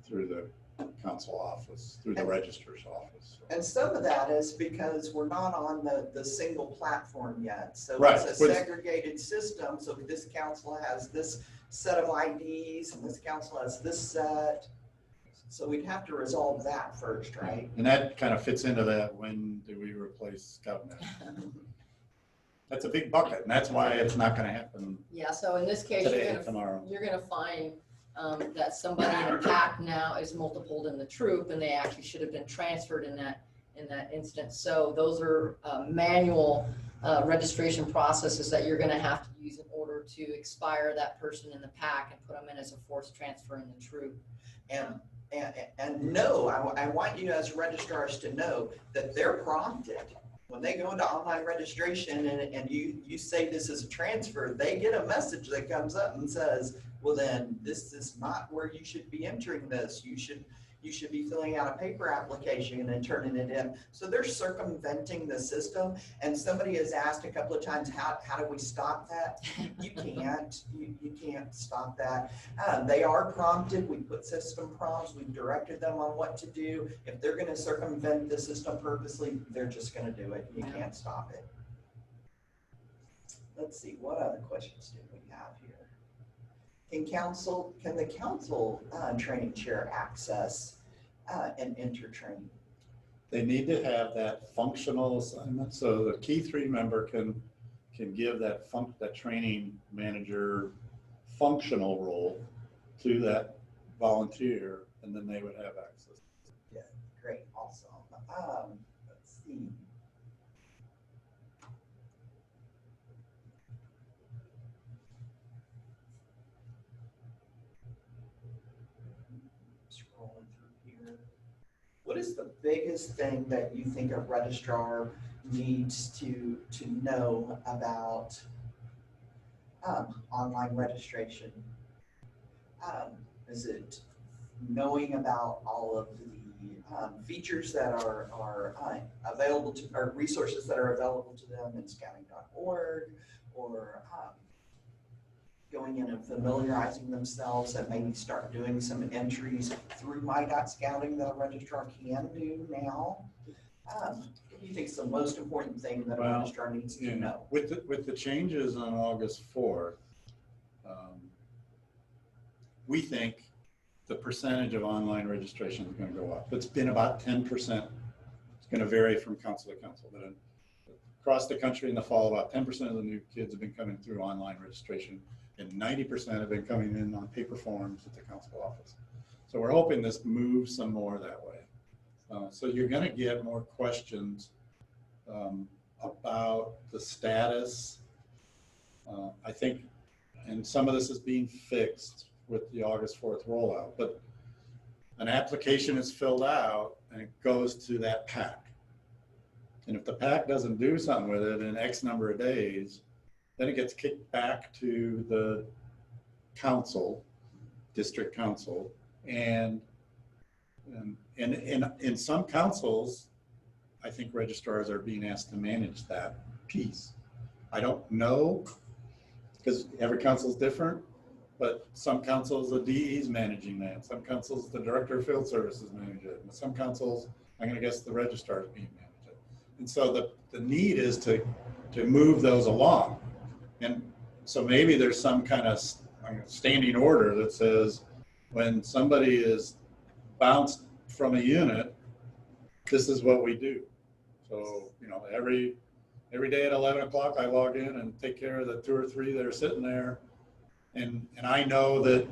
through the council office, through the registrar's office. And some of that is because we're not on the single platform yet. So right. It's a segregated system. So this council has this set of IDs and this council has this set. So we'd have to resolve that first, right? And that kind of fits into that. When do we replace ScoutNet? That's a big bucket, and that's why it's not going to happen. Yeah, so in this case, today, tomorrow. You're going to find that somebody in a pack now is multipled in the troop, and they actually should have been transferred in that instance. So those are manual registration processes that you're going to have to use in order to expire that person in the pack and put them in as a forced transfer in the troop. And no, I want you as registrars to know that they're prompted. When they go into online registration and you say this is a transfer, they get a message that comes up and says, well then, this is not where you should be entering this. You should be filling out a paper application and turning it in. So they're circumventing the system. And somebody has asked a couple of times, how do we stop that? You can't. You can't stop that. They are prompted. We put system prompts. We've directed them on what to do. If they're going to circumvent the system purposely, they're just going to do it. You can't stop it. Let's see, what other questions do we have here? Can the council training chair access and enter training? They need to have that functional assignment. So the key 3 member can give that training manager functional role to that volunteer, and then they would have access. Yeah, great, awesome. Let's see. Scrolling through here. What is the biggest thing that you think a registrar needs to know about online registration? Is it knowing about all of the features that are available to, or resources that are available to them in scouting.org, or going in and familiarizing themselves and maybe start doing some entries through My.Scouting that a registrar can do now? What do you think is the most important thing that a registrar needs to know? With the changes on August 4th, we think the percentage of online registration is going to go up. It's been about 10%. It's going to vary from council to council, but across the country in the fall, about 10% of the new kids have been coming through online registration, and 90% have been coming in on paper forms at the council office. So we're hoping this moves some more that way. So you're going to get more questions about the status. I think, and some of this is being fixed with the August 4th rollout, but an application is filled out and it goes to that PAC. And if the PAC doesn't do something with it in X number of days, then it gets kicked back to the council, district council, and in some councils, I think registrars are being asked to manage that piece. I don't know, because every council is different, but some councils, the DE is managing that. Some councils, the director of field services manage it. And some councils, I'm gonna guess the registrar is being managed it. And so the need is to move those along. And so maybe there's some kind of standing order that says when somebody is bounced from a unit, this is what we do. So, you know, every day at 11 o'clock, I log in and take care of the 2 or 3 that are sitting there. And I know that,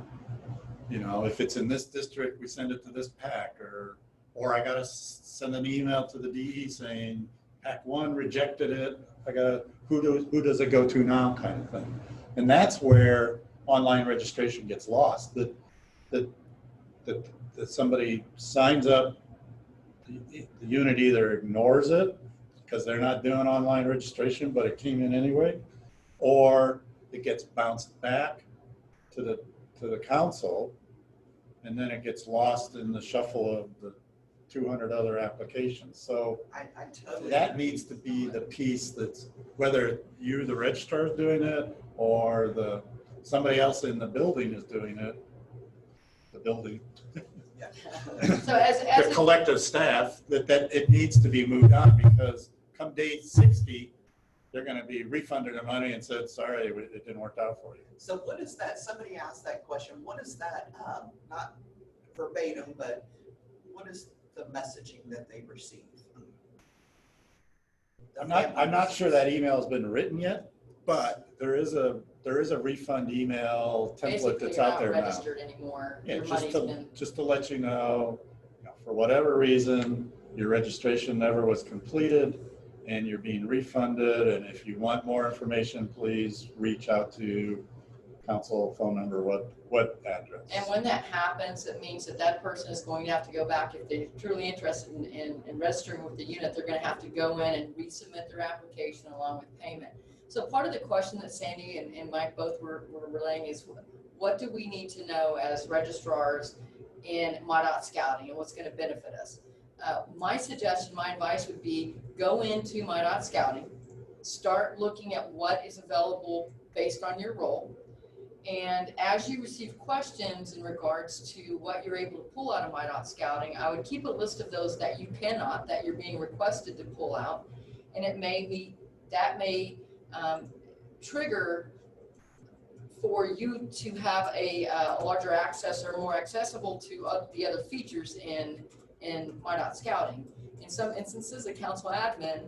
you know, if it's in this district, we send it to this PAC, or I got to send an email to the DE saying PAC 1 rejected it. I got who does it go to now, kind of thing. And that's where online registration gets lost. That somebody signs up, the unit either ignores it because they're not doing online registration, but it came in anyway, or it gets bounced back to the council, and then it gets lost in the shuffle of the 200 other applications. So I totally. that needs to be the piece that's, whether you, the registrar, is doing it, or somebody else in the building is doing it, the building. So as The collective staff, that it needs to be moved on, because come day 60, they're going to be refunded their money and said, sorry, it didn't work out for you. So what is that, somebody asked that question, what is that, not verbatim, but what is the messaging that they receive? I'm not sure that email has been written yet, but there is a refund email template basically that's you're out not there now. registered anymore. Yeah, Your just money's to, been, just to let you know, for whatever reason, your registration never was completed and you're being refunded. And if you want more information, please reach out to council phone number, what address. and when that happens, it means that person is going to have to go back, if they're truly interested in registering with the unit, they're going to have to go in and resubmit their application along with payment. So part of the question that Sandy and Mike both were relaying is, what do we need to know as registrars in MyDOT Scouting and what's going to benefit us? My suggestion, my advice would be go into MyDOT Scouting, start looking at what is available based on your role. And as you receive questions in regards to what you're able to pull out of MyDOT Scouting, I would keep a list of those that you cannot, that you're being requested to pull out. And it may be, that may trigger for you to have a larger access or more accessible to the other features in MyDOT Scouting. In some instances, a council admin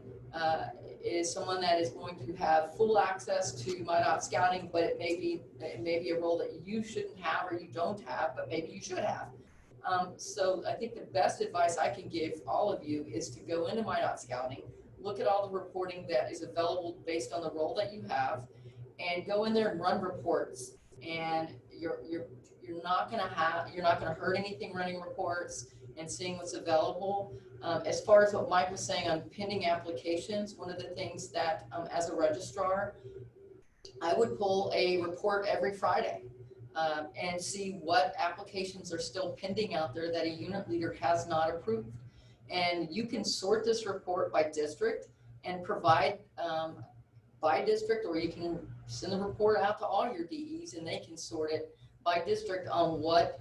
is someone that is going to have full access to MyDOT Scouting, but it may be a role that you shouldn't have or you don't have, but maybe you should have. So I think the best advice I can give all of you is to go into MyDOT Scouting, look at all the reporting that is available based on the role that you have, and go in there and run reports. And you're not going to hurt anything running reports and seeing what's available. As far as what Mike was saying on pending applications, one of the things that as a registrar, I would pull a report every Friday and see what applications are still pending out there that a unit leader has not approved. And you can sort this report by district and provide by district, or you can send the report out to all your DEs and they can sort it by district on what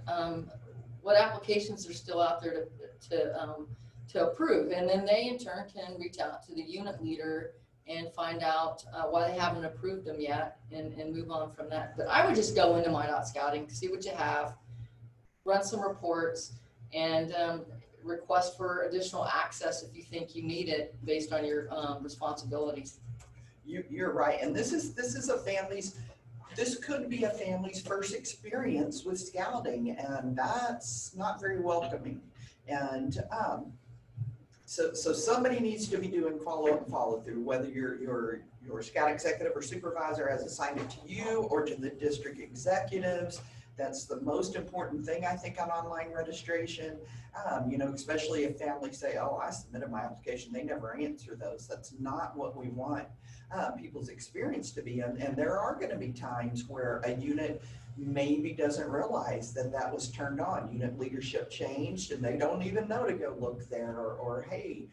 applications are still out there to approve. And then they in turn can reach out to the unit leader and find out why they haven't approved them yet and move on from that. But I would just go into MyDOT Scouting, see what you have, run some reports, and request for additional access if you think you need it based on your responsibilities. You're right, and this is a family's, this could be a family's first experience with scouting, and that's not very welcoming. And so somebody needs to be doing follow-up and follow-through, whether your scout executive or supervisor has assigned it to you or to the district executives. That's the most important thing, I think, on online registration. You know, especially if families say, oh, I submitted my application, they never answer those. That's not what we want people's experience to be. And there are going to be times where a unit maybe doesn't realize that that was turned on. Unit leadership changed and they don't even know to go look there, or hey,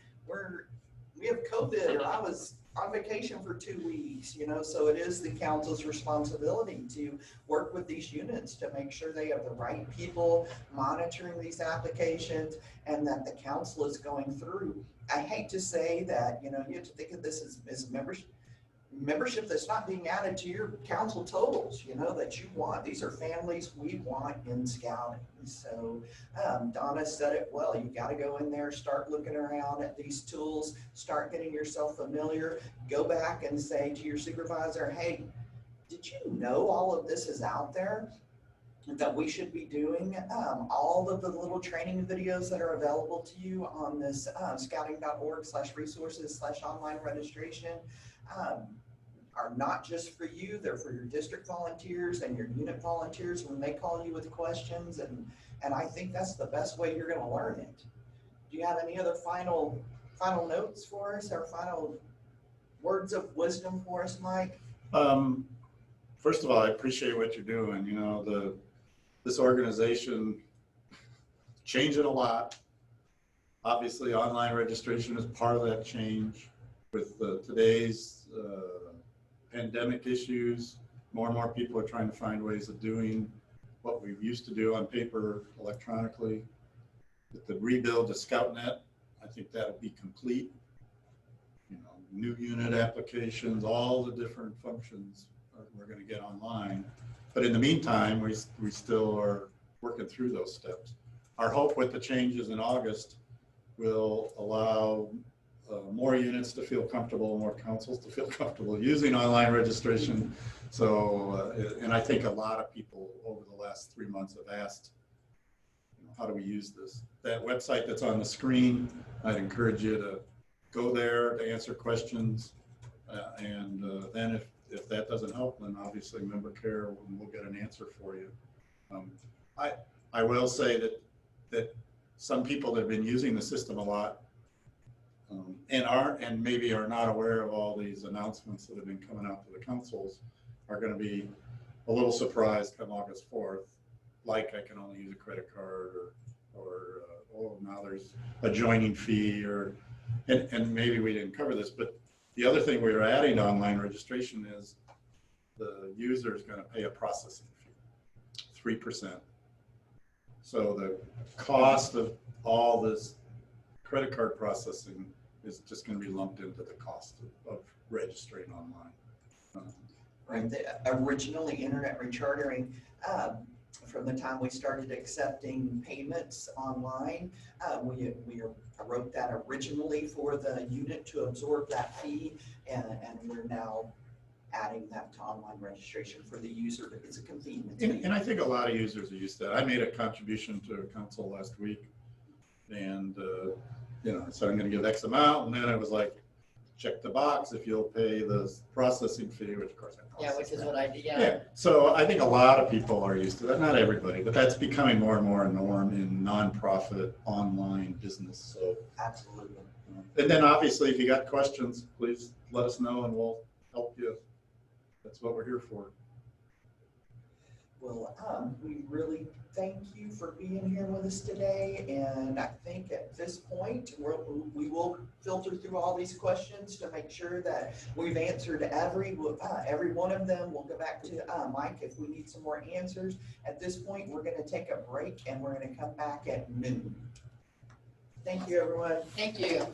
we have COVID, or I was on vacation for 2 weeks, you know. So it is the council's responsibility to work with these units to make sure they have the right people monitoring these applications and that the council is going through. I hate to say that, you know, you have to think of this as membership that's not being added to your council totals, you know, that you want. These are families we want in scouting. So Donna said it well. You got to go in there, start looking around at these tools, start getting yourself familiar, go back and say to your supervisor, hey, did you know all of this is out there that we should be doing? All of the little training videos that are available to you on this scouting.org/resources/online registration are not just for you, they're for your district volunteers and your unit volunteers when they call you with questions, and I think that's the best way you're going to learn it. Do you have any other final notes for us, or final words of wisdom for us, Mike? First of all, I appreciate what you're doing. You know, this organization changing a lot. Obviously, online registration is part of that change. With today's pandemic issues, more and more people are trying to find ways of doing what we used to do on paper electronically. With the rebuild to ScoutNet, I think that'll be complete. You know, new unit applications, all the different functions we're going to get online. But in the meantime, we still are working through those steps. Our hope with the changes in August will allow more units to feel comfortable, more councils to feel comfortable using online registration. So, and I think a lot of people over the last 3 months have asked, you know, how do we use this? That website that's on the screen, I'd encourage you to go there to answer questions. And then if that doesn't help, then obviously member care will get an answer for you. I will say that some people that have been using the system a lot and maybe are not aware of all these announcements that have been coming out to the councils are going to be a little surprised come August 4th, like I can only use a credit card, or oh, now there's a joining fee, and maybe we didn't cover this, but the other thing we were adding to online registration is the user is going to pay a processing fee, 3%. So the cost of all this credit card processing is just going to be lumped into the cost of registering online. Right. Originally, internet rechartering, from the time we started accepting payments online, we wrote that originally for the unit to absorb that fee, and we're now adding that to online registration for the user. It's a convenience. And I think a lot of users are used to that. I made a contribution to a council last week, and you know, so I'm going to give X amount, and then it was like, check the box if you'll pay the processing fee, which of course I processed. Yeah, which is what I did. Yeah. So I think a lot of people are used to that. Not everybody, but that's becoming more and more a norm in nonprofit online business. So Absolutely. and then obviously, if you got questions, please let us know, and we'll help you. That's what we're here for. Well, we really thank you for being here with us today, and I think at this point we will filter through all these questions to make sure that we've answered every one of them. We'll go back to Mike if we need some more answers. At this point, we're going to take a break, and we're going to come back at noon. Thank you, everyone. Thank you.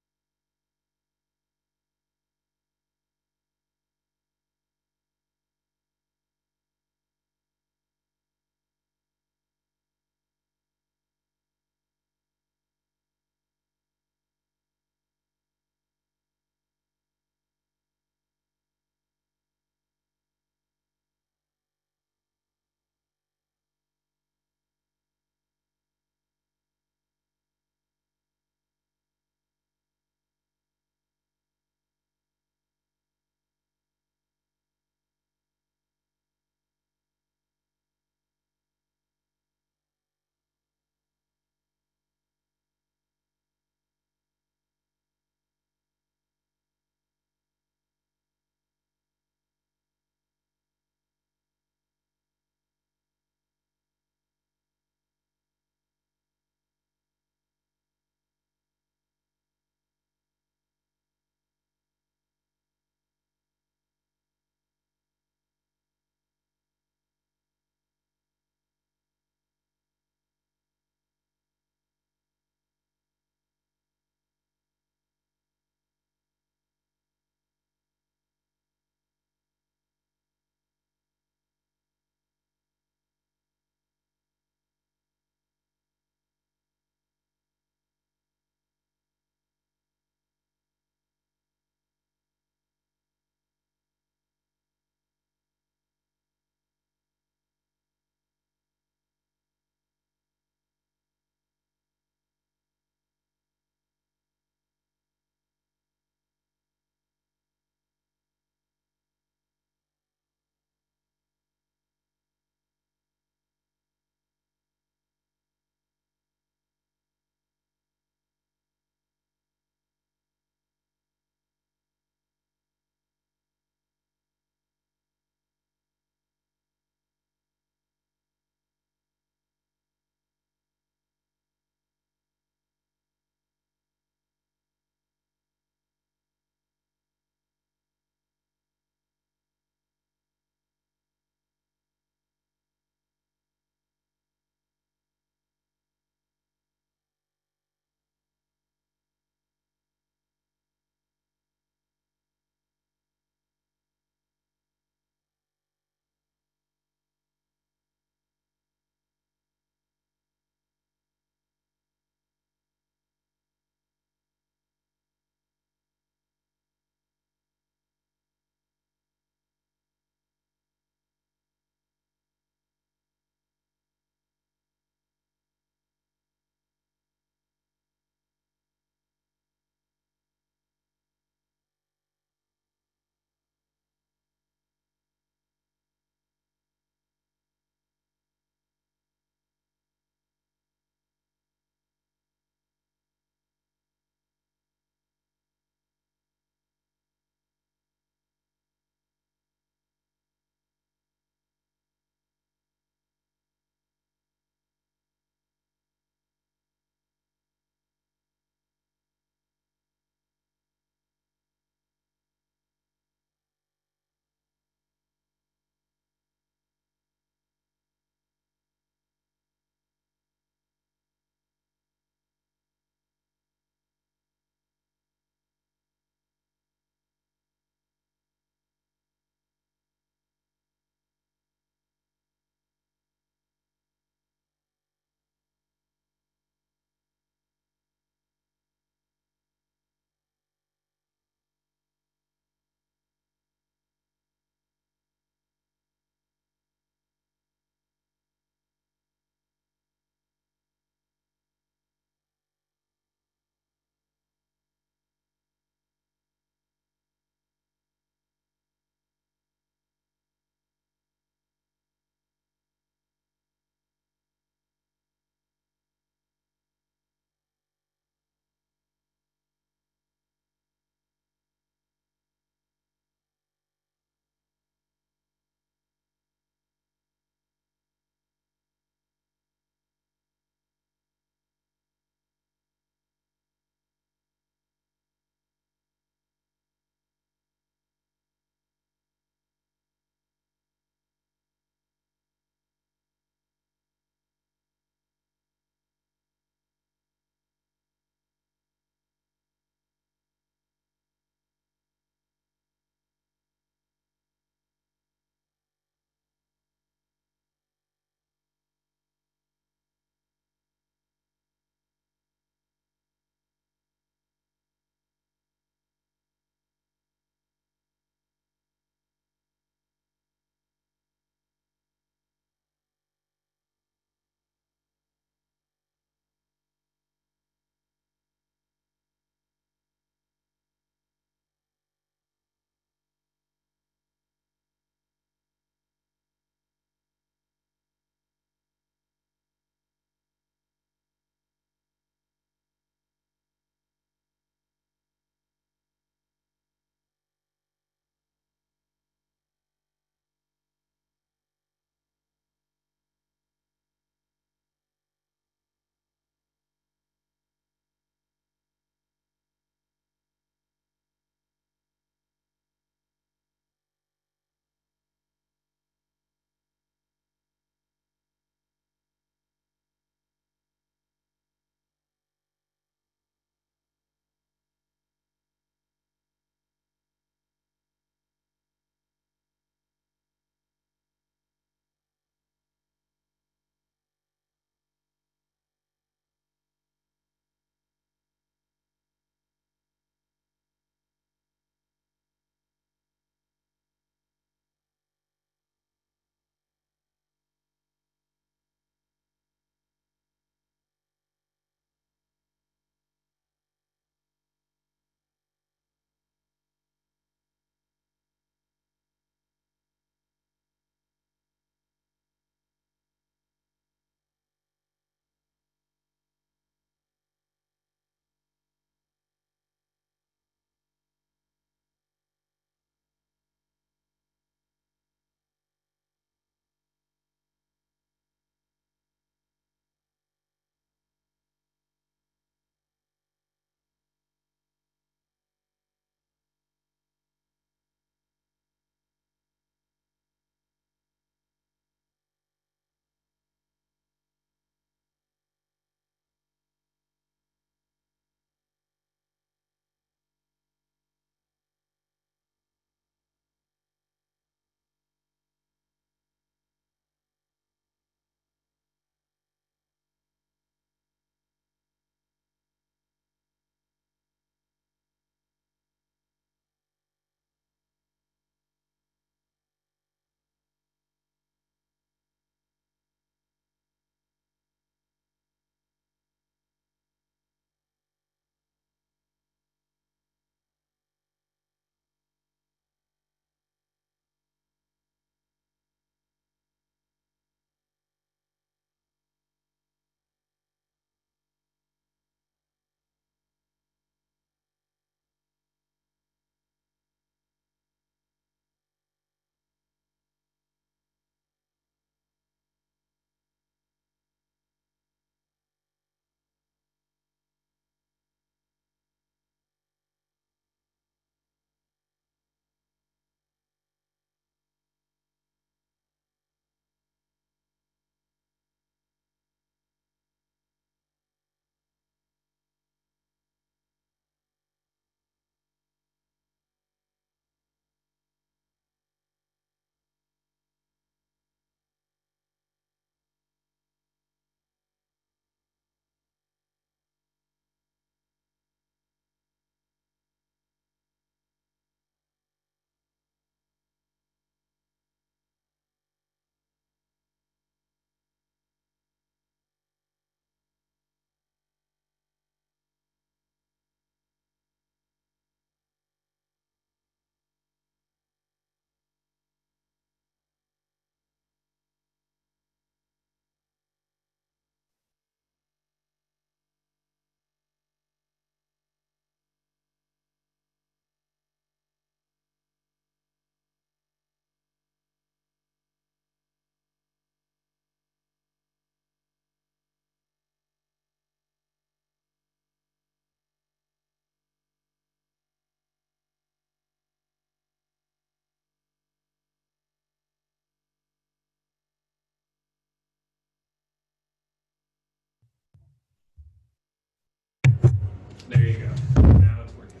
There you go. Now it's working.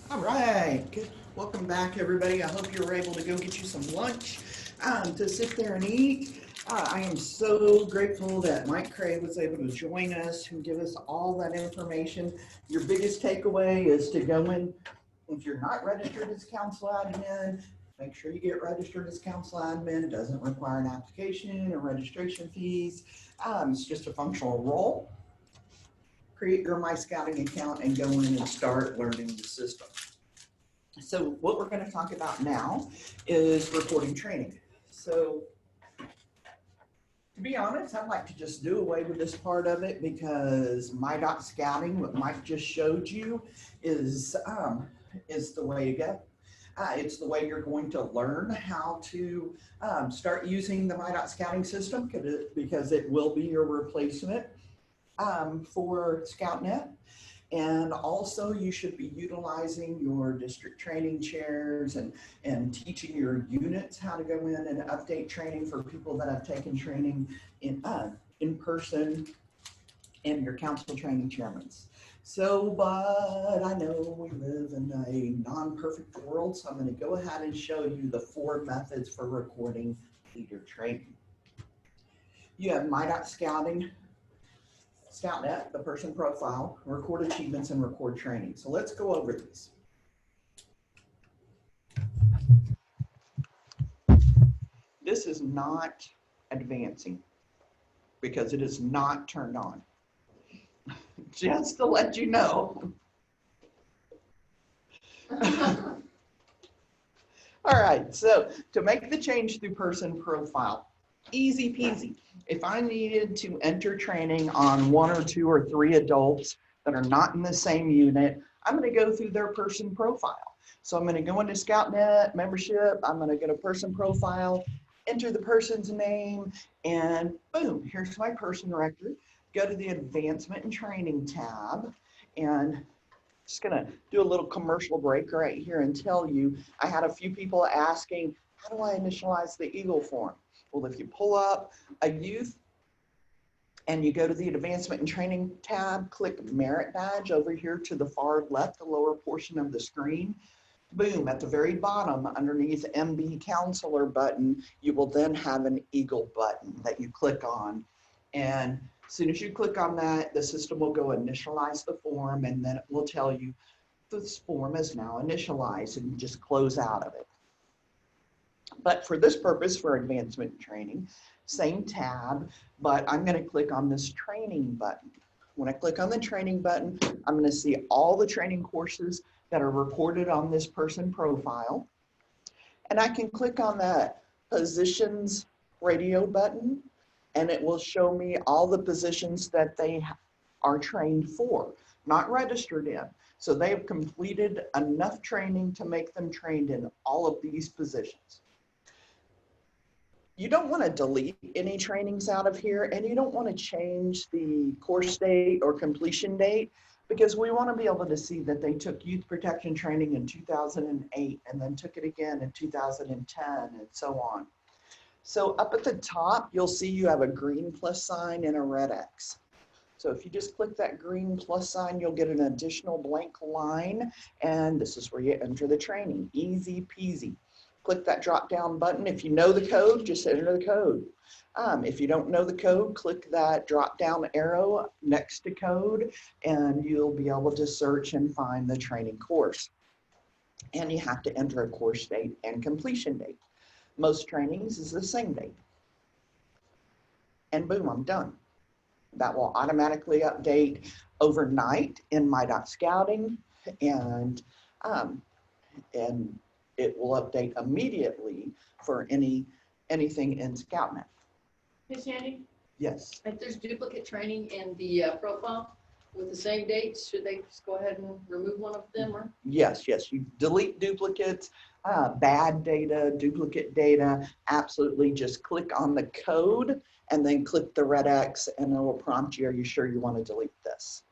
All right, good. Welcome back, everybody. I hope you were able to go get you some lunch to sit there and eat. I am so grateful that Mike Cray was able to join us and give us all that information. Your biggest takeaway is to go in, if you're not registered as council admin, make sure you get registered as council admin. It doesn't require an application or registration fees. It's just a functional role. Create your My Scouting account and go in and start learning the system. So what we're going to talk about now is reporting training. So to be honest, I'd like to just do away with this part of it because Scouting, what Mike just showed you, is the way to go. It's the way you're going to learn how to start using the Scouting system because it will be your replacement for ScoutNet. And also you should be utilizing your district training chairs and teaching your units how to go in and update training for people that have taken training in person and your council training chairmen. So, but I know we live in a non-perfect world, so I'm going to go ahead and show you the 4 methods for recording leader training. You have My.Scouting, ScoutNet, the person profile, record achievements, and record training. So let's go over these. This is not advancing because it is not turned on. Just to let you know. All right, so to make the change through person profile, easy peasy. If I needed to enter training on 1 or 2 or 3 adults that are not in the same unit, I'm going to go through their person profile. So I'm going to go into ScoutNet membership. I'm going to get a person profile, enter the person's name, and boom, here's my person record. Go to the advancement and training tab, and just going to do a little commercial break right here and tell you, I had a few people asking, how do I initialize the Eagle form? Well, if you pull up a youth and you go to the advancement and training tab, click merit badge over here to the far left, the lower portion of the screen. Boom, at the very bottom underneath MB counselor button, you will then have an Eagle button that you click on. And as soon as you click on that, the system will go initialize the form, and then it will tell you this form is now initialized, and you just close out of it. But for this purpose, for advancement training, same tab, but I'm going to click on this training button. When I click on the training button, I'm going to see all the training courses that are recorded on this person profile. And I can click on that positions radio button, and it will show me all the positions that they are trained for, not registered in. So they have completed enough training to make them trained in all of these positions. You don't want to delete any trainings out of here, and you don't want to change the course date or completion date, because we want to be able to see that they took youth protection training in 2008 and then took it again in 2010 and so on. So up at the top, you'll see you have a green plus sign and a red X. So if you just click that green plus sign, you'll get an additional blank line, and this is where you enter the training. Easy peasy. Click that drop down button. If you know the code, just enter the code. If you don't know the code, click that drop down arrow next to code, and you'll be able to search and find the training course. And you have to enter a course date and completion date. Most trainings is the same date. And boom, I'm done. That will automatically update overnight in My.Scouting, and it will update immediately for anything in ScoutNet. Hey, Sandy, Yes. if there's duplicate training in the profile with the same dates, should they just go ahead and remove one of them? Or? Yes, you delete duplicates, bad data, duplicate data, absolutely just click on the code and then click the red X, and it will prompt you, are you sure you want to delete this?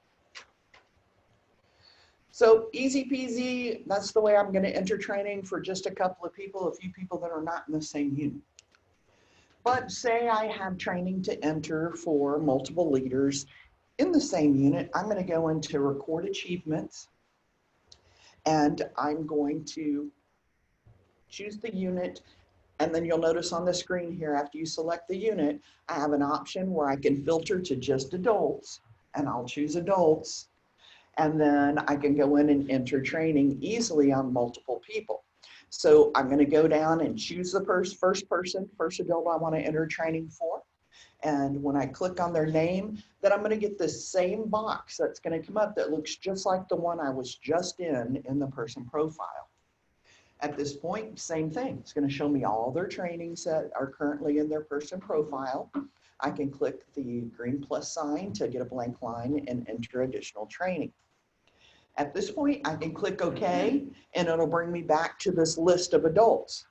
So easy peasy, that's the way I'm going to enter training for just a couple of people, a few people that are not in the same unit. But say I have training to enter for multiple leaders, In the same unit, I'm going to go into record achievements, and I'm going to choose the unit. And then you'll notice on the screen here, after you select the unit, I have an option where I can filter to just adults, and I'll choose adults. And then I can go in and enter training easily on multiple people. So I'm going to go down and choose the first adult I want to enter training for. And when I click on their name, then I'm going to get this same box that's going to come up that looks just like the one I was just in the person profile. At this point, same thing. It's going to show me all their trainings that are currently in their person profile. I can click the green plus sign to get a blank line and enter additional training. At this point, I can click OK, and it'll bring me back to this list of adults.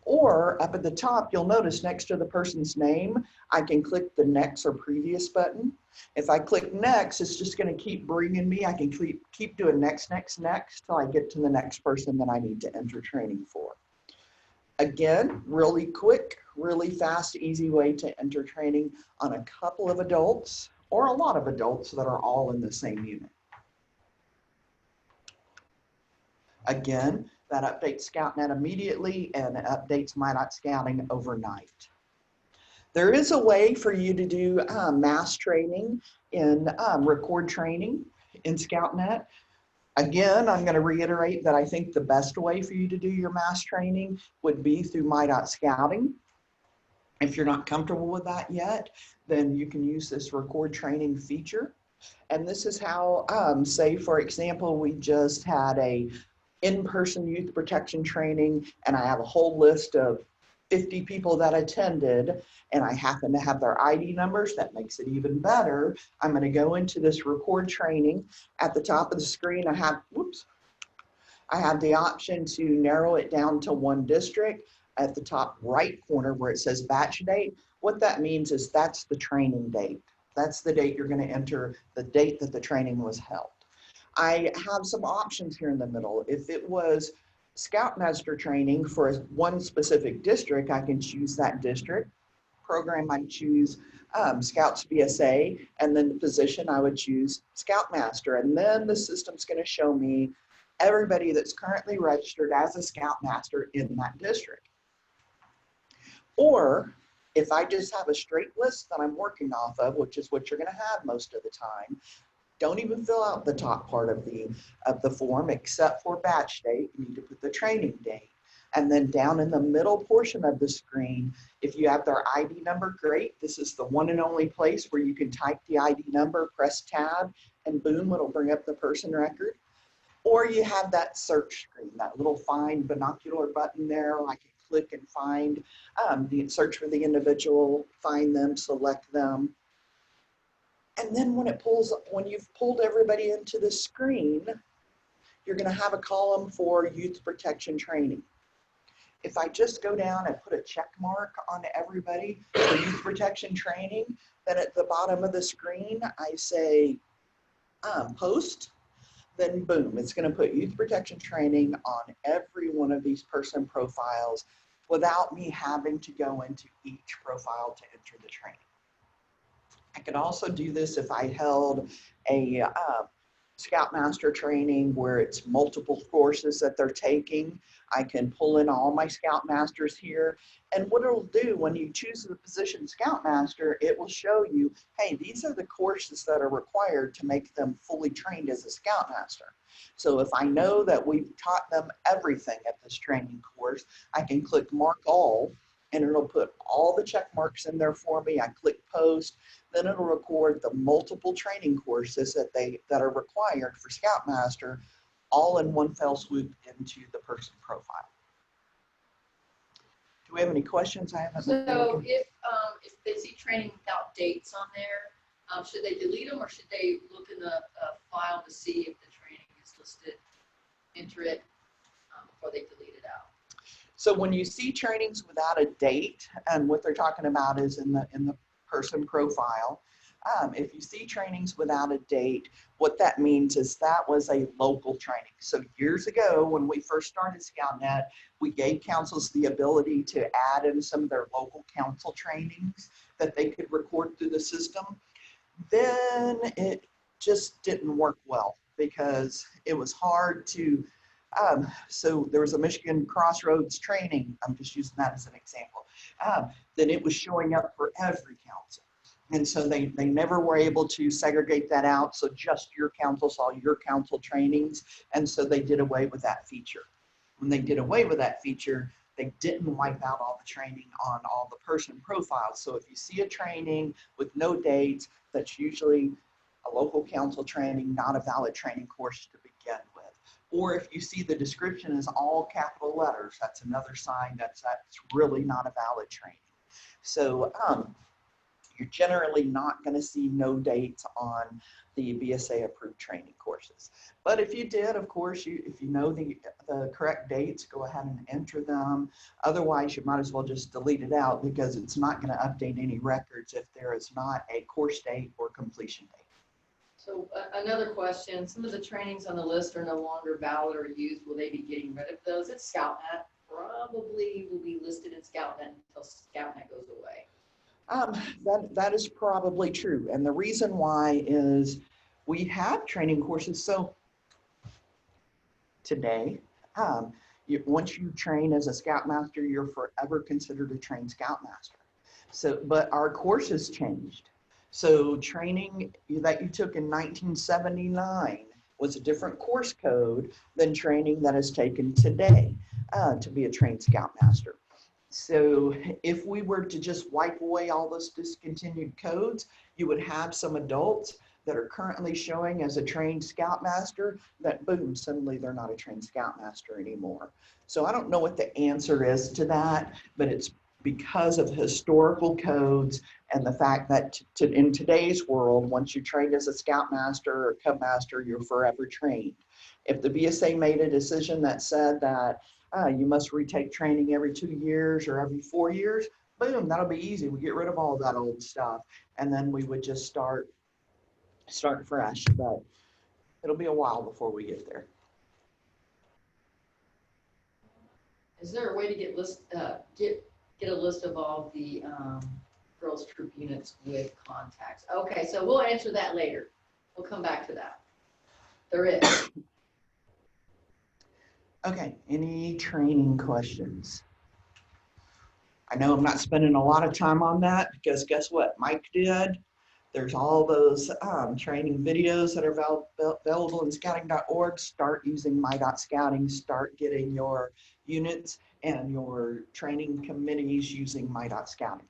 Or up at the top, you'll notice next to the person's name, I can click the next or previous button. If I click next, it's just going to keep bringing me. I can keep doing next till I get to the next person that I need to enter training for. Again, really quick, really fast, easy way to enter training on a couple of adults or a lot of adults that are all in the same unit. Again, that updates ScoutNet immediately and it updates My.Scouting overnight. There is a way for you to do mass training in record training in ScoutNet. Again, I'm going to reiterate that I think the best way for you to do your mass training would be through My.Scouting. If you're not comfortable with that yet, then you can use this record training feature. And this is how, say, for example, we just had a in-person youth protection training, and I have a whole list of 50 people that attended, and I happen to have their ID numbers. That makes it even better. I'm going to go into this record training. At the top of the screen, I have the option to narrow it down to one district. At the top right corner where it says batch date, what that means is that's the training date. That's the date you're going to enter, the date that the training was held. I have some options here in the middle. If it was Scoutmaster training for one specific district, I can choose that district. Program, I choose Scouts BSA, and then the position, I would choose Scoutmaster. And then the system's going to show me everybody that's currently registered as a Scoutmaster in that district. Or if I just have a straight list that I'm working off of, which is what you're going to have most of the time, don't even fill out the top part of the form except for batch date. You need to put the training date. And then down in the middle portion of the screen, if you have their ID number, great. This is the one and only place where you can type the ID number, press tab, and boom, it'll bring up the person record. Or you have that search screen, that little find binocular button there. I can click and find, search for the individual, find them, select them. And then when you've pulled everybody into the screen, you're going to have a column for youth protection training. If I just go down and put a check mark on everybody for youth protection training, then at the bottom of the screen, I say post, then boom, it's going to put youth protection training on every one of these person profiles without me having to go into each profile to enter the training. I could also do this if I held a Scoutmaster training where it's multiple courses that they're taking. I can pull in all my Scoutmasters here. And what it'll do when you choose the position Scoutmaster, it will show you, hey, these are the courses that are required to make them fully trained as a Scoutmaster. So if I know that we've taught them everything at this training course, I can click Mark All, and it'll put all the check marks in there for me. I click Post, then it'll record the multiple training courses that are required for Scoutmaster, all in one fell swoop into the person profile. Do we have any questions? So if they see training without dates on there, should they delete them or should they look in the file to see if the training is listed, enter it before they delete it out? So when you see trainings without a date, and what they're talking about is in the person profile, if you see trainings without a date, what that means is that was a local training. So years ago, when we first started ScoutNet, we gave councils the ability to add in some of their local council trainings that they could record through the system. then it just didn't work well because it was hard to, so there was a Michigan Crossroads training, I'm just using that as an example, then it was showing up for every council. And so they never were able to segregate that out. So just your council saw your council trainings. And so they did away with that feature. When they did away with that feature, they didn't wipe out all the training on all the person profiles. So if you see a training with no dates, that's usually a local council training, not a valid training course to begin with. Or if you see the description is all capital letters, that's another sign that's really not a valid training. So you're generally not going to see no dates on the BSA approved training courses. But if you did, of course, if you know the correct dates, go ahead and enter them. Otherwise, you might as well just delete it out because it's not going to update any records if there is not a course date or completion date. So another question, some of the trainings on the list are no longer valid or used. Will they be getting rid of those? It's ScoutNet. Probably will be listed in ScoutNet until ScoutNet goes away. That is probably true. And the reason why is we have training courses. So today, once you train as a Scoutmaster, you're forever considered a trained Scoutmaster. So, but our courses changed. So training that you took in 1979 was a different course code than training that is taken today to be a trained Scoutmaster. So if we were to just wipe away all those discontinued codes, you would have some adults that are currently showing as a trained Scoutmaster that boom, suddenly they're not a trained Scoutmaster anymore. So I don't know what the answer is to that, but it's because of historical codes and the fact that in today's world, once you trained as a Scoutmaster or Cub Master, you're forever trained. If the BSA made a decision that said that you must retake training every 2 years or every 4 years, boom, that'll be easy. We get rid of all that old stuff and then we would just start fresh, but it'll be a while before we get there. Is there a way to get a list of all the girls troop units with contacts? Okay, so we'll answer that later. We'll come back to that. There is. Okay, any training questions? I know I'm not spending a lot of time on that because guess what? Mike did. There's all those training videos that are available in scouting.org. Start using my.scouting. Start getting your units and your training committees using my.scouting.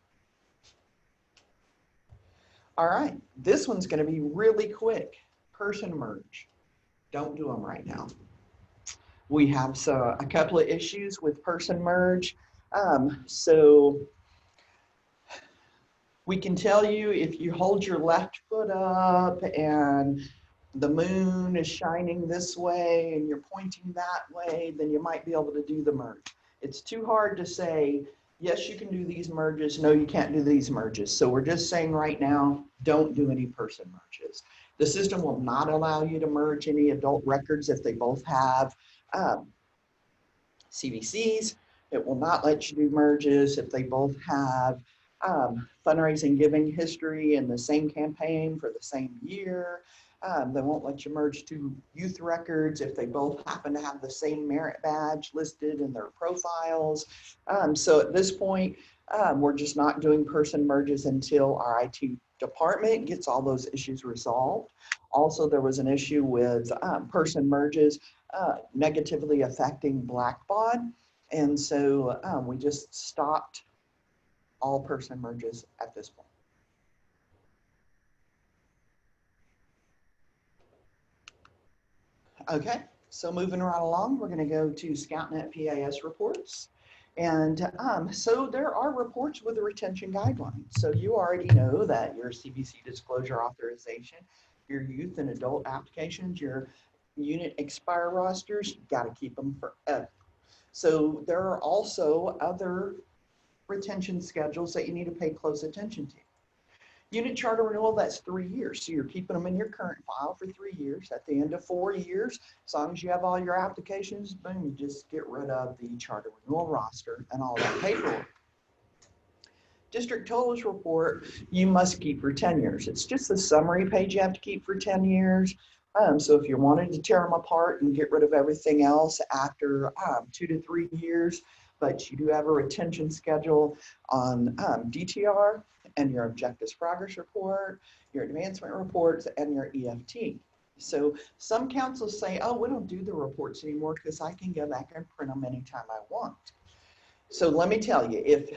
All right, this one's going to be really quick. Person merge. Don't do them right now. We have a couple of issues with person merge. So we can tell you if you hold your left foot up and the moon is shining this way and you're pointing that way, then you might be able to do the merge. It's too hard to say, yes, you can do these merges. No, you can't do these merges. So we're just saying right now, don't do any person merges. The system will not allow you to merge any adult records if they both have CVCs. It will not let you do merges if they both have fundraising giving history in the same campaign for the same year. They won't let you merge two youth records if they both happen to have the same merit badge listed in their profiles. So at this point, we're just not doing person merges until our IT department gets all those issues resolved. Also, there was an issue with person merges negatively affecting Blackbaud. And so we just stopped all person merges at this point. Okay, so moving right along, we're going to go to ScoutNet PAS reports. And so there are reports with the retention guidelines. So you already know that your CVC disclosure authorization, your youth and adult applications, your unit expire rosters, you got to keep them forever. So there are also other retention schedules that you need to pay close attention to. Unit charter renewal, that's 3 years. So you're keeping them in your current file for 3 years. At the end of 4 years, as long as you have all your applications, boom, you just get rid of the charter renewal roster and all that paperwork. District totals report, you must keep for 10 years. It's just the summary page you have to keep for 10 years. So if you wanted to tear them apart and get rid of everything else after 2 to 3 years, but you do have a retention schedule on DTR and your objectives progress report, your advancement reports, and your EFT. So some councils say, oh, we don't do the reports anymore because I can go back and print them anytime I want. So let me tell you, if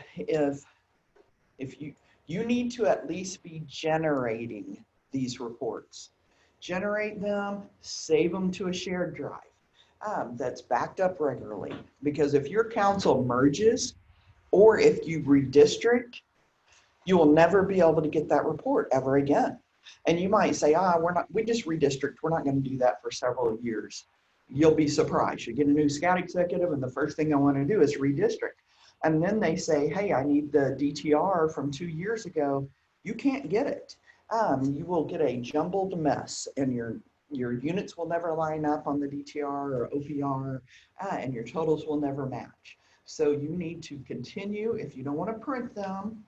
you need to at least be generating these reports. Generate them, save them to a shared drive that's backed up regularly. Because if your council merges or if you redistrict, you will never be able to get that report ever again. And you might say, we just redistrict. We're not going to do that for several years. You'll be surprised. You get a new scout executive and the first thing I want to do is redistrict. And then they say, hey, I need the DTR from 2 years ago. You can't get it. You will get a jumbled mess and your units will never line up on the DTR or OPR and your totals will never match. So you need to continue, if you don't want to print them.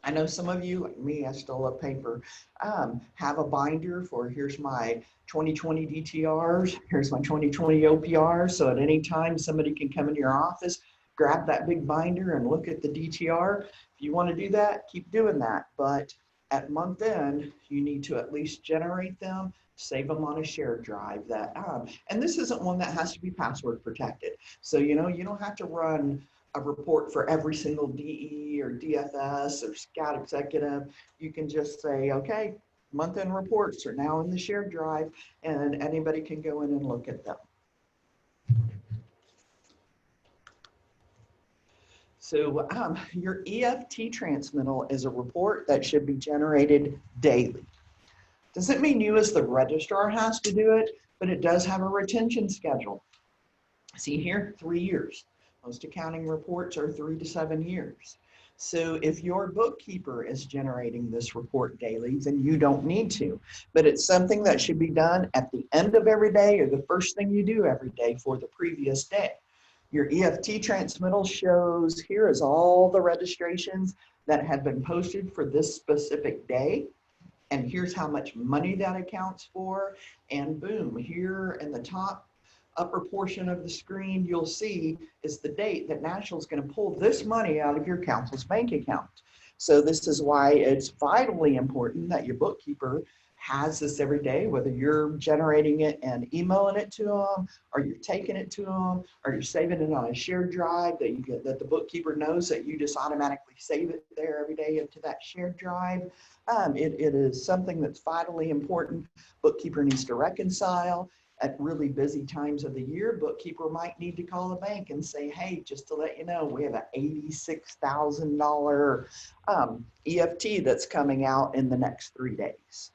I know some of you, like me, I still love paper, have a binder for here's my 2020 DTRs, here's my 2020 OPRs. So at any time somebody can come into your office, grab that big binder and look at the DTR. If you want to do that, keep doing that. But at month end, you need to at least generate them, save them on a shared drive that, and this isn't one that has to be password protected. So, you don't have to run a report for every single DE or DFS or scout executive. You can just say, okay, month end reports are now in the shared drive and anybody can go in and look at them. So your EFT transmittal is a report that should be generated daily. Doesn't mean you as the registrar has to do it, but it does have a retention schedule. See here, 3 years. Most accounting reports are 3 to 7 years. So if your bookkeeper is generating this report daily, then you don't need to, but it's something that should be done at the end of every day or the first thing you do every day for the previous day. Your EFT transmittal shows here is all the registrations that have been posted for this specific day. And here's how much money that accounts for. And boom, here in the top upper portion of the screen, you'll see is the date that National is going to pull this money out of your council's bank account. So this is why it's vitally important that your bookkeeper has this every day, whether you're generating it and emailing it to them, or you're taking it to them, or you're saving it on a shared drive that you get, that the bookkeeper knows that you just automatically save it there every day into that shared drive. It is something that's vitally important. Bookkeeper needs to reconcile. At really busy times of the year, bookkeeper might need to call the bank and say, hey, just to let you know, we have an $86,000 EFT that's coming out in the next 3 days.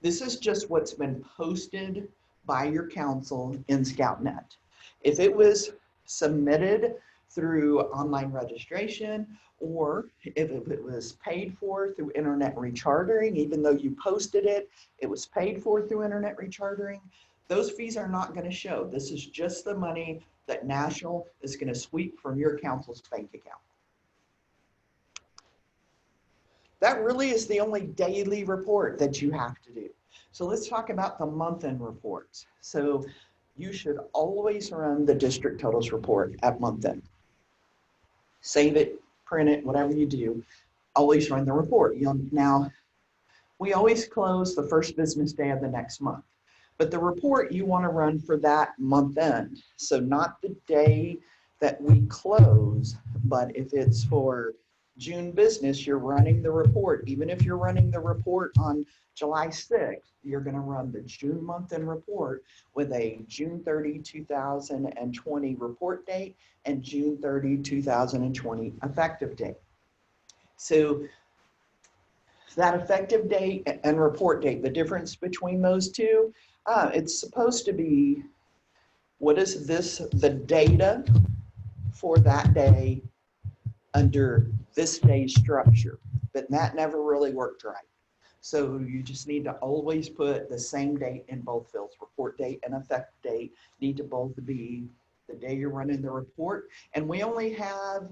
This is just what's been posted by your council in ScoutNet. If it was submitted through online registration, or if it was paid for through internet rechartering, even though you posted it, it was paid for through internet rechartering, those fees are not going to show. This is just the money that National is going to sweep from your council's bank account. That really is the only daily report that you have to do. So let's talk about the month-end reports. So you should always run the district totals report at month-end. Save it, print it, whatever you do, always run the report. Now, we always close the first business day of the next month, but the report you want to run for that month end. So not the day that we close, but if it's for June business, you're running the report. Even if you're running the report on July 6th, you're going to run the June month end report with a June 30, 2020 report date and June 30, 2020 effective date. So that effective date and report date, the difference between those two, it's supposed to be, what is this, the data for that day under this day's structure, but that never really worked right. So you just need to always put the same date in both fields. Report date and effective date need to both be the day you're running the report. And we only have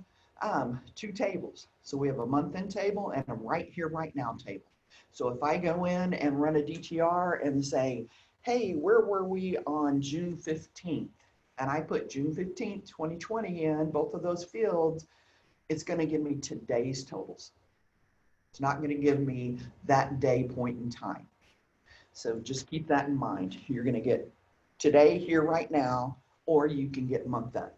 two tables. So we have a month in table and a right here, right now table. So if I go in and run a DTR and say, hey, where were we on June 15th? And I put June 15th, 2020 in both of those fields, it's going to give me today's totals. It's not going to give me that day point in time. So just keep that in mind. You're going to get today, here, right now, or you can get month end.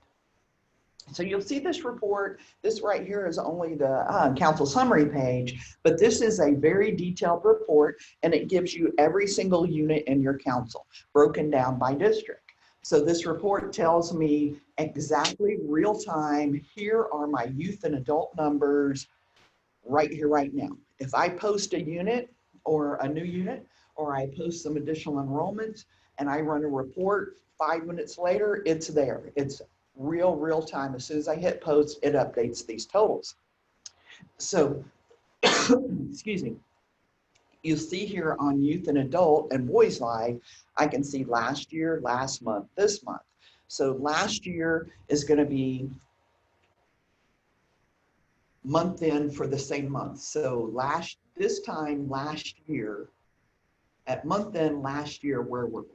So you'll see this report. This right here is only the council summary page, but this is a very detailed report, and it gives you every single unit in your council broken down by district. So this report tells me exactly real time, here are my youth and adult numbers right here, right now. If I post a unit or a new unit, or I post some additional enrollments and I run a report, 5 minutes later, it's there. It's real time. As soon as I hit post, it updates these totals. So, excuse me. You'll see here on youth and adult and boys live, I can see last year, last month, this month. So last year is going to be month in for the same month. So this time last year, at month end last year, where were we?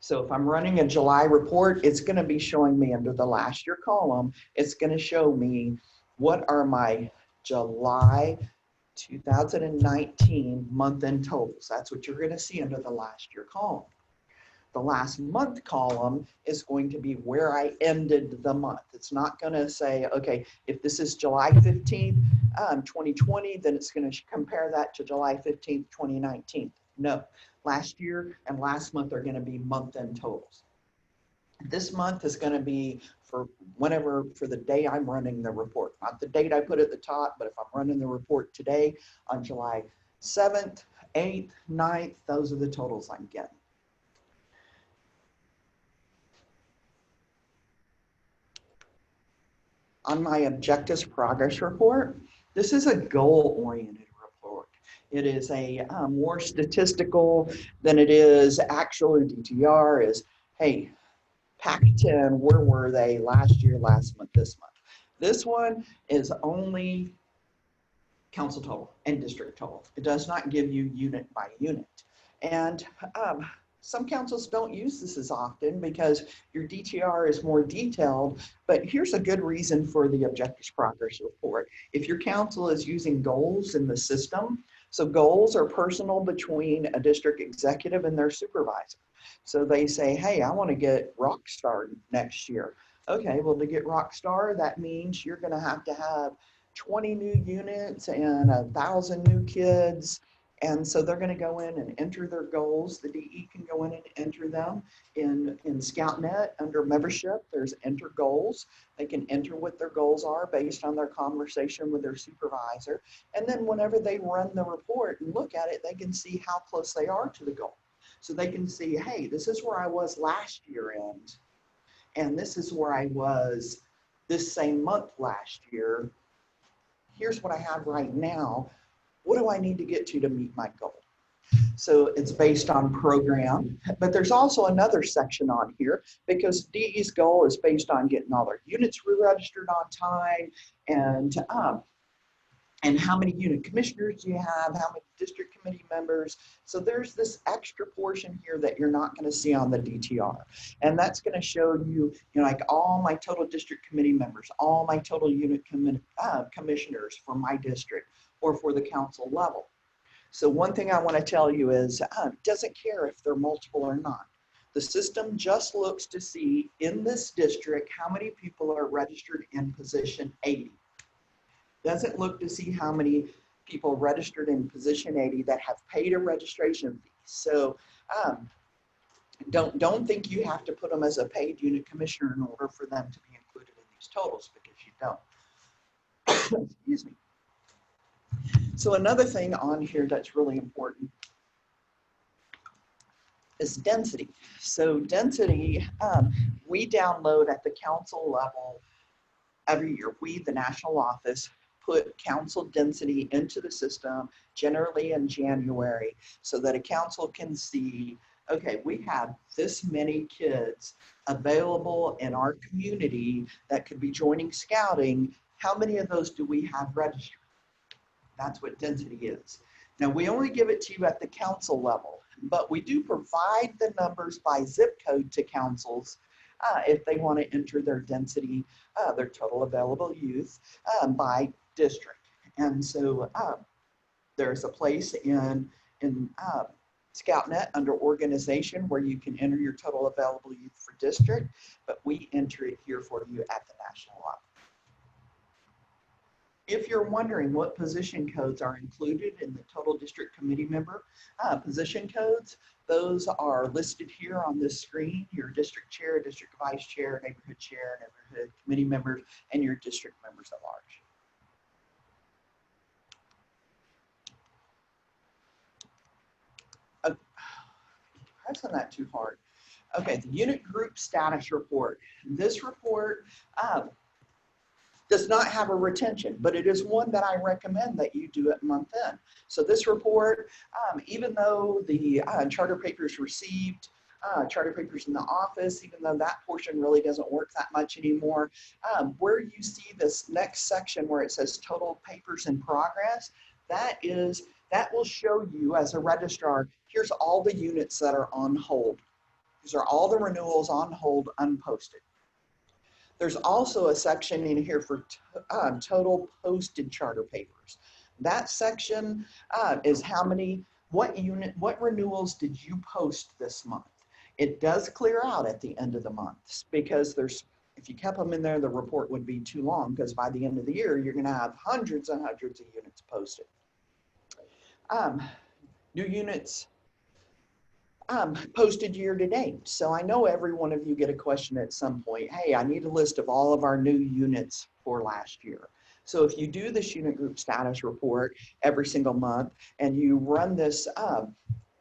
So if I'm running a July report, it's going to be showing me under the last year column, it's going to show me what are my July 2019 month end totals. That's what you're going to see under the last year column. The last month column is going to be where I ended the month. It's not going to say, okay, if this is July 15th, 2020, then it's going to compare that to July 15th, 2019. No, last year and last month are going to be month end totals. This month is going to be for whenever, for the day I'm running the report, not the date I put at the top, but if I'm running the report today on July 7th, 8th, 9th, those are the totals I'm getting. On my objectives progress report, this is a goal-oriented report. It is a more statistical than it is actual. DTR is, hey, Pack 10, where were they last year, last month, this month? This one is only council total and district total. It does not give you unit by unit. And some councils don't use this as often because your DTR is more detailed, but here's a good reason for the objectives progress report. If your council is using goals in the system, so goals are personal between a district executive and their supervisor. So they say, hey, I want to get Rockstar next year. Okay, well, to get Rockstar, that means you're going to have 20 new units and 1,000 new kids. And so they're going to go in and enter their goals. The DE can go in and enter them in ScoutNet under membership. There's enter goals. They can enter what their goals are based on their conversation with their supervisor. And then whenever they run the report and look at it, they can see how close they are to the goal. So they can see, hey, this is where I was last year end, and this is where I was this same month last year. Here's what I have right now. What do I need to get to meet my goal? So it's based on program, but there's also another section on here because DE's goal is based on getting all their units re-registered on time and how many unit commissioners do you have, how many district committee members. So there's this extra portion here that you're not going to see on the DTR. And that's going to show you, like all my total district committee members, all my total unit commissioners for my district or for the council level. So one thing I want to tell you is it doesn't care if they're multiple or not. The system just looks to see in this district how many people are registered in position 80. Doesn't look to see how many people registered in position 80 that have paid a registration fee. So don't think you have to put them as a paid unit commissioner in order for them to be included in these totals, because you don't. Excuse me. So another thing on here that's really important is density. So density, we download at the council level every year. We, the national office, put council density into the system, generally in January, so that a council can see, okay, we have this many kids available in our community that could be joining scouting how many of those do we have registered? That's what density is. Now, we only give it to you at the council level, but we do provide the numbers by zip code to councils if they want to enter their density, their total available youth by district. And so there's a place in ScoutNet under organization where you can enter your total available youth for district, but we enter it here for you at the national level. If you're wondering what position codes are included in the total district committee member position codes, those are listed here on this screen: your district chair, district vice chair, neighborhood chair, neighborhood committee members, and your district members at large. Pressing that too hard. Okay, the unit group status report. This report does not have a retention, but it is one that I recommend that you do at month end. So this report, even though the charter papers received, charter papers in the office, even though that portion really doesn't work that much anymore, where you see this next section where it says total papers in progress, that will show you as a registrar, here's all the units that are on hold. These are all the renewals on hold, unposted. There's also a section in here for total posted charter papers. That section is what renewals did you post this month? It does clear out at the end of the month because if you kept them in there, the report would be too long because by the end of the year, you're gonna have hundreds and hundreds of units posted. New units posted year to date. So I know every one of you get a question at some point, hey, I need a list of all of our new units for last year. So if you do this unit group status report every single month and you run this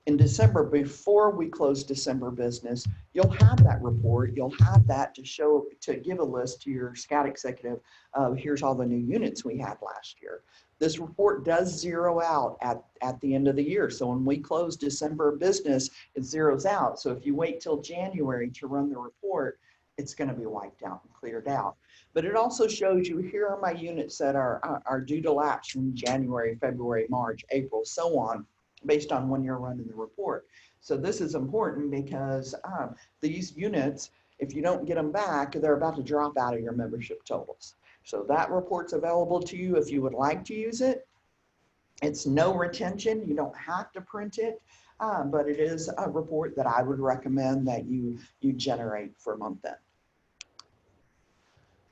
in December before we close December business, you'll have that report. You'll have that to give a list to your scout executive of here's all the new units we had last year. This report does zero out at the end of the year. So when we close December business, it zeroes out. So if you wait till January to run the report, it's going to be wiped out and cleared out. But it also shows you here are my units that are due to lapse from January, February, March, April, so on, based on when you're running the report. So this is important because these units, if you don't get them back, they're about to drop out of your membership totals. So that report's available to you if you would like to use it. It's no retention. You don't have to print it, but it is a report that I would recommend that you generate for month end.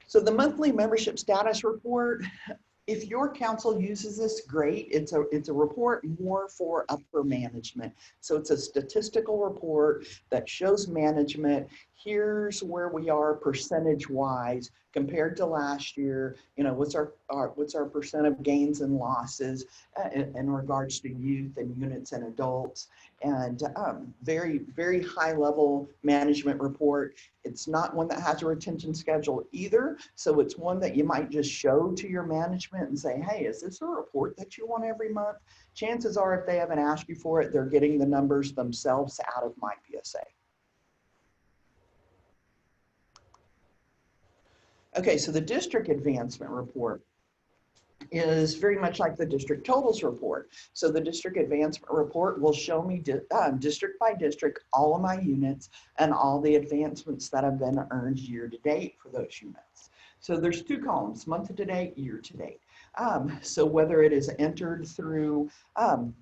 So the monthly membership status report, if your council uses this, great. It's a report more for upper management. So it's a statistical report that shows management. Here's where we are percentage wise compared to last year. You know, what's our percent of gains and losses in regards to youth and units and adults, and very, very high level management report. It's not one that has a retention schedule either. So it's one that you might just show to your management and say, hey, is this a report that you want every month? Chances are if they haven't asked you for it, they're getting the numbers themselves out of my PSA. Okay, so the district advancement report is very much like the district totals report. So the district advancement report will show me district by district, all of my units and all the advancements that have been earned year to date for those units. So there's two columns, month to date, year to date. So whether it is entered through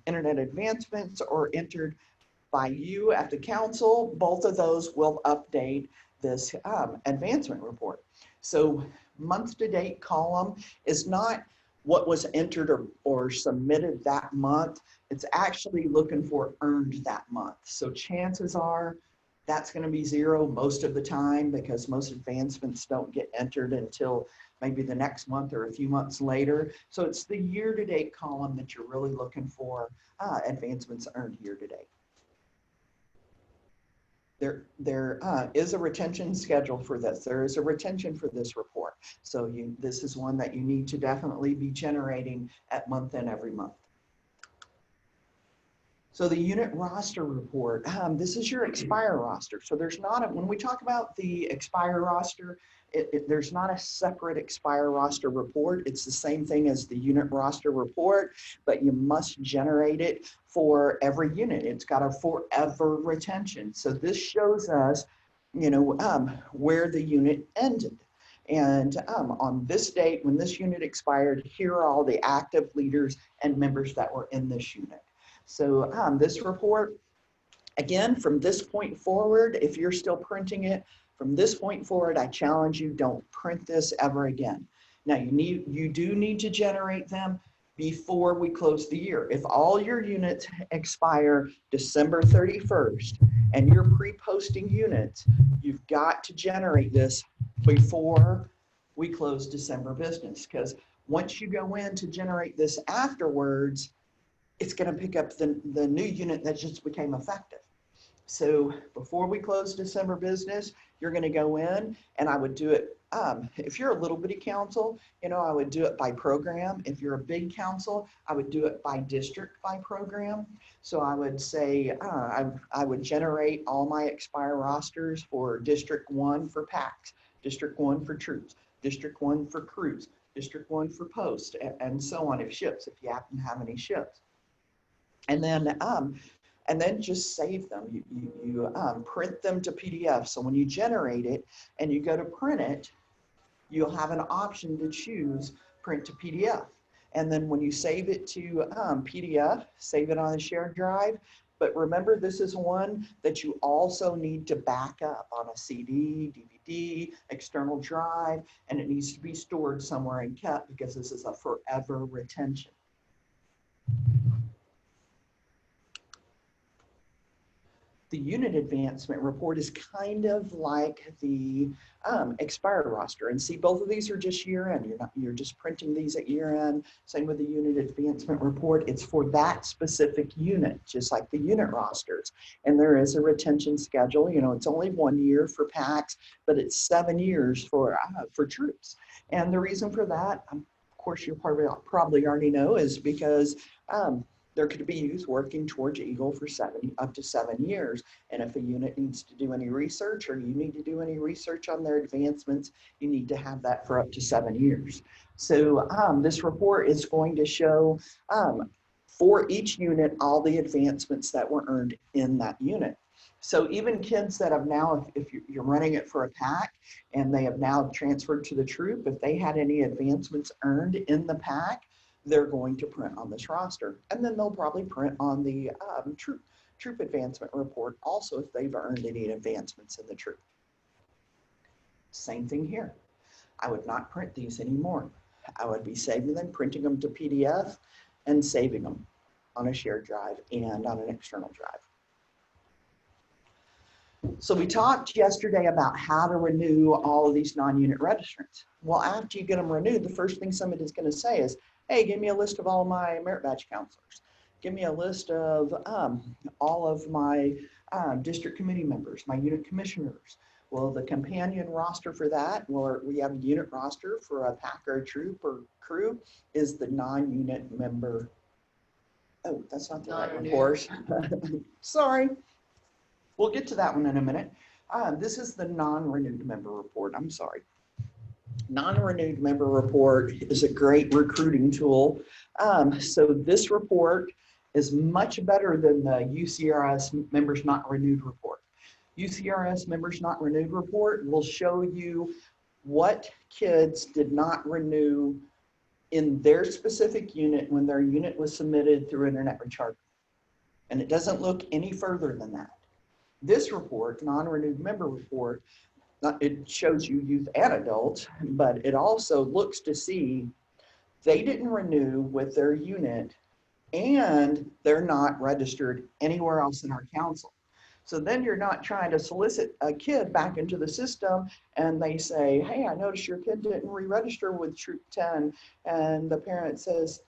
internet advancements or entered by you at the council, both of those will update this advancement report. So month to date column is not what was entered or submitted that month. It's actually looking for earned that month. So chances are that's going to be zero most of the time because most advancements don't get entered until maybe the next month or a few months later. So it's the year to date column that you're really looking for advancements earned year to date. There is a retention schedule for this. There is a retention for this report. So this is one that you need to definitely be generating at month end every month. So the unit roster report, this is your expire roster. So there's not when we talk about the expire roster, there's not a separate expire roster report. It's the same thing as the unit roster report, but you must generate it for every unit. It's got a forever retention. So this shows us, where the unit ended. And on this date, when this unit expired, here are all the active leaders and members that were in this unit. So this report, again, from this point forward, if you're still printing it, from this point forward, I challenge you, don't print this ever again. Now you do need to generate them before we close the year. If all your units expire December 31st and you're pre-posting units, you've got to generate this before we close December business, because once you go in to generate this afterwards, it's going to pick up the new unit that just became effective. So before we close December business, you're going to go in, and I would do it, if you're a little bitty council, I would do it by program. If you're a big council, I would do it by district, by program. So I would say, I would generate all my expire rosters for District 1 for PACs, District 1 for troops, District 1 for crews, District 1 for post, and so on, if ships, if you happen to have any ships. And then just save them. You print them to PDF. So when you generate it and you go to print it, you'll have an option to choose print to PDF. And then when you save it to PDF, save it on a shared drive. But remember, this is one that you also need to back up on a CD, DVD, external drive, and it needs to be stored somewhere and kept, because this is a forever retention. The unit advancement report is kind of like the expired roster. And see, both of these are just year end. You're just printing these at year end. Same with the unit advancement report. It's for that specific unit, just like the unit rosters. And there is a retention schedule. It's only 1 year for PACs, but it's 7 years for troops. And the reason for that, of course, you probably already know, is because there could be youth working towards Eagle for up to 7 years. And if a unit needs to do any research, or you need to do any research on their advancements, you need to have that for up to 7 years. So this report is going to show for each unit all the advancements that were earned in that unit. So even kids that have now, if you're running it for a PAC and they have now transferred to the troop, if they had any advancements earned in the PAC, they're going to print on this roster. And then they'll probably print on the troop advancement report also if they've earned any advancements in the troop. Same thing here. I would not print these anymore. I would be saving them, printing them to PDF, and saving them on a shared drive and on an external drive. So we talked yesterday about how to renew all of these non-unit registrants. Well, after you get them renewed, the first thing somebody's going to say is, hey, give me a list of all my merit badge counselors. Give me a list of all of my district committee members, my unit commissioners. Well, the companion roster for that, or we have a unit roster for a PAC or a troop or crew, is the non-unit member. Oh, that's not the right report. Sorry. We'll get to that one in a minute. This is the non-renewed member report. I'm sorry. Non-renewed member report is a great recruiting tool. So this report is much better than the UCRS members not renewed report. UCRS members not renewed report will show you what kids did not renew in their specific unit when their unit was submitted through internet recharge. And it doesn't look any further than that. This report, non-renewed member report, it shows you youth and adults, but it also looks to see they didn't renew with their unit and they're not registered anywhere else in our council. So then you're not trying to solicit a kid back into the system and they say, hey, I noticed your kid didn't re-register with Troop 10. And the parent says,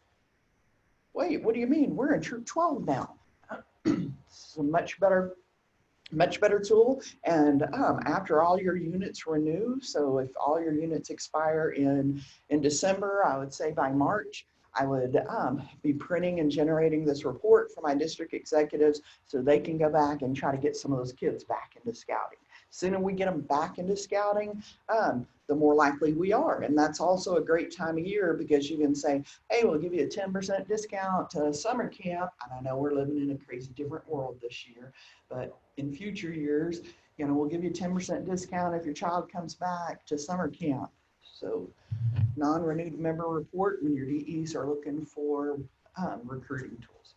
wait, what do you mean? We're in Troop 12 now. It's a much better tool. And after all your units renew, so if all your units expire in December, I would say by March, I would be printing and generating this report for my district executives so they can go back and try to get some of those kids back into scouting. Sooner we get them back into scouting, the more likely we are. And that's also a great time of year because you can say, hey, we'll give you a 10% discount to summer camp. And I know we're living in a crazy different world this year, but in future years, you know, we'll give you a 10% discount if your child comes back to summer camp. So non-renewed member report when your DEs are looking for recruiting tools.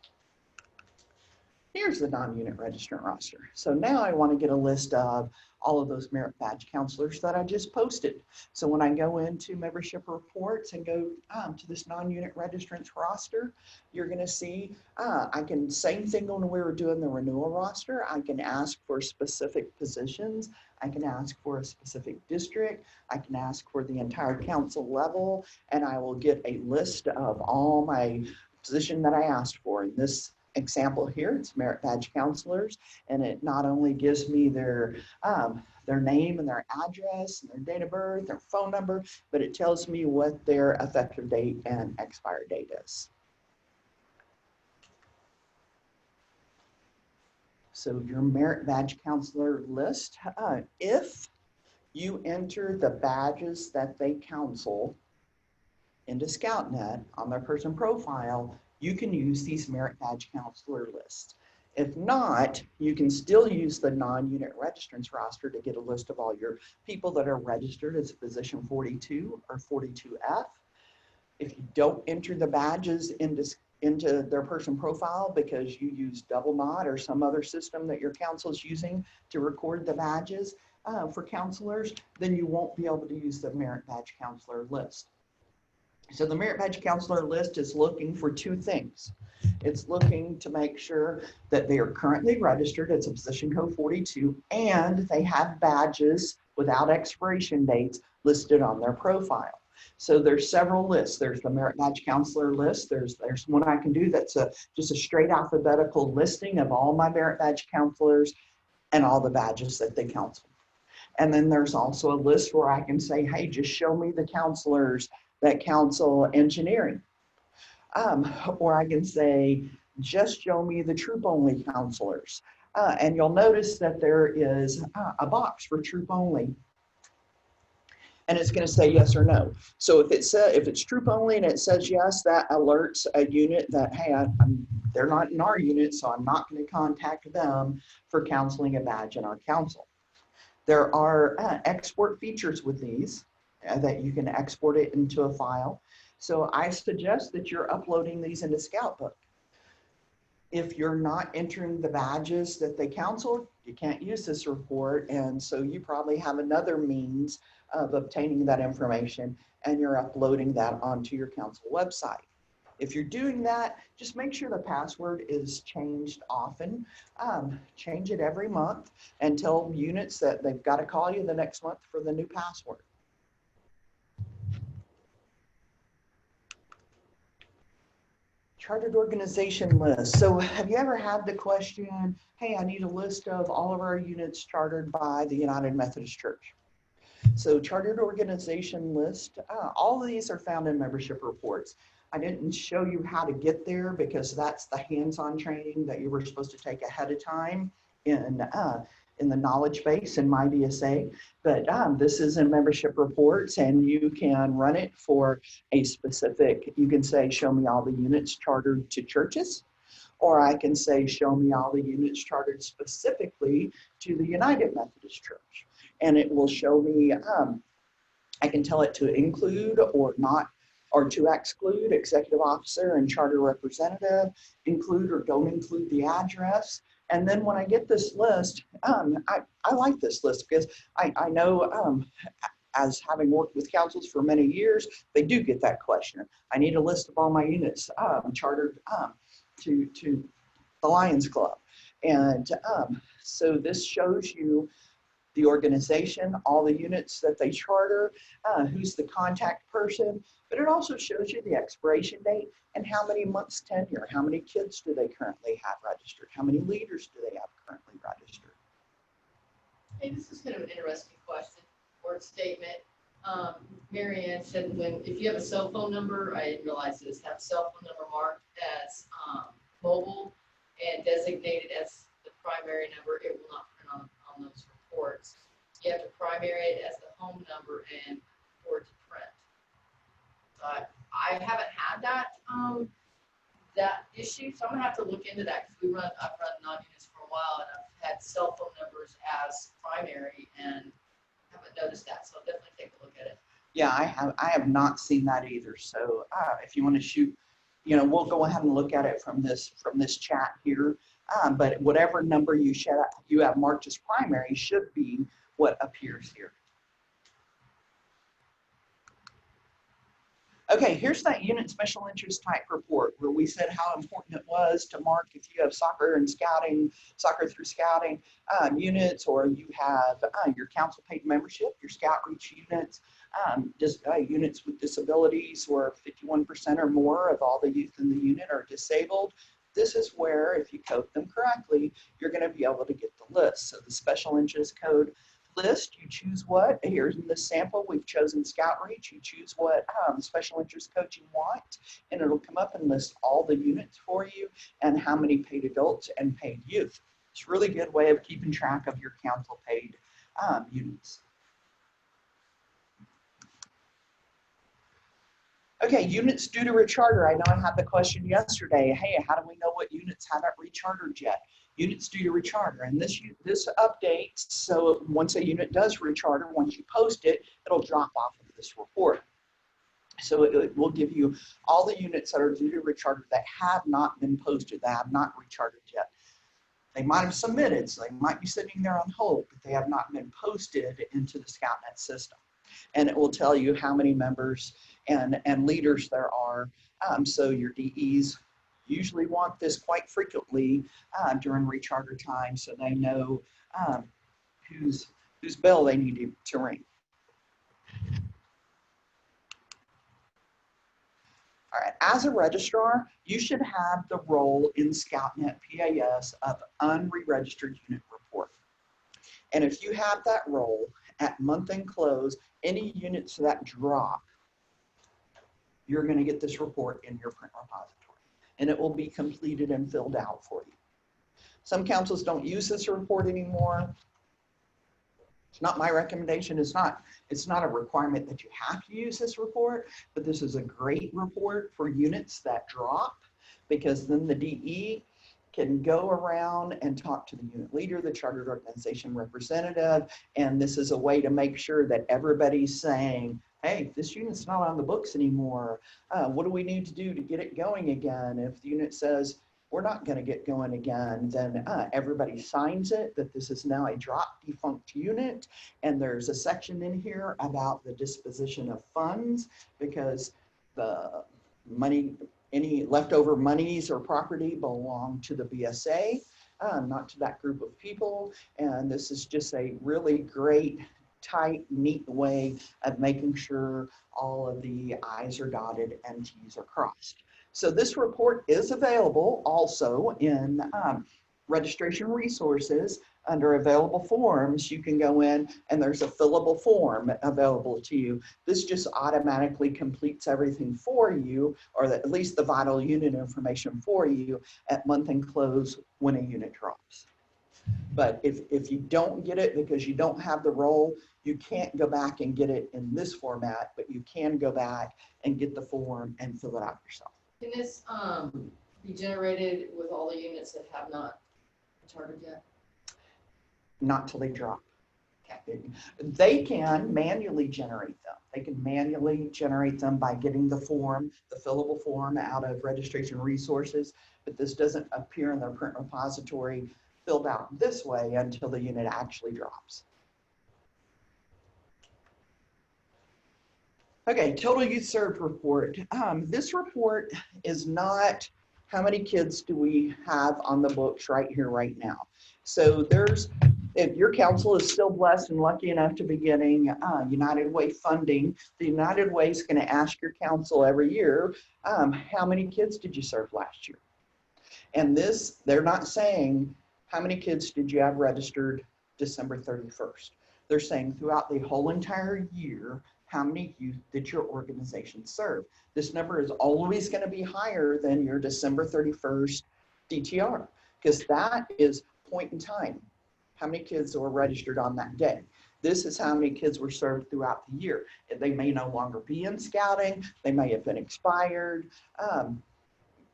Here's the non-unit registrant roster. So now I want to get a list of all of those merit badge counselors that I just posted. So when I go into membership reports and go to this non-unit registrants roster, you're going to see I can, same thing when we were doing the renewal roster, I can ask for specific positions. I can ask for a specific district. I can ask for the entire council level, and I will get a list of all my position that I asked for. In this example here, it's merit badge counselors, and it not only gives me their name and their address and their date of birth, their phone number, but it tells me what their effective date and expire date is. So your merit badge counselor list, if you enter the badges that they counsel into ScoutNet on their person profile, you can use these merit badge counselor lists. If not, you can still use the non-unit registrants roster to get a list of all your people that are registered as position 42 or 42F. If you don't enter the badges into their person profile because you use double knot or some other system that your council is using to record the badges for counselors, then you won't be able to use the merit badge counselor list. So the merit badge counselor list is looking for two things. It's looking to make sure that they are currently registered as a position code 42 and they have badges without expiration dates listed on their profile. So there's several lists. There's the merit badge counselor list. There's one I can do that's just a straight alphabetical listing of all my merit badge counselors and all the badges that they counsel. And then there's also a list where I can say, hey, just show me the counselors that counsel engineering. Or I can say, just show me the troop only counselors. And you'll notice that there is a box for troop only. And it's going to say yes or no. So if it's troop only and it says yes, that alerts a unit that, hey, they're not in our unit, so I'm not going to contact them for counseling a badge in our council. There are export features with these that you can export it into a file. So I suggest that you're uploading these into Scoutbook. If you're not entering the badges that they counsel, you can't use this report. And so you probably have another means of obtaining that information and you're uploading that onto your council website. If you're doing that, just make sure the password is changed often. Change it every month and tell units that they've got to call you the next month for the new password. Chartered organization list. So have you ever had the question, hey, I need a list of all of our units chartered by the United Methodist Church? So chartered organization list, all of these are found in membership reports. I didn't show you how to get there because that's the hands-on training that you were supposed to take ahead of time in the knowledge base in MyDSA. But this is in membership reports and you can run it for a specific, you can say, show me all the units chartered to churches, or I can say, show me all the units chartered specifically to the United Methodist Church. And it will show me, I can tell it to include or not, or to exclude executive officer and charter representative, include or don't include the address. And then when I get this list, I like this list because I know as having worked with councils for many years, they do get that question. I need a list of all my units chartered to the Lions Club. And so this shows you the organization, all the units that they charter, who's the contact person, but it also shows you the expiration date and how many months tenure, how many kids do they currently have registered, how many leaders do they have currently registered. Hey, this is kind of an interesting question or statement. Mary Ann said if you have a cell phone number, I didn't realize this, have a cell phone number marked as mobile and designated as the primary number, it will not print on those reports. I haven't had that issue, so I'm gonna have to look into that, because I've run non-units for a while, and I've had cell phone numbers as primary and haven't noticed that, so I'll definitely take a look at it. Yeah, I have not seen that either. So if you want to shoot, we'll go ahead and look at it from this chat here. But whatever number you have marked as primary should be what appears here. Okay, here's that unit special interest type report where we said how important it was to mark if you have soccer and scouting, soccer through scouting units, or you have your council paid membership, your scout reach units, just units with disabilities, or 51% or more of all the youth in the unit are disabled. This is where, if you code them correctly, you're going to be able to get the list. So the special interest code list, you choose what. Here's in this sample, we've chosen Scout Reach. You choose what special interest code you want, and it'll come up and list all the units for you and how many paid adults and paid youth. It's a really good way of keeping track of your council paid units. Okay, units due to recharter. I know I had the question yesterday. Hey, how do we know what units haven't rechartered yet? Units due to recharter, and this updates. So once a unit does recharter, once you post it, it'll drop off of this report. So it will give you all the units that are due to recharter that have not been posted, that have not rechartered yet. They might have submitted, so they might be sitting there on hold, but they have not been posted into the ScoutNet system. And it will tell you how many members and leaders there are. So your DEs usually want this quite frequently during recharter time, so they know whose bell they need to ring. All right, as a registrar, you should have the role in ScoutNet PAS of unre-registered unit report. And if you have that role at month-end close, any units that drop, you're going to get this report in your print repository, and it will be completed and filled out for you. Some councils don't use this report anymore. It's not my recommendation. It's not a requirement that you have to use this report, but this is a great report for units that drop, because then the DE can go around and talk to the unit leader, the chartered organization representative, and this is a way to make sure that everybody's saying, hey, this unit's not on the books anymore. What do we need to do to get it going again? If the unit says we're not going to get going again, then everybody signs it that this is now a drop defunct unit. And there's a section in here about the disposition of funds, because the money, any leftover monies or property belong to the BSA, not to that group of people. And this is just a really great, tight, neat way of making sure all of the I's are dotted and T's are crossed. So this report is available also in registration resources. Under available forms, you can go in and there's a fillable form available to you. This just automatically completes everything for you, or at least the vital unit information for you at month-end close when a unit drops. But if you don't get it because you don't have the role, you can't go back and get it in this format, but you can go back and get the form and fill it out yourself. Can this be generated with all the units that have not chartered yet? Not till they drop. Okay. They can manually generate them. They can manually generate them by getting the form, the fillable form out of registration resources, but this doesn't appear in their print repository filled out this way until the unit actually drops. Okay, total youth served report. This report is not how many kids do we have on the books right here, right now. So if your council is still blessed and lucky enough to be getting United Way funding, the United Way is going to ask your council every year, how many kids did you serve last year? And this, they're not saying, how many kids did you have registered December 31st? They're saying throughout the whole entire year, how many youth did your organization serve? This number is always going to be higher than your December 31st DTR, because that is point in time. How many kids were registered on that day? This is how many kids were served throughout the year. They may no longer be in scouting. They may have been expired.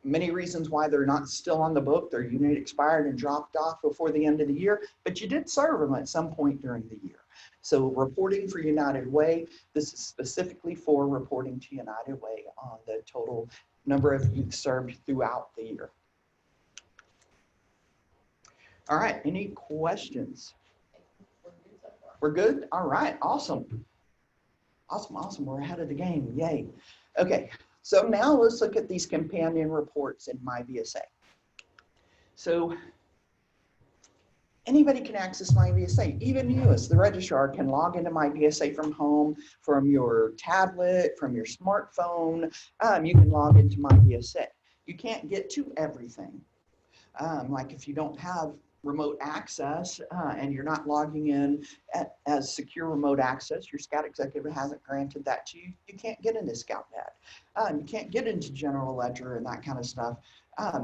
Many reasons why they're not still on the book. Their unit expired and dropped off before the end of the year, but you did serve them at some point during the year. So reporting for United Way, this is specifically for reporting to United Way on the total number of youth served throughout the year. All right, any questions? We're good? All right, awesome. Awesome, we're ahead of the game, yay. Okay, so now let's look at these companion reports in MyVSA. So anybody can access MyVSA, even you as the registrar can log into MyVSA from home, from your tablet, from your smartphone. You can log into MyVSA. You can't get to everything. Like if you don't have remote access and you're not logging in as secure remote access, your Scout executive hasn't granted that to you, you can't get into ScoutNet. You can't get into General Ledger and that kind of stuff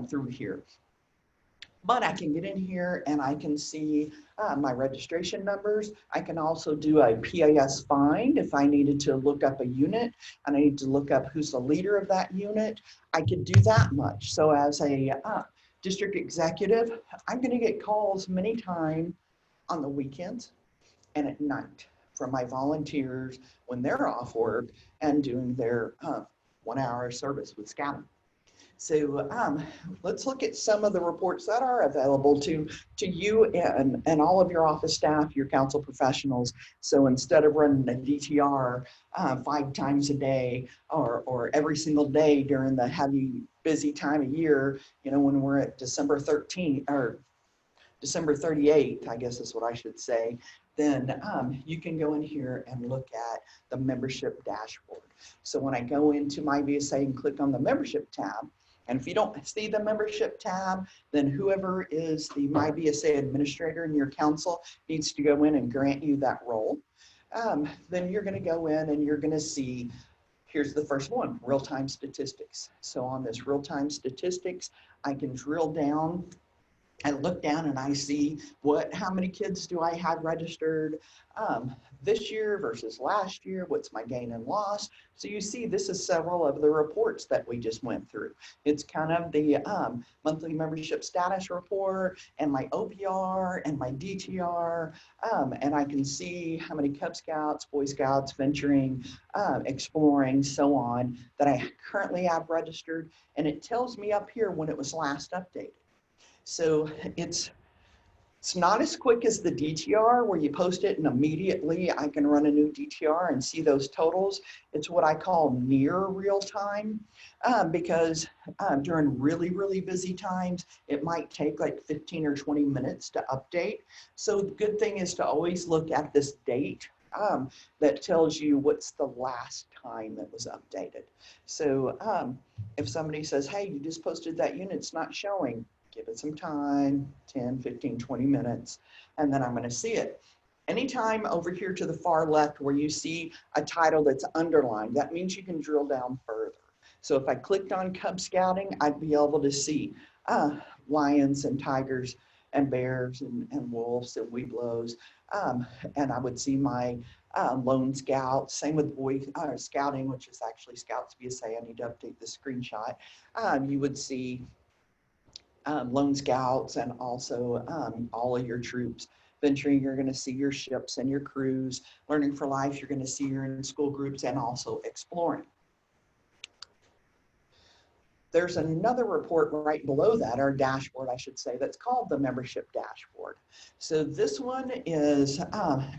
through here. But I can get in here and I can see my registration numbers. I can also do a PAS find if I needed to look up a unit and I need to look up who's the leader of that unit. I could do that much. So as a district executive, I'm going to get calls many times on the weekends and at night from my volunteers when they're off work and doing their 1 hour service with Scouting. So let's look at some of the reports that are available to you and all of your office staff, your council professionals. So instead of running a DTR 5 times a day or every single day during the heavy, busy time of year, you know, when we're at December 13th or December 38th, I guess is what I should say, then you can go in here and look at the membership dashboard. So when I go into MyVSA and click on the membership tab, and if you don't see the membership tab, then whoever is the MyVSA administrator in your council needs to go in and grant you that role. Then you're going to go in and you're going to see, here's the first one, real-time statistics. So on this real-time statistics, I can drill down. I look down and I see how many kids do I have registered this year versus last year, what's my gain and loss. So you see this is several of the reports that we just went through. It's kind of the monthly membership status report and my OPR and my DTR, and I can see how many Cub Scouts, Boy Scouts, venturing, exploring, so on, that I currently have registered, and it tells me up here when it was last updated. So it's not as quick as the DTR where you post it and immediately I can run a new DTR and see those totals. It's what I call near real time because during really, really busy times, it might take like 15 or 20 minutes to update. So the good thing is to always look at this date that tells you what's the last time that was updated. So if somebody says, hey, you just posted that unit, it's not showing, give it some time, 10, 15, 20 minutes, and then I'm going to see it. Anytime over here to the far left where you see a title that's underlined, that means you can drill down further. So if I clicked on Cub Scouting, I'd be able to see lions and tigers and bears and wolves and weeblos, and I would see my lone scouts. Same with Boy Scouting, which is actually Scouts VSA. I need to update the screenshot. You would see lone scouts and also all of your troops. Venturing, you're going to see your ships and your crews. Learning for Life, you're going to see your in-school groups and also exploring. There's another report right below that, our dashboard, I should say, that's called the membership dashboard. So this one is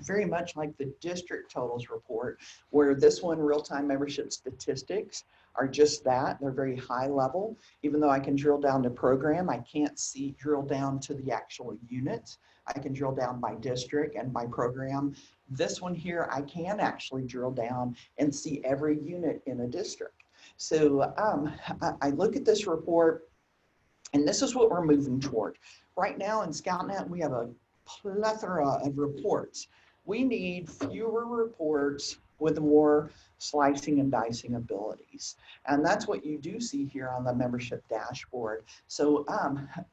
very much like the district totals report, where this one, real-time membership statistics, are just that. They're very high level. Even though I can drill down to program, I can't drill down to the actual units. I can drill down by district and by program. This one here, I can actually drill down and see every unit in a district. So I look at this report, and this is what we're moving toward. Right now in ScoutNet, we have a plethora of reports. We need fewer reports with more slicing and dicing abilities. And that's what you do see here on the membership dashboard. So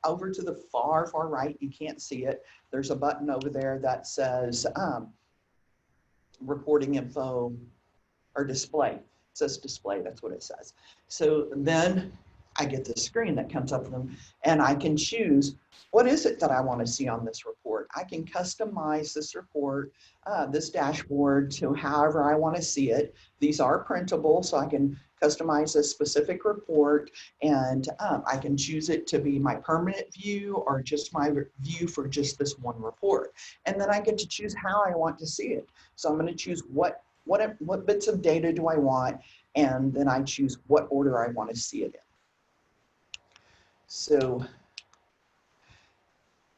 over to the far right, you can't see it. There's a button over there that says reporting info or display. It says display, that's what it says. So then I get this screen that comes up with them, and I can choose what is it that I want to see on this report. I can customize this report, this dashboard to however I want to see it. These are printable, so I can customize a specific report, and I can choose it to be my permanent view or just my view for just this one report. And then I get to choose how I want to see it. So I'm going to choose what bits of data do I want, and then I choose what order I want to see it in. So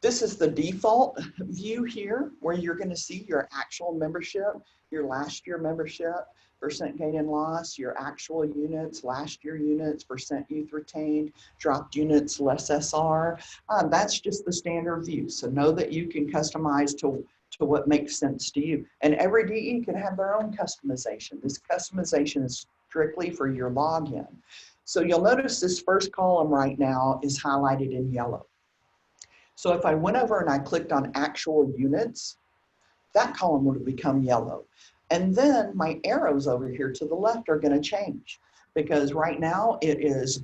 this is the default view here, where you're going to see your actual membership, your last year membership, percent gain and loss, your actual units, last year units, percent youth retained, dropped units, less SR. That's just the standard view. So know that you can customize to what makes sense to you. And every DE can have their own customization. This customization is strictly for your login. So you'll notice this first column right now is highlighted in yellow. So if I went over and I clicked on actual units, that column would have become yellow. And then my arrows over here to the left are going to change, because right now it is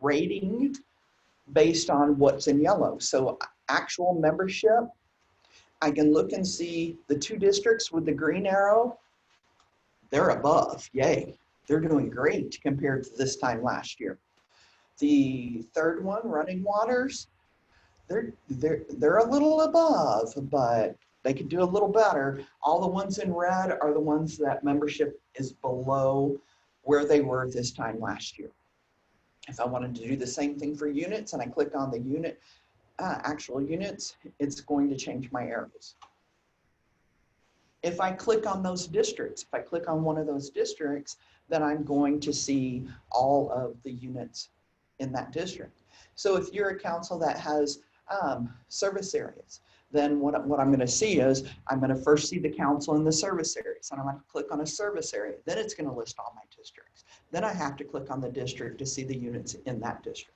rating based on what's in yellow. So actual membership, I can look and see the 2 districts with the green arrow, they're above, yay. They're doing great compared to this time last year. The third one, running waters, they're a little above, but they could do a little better. All the ones in red are the ones that membership is below where they were this time last year. If I wanted to do the same thing for units and I click on the unit, actual units, it's going to change my arrows. If I click on those districts, if I click on one of those districts, then I'm going to see all of the units in that district. So if you're a council that has service areas, then what I'm going to see is I'm going to first see the council in the service areas, and I'm going to click on a service area. Then it's going to list all my districts. Then I have to click on the district to see the units in that district.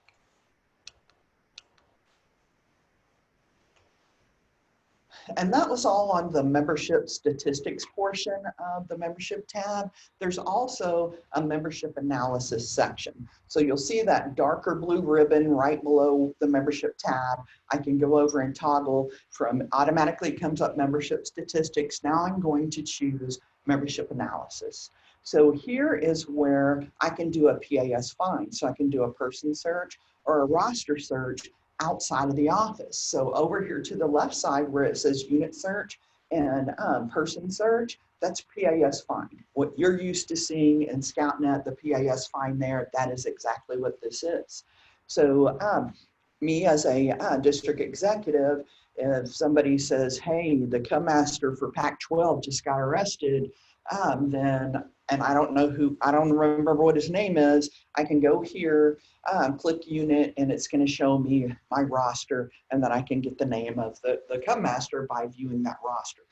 And that was all on the membership statistics portion of the membership tab. There's also a membership analysis section. So you'll see that darker blue ribbon right below the membership tab. I can go over and toggle from automatically it comes up membership statistics. Now I'm going to choose membership analysis. So here is where I can do a PAS find. So I can do a person search or a roster search outside of the office. So over here to the left side where it says unit search and person search, that's PAS find. What you're used to seeing in ScoutNet, the PAS find there, that is exactly what this is. So me as a district executive, if somebody says, hey, the co-master for Pac-12 just got arrested, and I don't know who, I don't remember what his name is, I can go here, click unit, and it's going to show me my roster, and then I can get the name of the co-master by viewing that roster.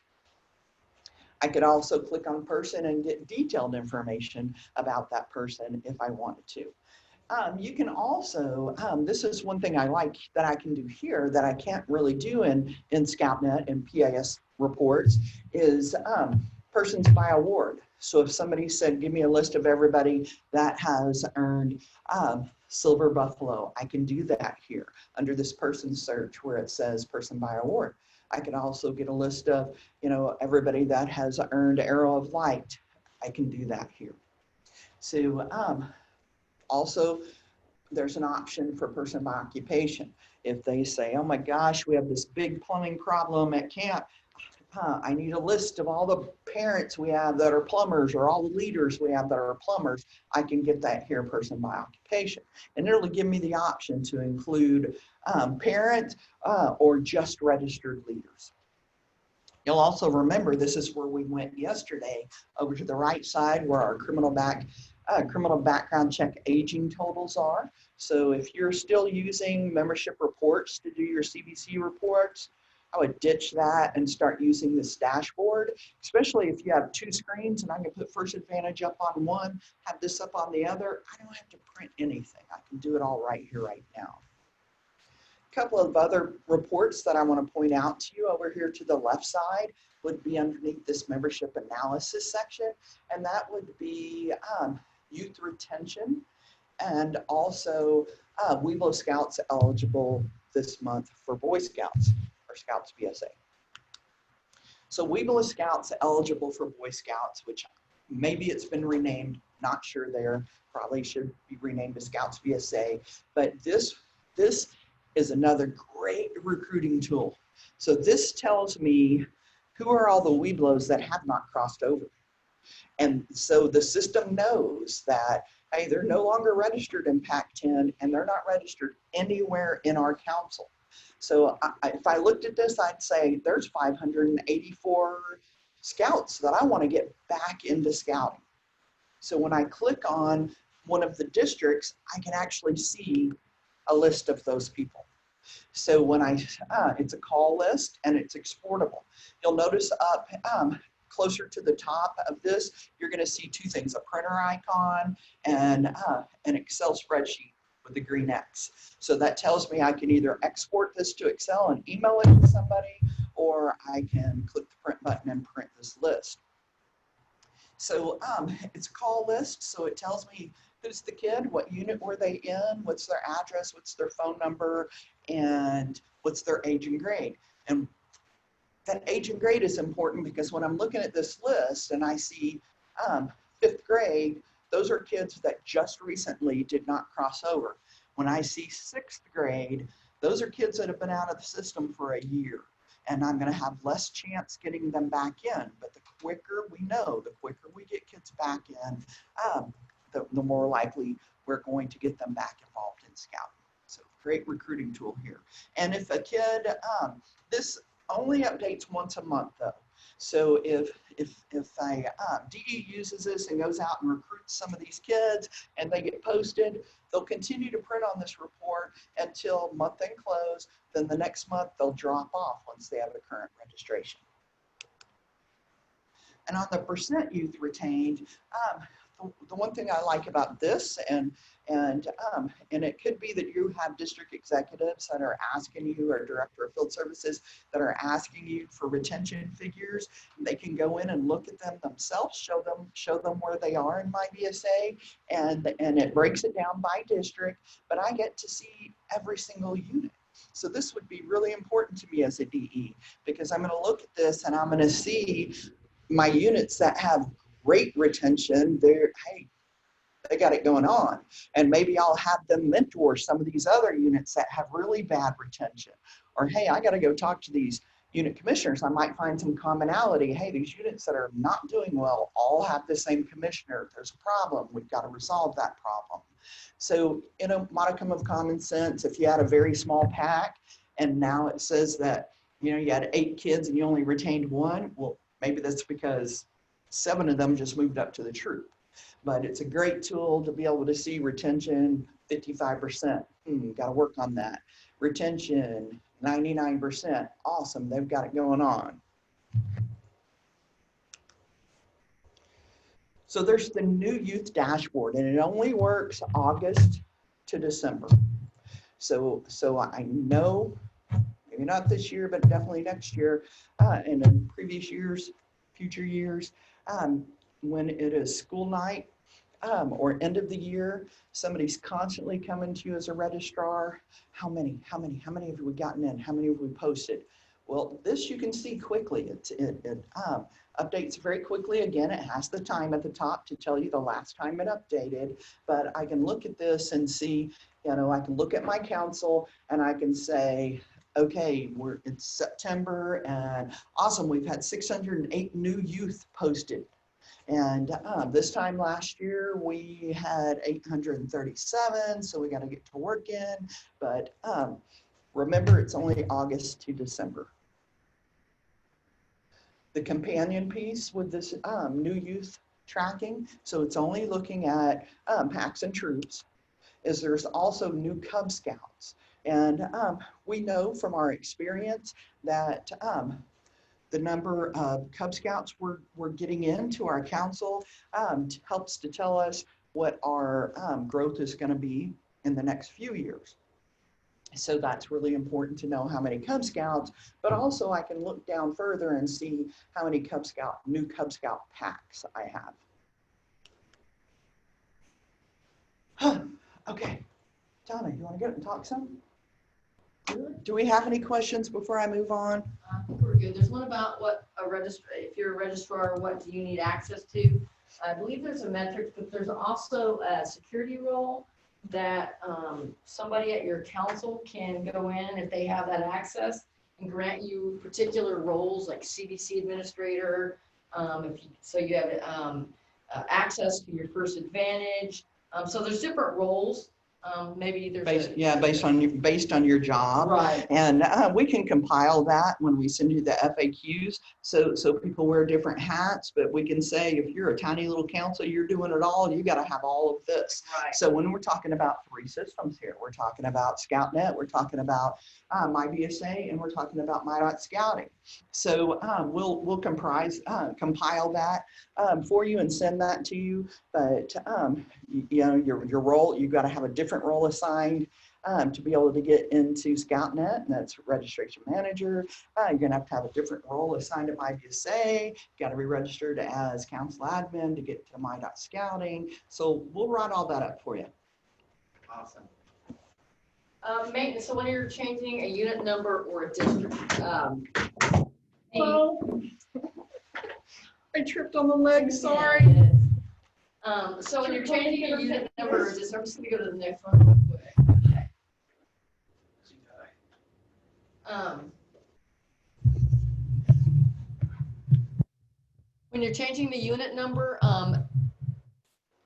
I could also click on person and get detailed information about that person if I wanted to. You can also, this is one thing I like that I can do here that I can't really do in ScoutNet and PAS reports is persons by award. So if somebody said, give me a list of everybody that has earned Silver Buffalo, I can do that here under this person search where it says person by award. I can also get a list of, everybody that has earned Arrow of Light. I can do that here. So also, there's an option for person by occupation. If they say, oh my gosh, we have this big plumbing problem at camp, I need a list of all the parents we have that are plumbers or all the leaders we have that are plumbers, I can get that here, person by occupation. And it'll give me the option to include parent or just registered leaders. You'll also remember this is where we went yesterday over to the right side where our criminal background check aging totals are. So if you're still using membership reports to do your CBC reports, I would ditch that and start using this dashboard, especially if you have 2 screens and I'm going to put First Advantage up on one, have this up on the other. I don't have to print anything. I can do it all right here, right now. couple of other reports that I want to point out to you over here to the left side would be underneath this membership analysis section, and that would be youth retention, and also Weebo Scouts eligible this month for Boy Scouts or Scouts BSA. So Weebo Scouts eligible for Boy Scouts, which maybe it's been renamed, not sure there, probably should be renamed to Scouts BSA, but this is another great recruiting tool. So this tells me who are all the Weeblos that have not crossed over. And so the system knows that, hey, they're no longer registered in PAC-10 and they're not registered anywhere in our council. So if I looked at this, I'd say there's 584 scouts that I want to get back into scouting. So when I click on one of the districts, I can actually see a list of those people. So when it's a call list and it's exportable. You'll notice up closer to the top of this, you're going to see two things, a printer icon and an Excel spreadsheet with the green X. So that tells me I can either export this to Excel and email it to somebody, or I can click the print button and print this list. So it's a call list, so it tells me who's the kid, what unit were they in, what's their address, what's their phone number, and what's their age and grade. And that age and grade is important because when I'm looking at this list and I see 5th grade, those are kids that just recently did not cross over. When I see 6th grade, those are kids that have been out of the system for a year, and I'm going to have less chance getting them back in. But the quicker we know, the quicker we get kids back in, the more likely we're going to get them back involved in scouting. So great recruiting tool here. And if a kid, this only updates once a month though. So if DE uses this and goes out and recruits some of these kids and they get posted, they'll continue to print on this report until month end close. Then the next month they'll drop off once they have a current registration. And on the percent youth retained, the one thing I like about this, and it could be that you have district executives that are asking you, or director of field services that are asking you for retention figures. They can go in and look at them themselves, show them where they are in my BSA, and it breaks it down by district. But I get to see every single unit. So this would be really important to me as a DE, because I'm going to look at this and I'm going to see my units that have great retention. Hey, they got it going on. And maybe I'll have them mentor some of these other units that have really bad retention. Or, hey, I got to go talk to these unit commissioners. I might find some commonality. Hey, these units that are not doing well all have the same commissioner. There's a problem. We've got to resolve that problem. So in a modicum of common sense, if you had a very small PAC and now it says that, you had 8 kids and you only retained 1, well, maybe that's because 7 of them just moved up to the troop. But it's a great tool to be able to see retention 55%. Got to work on that. Retention 99%. Awesome. They've got it going on. So there's the new youth dashboard, and it only works August to December. So I know, maybe not this year, but definitely next year, and in previous years, future years, when it is school night or end of the year, somebody's constantly coming to you as a registrar. How many have we gotten in? How many have we posted? Well, this you can see quickly. It updates very quickly. Again, it has the time at the top to tell you the last time it updated, but I can look at this and see, I can look at my council and I can say, okay, it's September and awesome, we've had 608 new youth posted. And this time last year, we had 837, so we got to get to work in. But remember, it's only August to December. The companion piece with this new youth tracking, so it's only looking at PACs and troops, is there's also new Cub Scouts. And we know from our experience that the number of Cub Scouts we're getting into our council helps to tell us what our growth is going to be in the next few years. So that's really important to know how many Cub Scouts, but also I can look down further and see how many new Cub Scout packs I have. Okay, Donna, you want to get up and talk some? Do we have any questions before I move on? I think we're good. There's one about what a registrar, if you're a registrar, what do you need access to? I believe there's a metric, but there's also a security role that somebody at your council can go in if they have that access and grant you particular roles like CDC administrator. So you have access to your first advantage. So there's different roles. Maybe there's Based on your job. right. And we can compile that when we send you the FAQs. So people wear different hats, but we can say, if you're a tiny little council, you're doing it all, you got to have all of this. Right. So when we're talking about 3 systems here, we're talking about ScoutNet, we're talking about MyBSA, and we're talking about MyScouting. So we'll compile that for you and send that to you. But you know, your role, you've got to have a different role assigned to be able to get into ScoutNet, and that's registration manager. You're gonna have a different role assigned at MyBSA. You got to be registered as council admin to get to My.Scouting. So we'll write all that up for you. Awesome. Maintenance, so when you're changing a unit number or a district, I tripped on the leg, sorry. So when you're changing a unit number or district, I'm just gonna go to the next one real quick. Okay. When you're changing the unit number,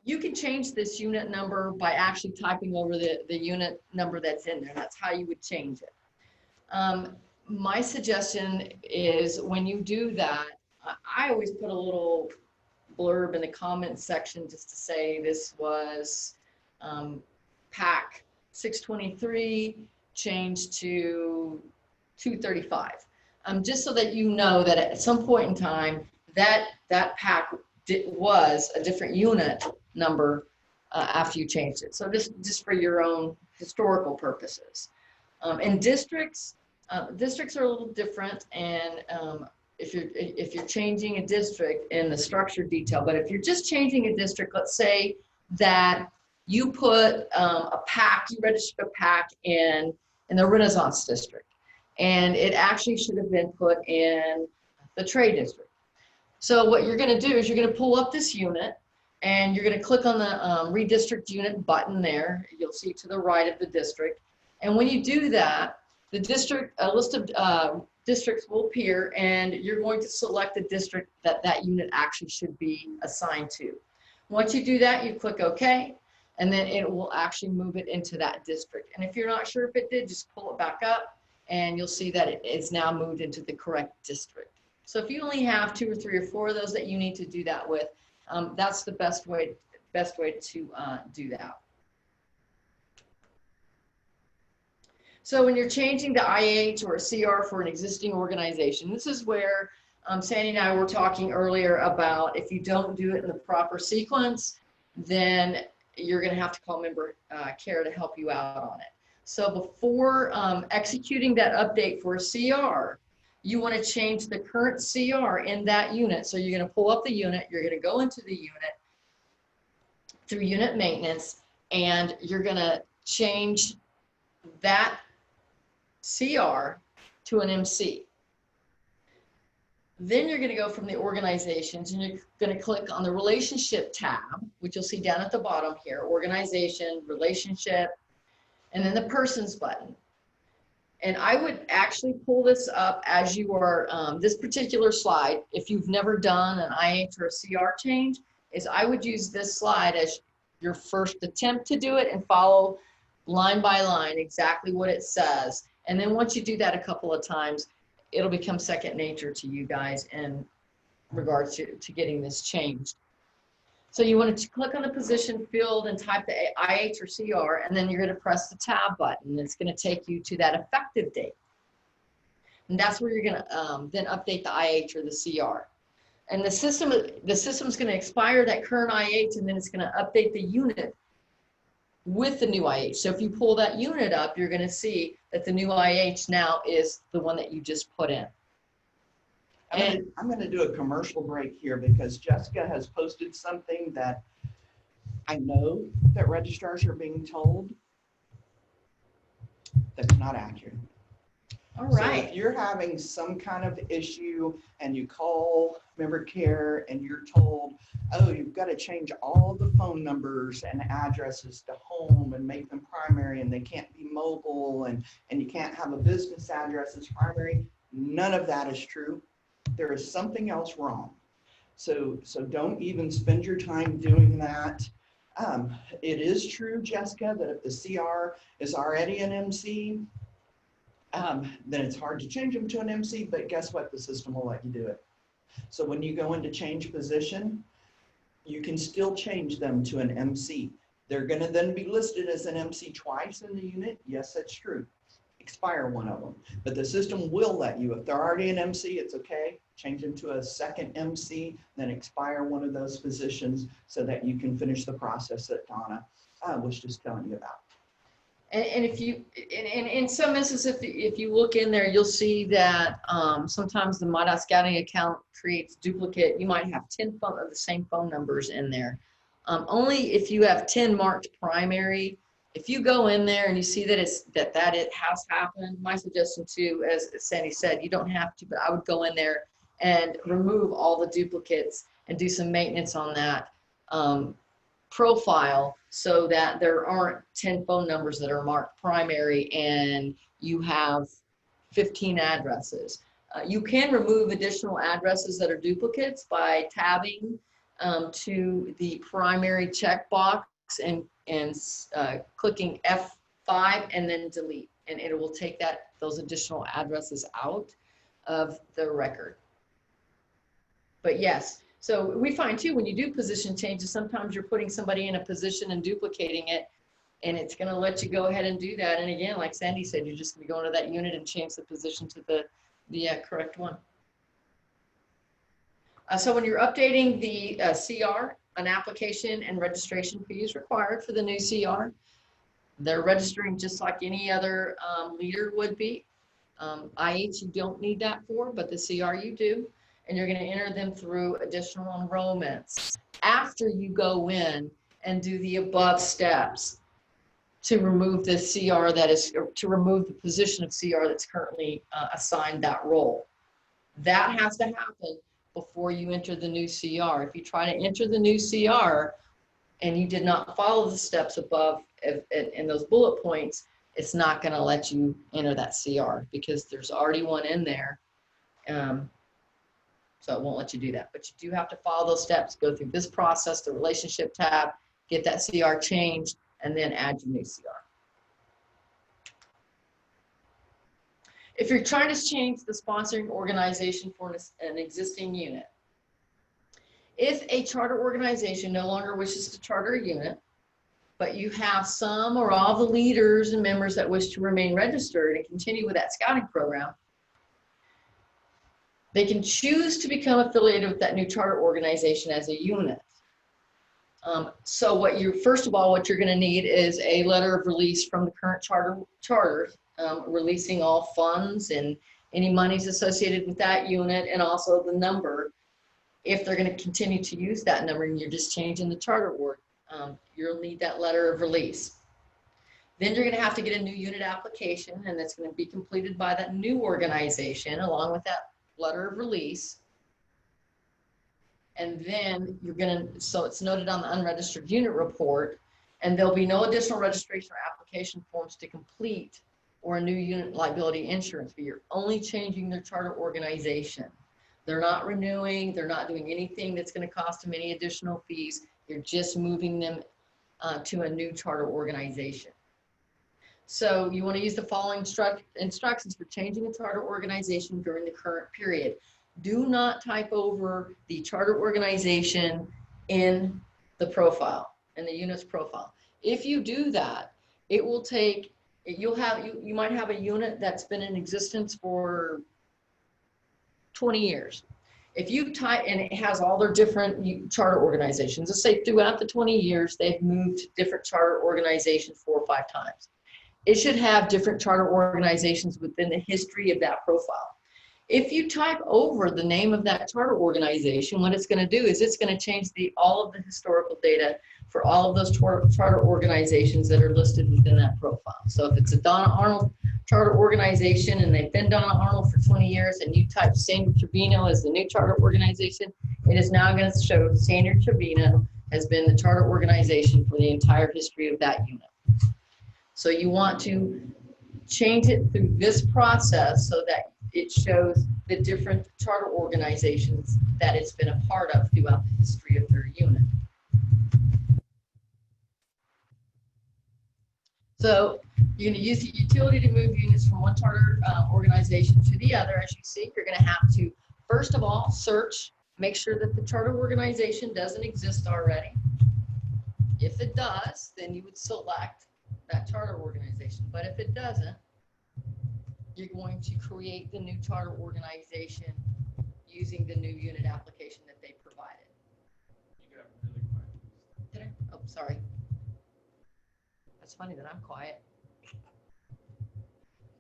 you can change this unit number by actually typing over the unit number that's in there. That's how you would change it. My suggestion is when you do that, I always put a little blurb in the comments section just to say this was pack 623 changed to 235. Just so that you know that at some point in time that pack was a different unit number after you changed it. So just for your own historical purposes. And districts are a little different, and if you're changing a district in the structure detail, but if you're just changing a district, let's say that you put you registered a pack in the Renaissance district, and it actually should have been put in the trade district. So what you're going to do is you're going to pull up this unit, and you're going to click on the redistrict unit button there. You'll see to the right of the district. And when you do that, the district, a list of districts will appear, and you're going to select the district that unit actually should be assigned to. Once you do that, you click OK, and then it will actually move it into that district. And if you're not sure if it did, just pull it back up, and you'll see that it is now moved into the correct district. So if you only have 2 or 3 or 4 of those that you need to do that with, that's the best way to do that. So when you're changing the IH or a CR for an existing organization, this is where Sandy and I were talking earlier about if you don't do it in the proper sequence, then you're going to have to call member care to help you out on it. So before executing that update for a CR, you want to change the current CR in that unit. So you're going to pull up the unit, you're going to go into the unit through unit maintenance, and you're going to change that CR to an MC. Then you're going to go from the organizations, and you're going to click on the relationship tab, which you'll see down at the bottom here, organization, relationship, and then the persons button. And I would actually pull this up as you are, this particular slide, if you've never done an IH or a CR change, is I would use this slide as your first attempt to do it and follow line by line exactly what it says. And then once you do that a couple of times, it'll become second nature to you guys in regards to getting this changed. So you want to click on the position field and type the IH or CR, and then you're going to press the tab button. It's going to take you to that effective date. And that's where you're going to then update the IH or the CR. And the system's going to expire that current IH, and then it's going to update the unit with the new IH. So if you pull that unit up, you're going to see that the new IH now is the one that you just put in. I'm gonna do a commercial break here because Jessica has posted something that I know that registrars are being told that's not accurate. All So right. if you're having some kind of issue and you call member care and you're told, oh, you've got to change all the phone numbers and addresses to home and make them primary and they can't be mobile and you can't have a business address as primary, none of that is true. There is something else wrong. So don't even spend your time doing that. It is true, Jessica, that if the CR is already an MC, then it's hard to change them to an MC, but guess what? The system will let you do it. So when you go into change position, you can still change them to an MC. They're going to then be listed as an MC twice in the unit. Yes, that's true. Expire one of them, but the system will let you. If they're already an MC, it's okay. Change them to a second MC, then expire one of those positions so that you can finish the process that Donna was just telling you about. And if you, in some instances, if you look in there, you'll see that sometimes the My Scouting account creates duplicate. You might have 10 of the same phone numbers in there. Only if you have 10 marked primary. If you go in there and you see that it has happened, my suggestion too, as Sandy said, you don't have to, but I would go in there and remove all the duplicates and do some maintenance on that profile so that there aren't 10 phone numbers that are marked primary and you have 15 addresses. You can remove additional addresses that are duplicates by tabbing to the primary checkbox and clicking F5 and then delete, and it will take those additional addresses out of the record. But yes, so we find too, when you do position changes, sometimes you're putting somebody in a position and duplicating it, and it's going to let you go ahead and do that. And again, like Sandy said, you're just going to go into that unit and change the position to the correct one. So when you're updating the CR, an application and registration fee is required for the new CR. They're registering just like any other leader would be. IH you don't need that for, but the CR you do. And you're going to enter them through additional enrollments after you go in and do the above steps to remove the CR to remove the position of CR that's currently assigned that role. That has to happen before you enter the new CR. If you try to enter the new CR and you did not follow the steps above in those bullet points, it's not going to let you enter that CR because there's already one in there. So it won't let you do that. But you do have to follow those steps, go through this process, the relationship tab, get that CR changed, and then add your new CR. If you're trying to change the sponsoring organization for an existing unit, if a charter organization no longer wishes to charter a unit, but you have some or all the leaders and members that wish to remain registered and continue with that scouting program, they can choose to become affiliated with that new charter organization as a unit. So first of all, what you're going to need is a letter of release from the current charter releasing all funds and any monies associated with that unit, and also the number. If they're going to continue to use that number and you're just changing the charter org, you'll need that letter of release. Then you're going to have to get a new unit application, and that's going to be completed by that new organization along with that letter of release. And then so it's noted on the unregistered unit report, and there'll be no additional registration or application forms to complete or a new unit liability insurance fee. You're only changing their charter organization. They're not renewing, they're not doing anything that's going to cost them any additional fees. You're just moving them to a new charter organization. So you want to use the following instructions for changing a charter organization during the current period. Do not type over the charter organization in the profile, in the unit's profile. If you do that, it will take, you might have a unit that's been in existence for 20 years. If you type, and it has all their different charter organizations, let's say throughout the 20 years, they've moved to different charter organizations 4 or 5 times. It should have different charter organizations within the history of that profile. If you type over the name of that charter organization, what it's going to do is it's going to change all of the historical data for all of those charter organizations that are listed within that profile. So if it's a Donna Arnold charter organization and they've been Donna Arnold for 20 years and you type Sandra Trevino as the new charter organization, it is now going to show Sandra Trevino has been the charter organization for the entire history of that unit. So you want to change it through this process so that it shows the different charter organizations that it's been a part of throughout the history of their unit. So you're going to use the utility to move units from one charter organization to the other. As you see, you're going to have to, first of all, search, make sure that the charter organization doesn't exist already. If it does, then you would select that charter organization. But if it doesn't, you're going to create the new charter organization using the new unit application that they provided. You got really quiet. Did I? Oh, sorry. That's funny that I'm quiet.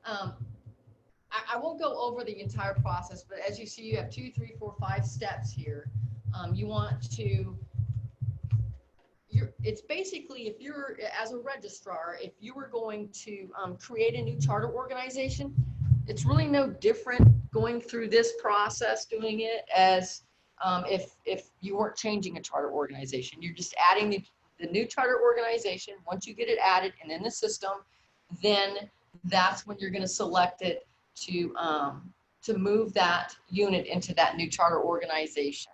I won't go over the entire process, but as you see, you have 2, 3, 4, 5 steps here. You want to, it's basically, if you're, as a registrar, if you were going to create a new charter organization, it's really no different going through this process, doing it as if you weren't changing a charter organization. You're just adding the new charter organization. Once you get it added and in the system, then that's when you're going to select it to move that unit into that new charter organization.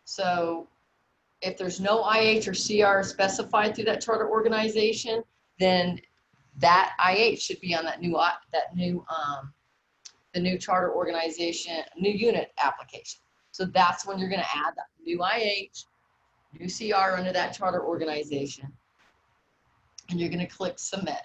So if there's no IH or CR specified through that charter organization, then that IH should be on that new the new charter organization, new unit application. So that's when you're going to add that new IH, new CR under that charter organization, and you're going to click submit.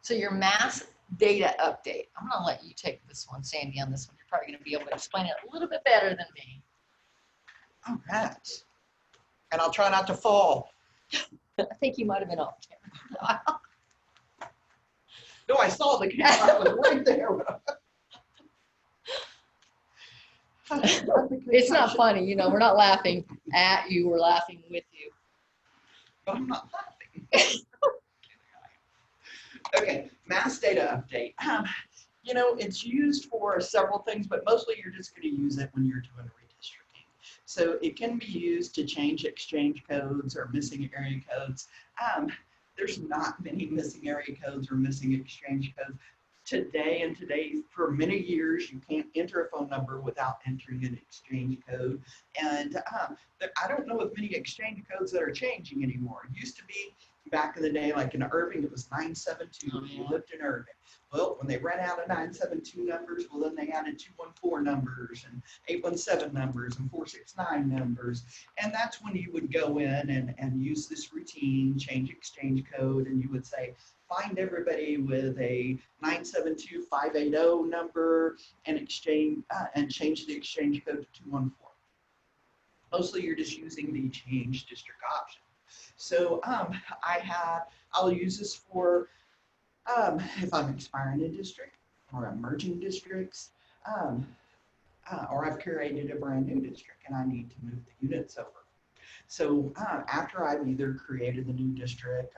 So your mass data update. I'm going to let you take this one, Sandy, on this one. You're probably going to be able to explain it a little bit better than me. All right. And I'll try not to fall. I think you might have been off camera. No, I saw the camera. It was right there. It's not funny, you know, we're not laughing at you, we're laughing with you. I'm not laughing. Okay, mass data update. You know, it's used for several things, but mostly you're just going to use it when you're doing redistricting. So it can be used to change exchange codes or missing area codes. There's not many missing area codes or missing exchange codes. Today, for many years, you can't enter a phone number without entering an exchange code. And I don't know of many exchange codes that are changing anymore. It used to be back in the day, like in Irving, it was 972 if you lived in Irving. Well, when they ran out of 972 numbers, well, then they added 214 numbers and 817 numbers and 469 numbers. And that's when you would go in and use this routine, change exchange code, and you would say, find everybody with a 972-580 number and exchange and change the exchange code to 214. Mostly you're just using the change district option. So I'll use this for if I'm expiring a district or I'm merging districts, or I've created a brand new district and I need to move the units over. So after I've either created the new district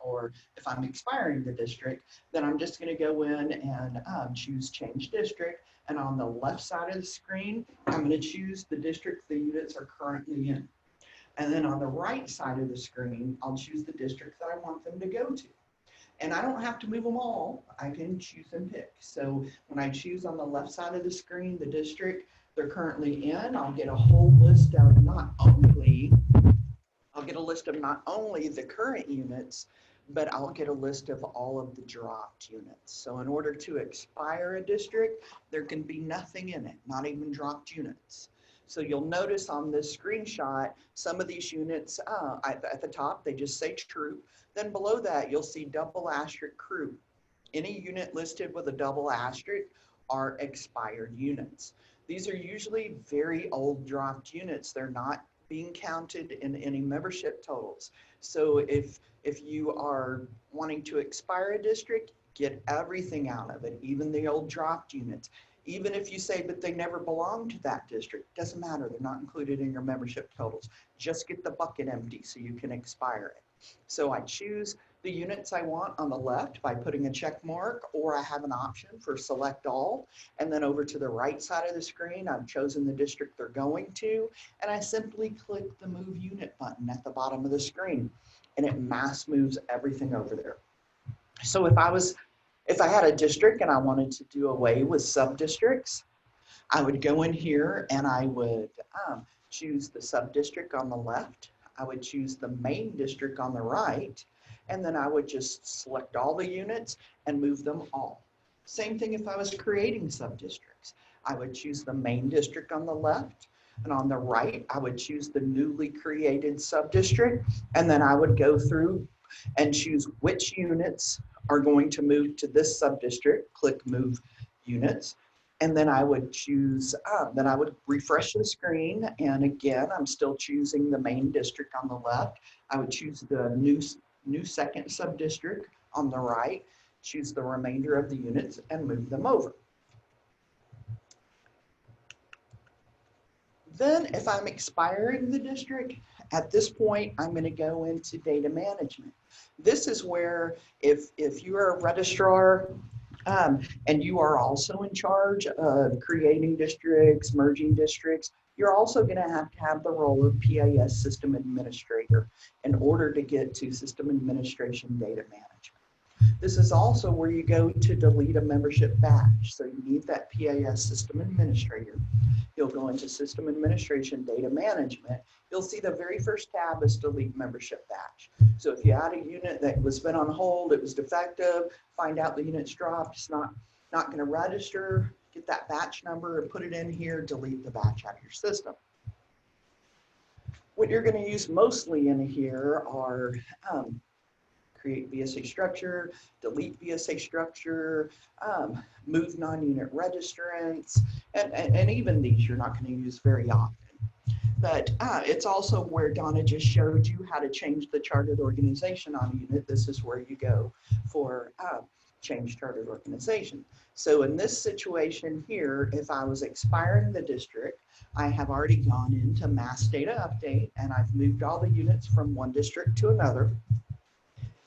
or if I'm expiring the district, then I'm just going to go in and choose change district. And on the left side of the screen, I'm going to choose the district the units are currently in. And then on the right side of the screen, I'll choose the district that I want them to go to. And I don't have to move them all. I can choose and pick. So when I choose on the left side of the screen, the district they're currently in, I'll get a whole list of not only the current units, but I'll get a list of all of the dropped units. So in order to expire a district, there can be nothing in it, not even dropped units. So you'll notice on this screenshot, some of these units at the top, they just say troop. Then below that, you'll see double asterisk crew. Any unit listed with a double asterisk are expired units. These are usually very old dropped units. They're not being counted in any membership totals. So if you are wanting to expire a district, get everything out of it, even the old dropped units. Even if you say, but they never belonged to that district, doesn't matter. They're not included in your membership totals. Just get the bucket empty so you can expire it. So I choose the units I want on the left by putting a check mark, or I have an option for select all. And then over to the right side of the screen, I've chosen the district they're going to, and I simply click the move unit button at the bottom of the screen, and it mass moves everything over there. So if I had a district and I wanted to do away with sub-districts, I would go in here and I would choose the sub-district on the left. I would choose the main district on the right, and then I would just select all the units and move them all. Same thing if I was creating sub-districts. I would choose the main district on the left, and on the right, I would choose the newly created sub-district, and then I would go through and choose which units are going to move to this sub-district, click move units, and then I would choose, then I would refresh the screen, and again, I'm still choosing the main district on the left. I would choose the new second sub-district on the right, choose the remainder of the units, and move them over. Then if I'm expiring the district, at this point, I'm going to go into data management. This is where if you're a registrar and you are also in charge of creating districts, merging districts, you're also going to have the role of PAS system administrator in order to get to system administration data management. This is also where you go to delete a membership batch. So you need that PAS system administrator. You'll go into system administration data management. You'll see the very first tab is delete membership batch. So if you had a unit that was been on hold, it was defective, find out the unit's dropped, it's not going to register, get that batch number and put it in here, delete the batch out of your system. What you're going to use mostly in here are create VSA structure, delete VSA structure, move non-unit registrants, and even these you're not going to use very often. But it's also where Donna just showed you how to change the chartered organization on a unit. This is where you go for change chartered organization. So in this situation here, if I was expiring the district, I have already gone into mass data update and I've moved all the units from one district to another.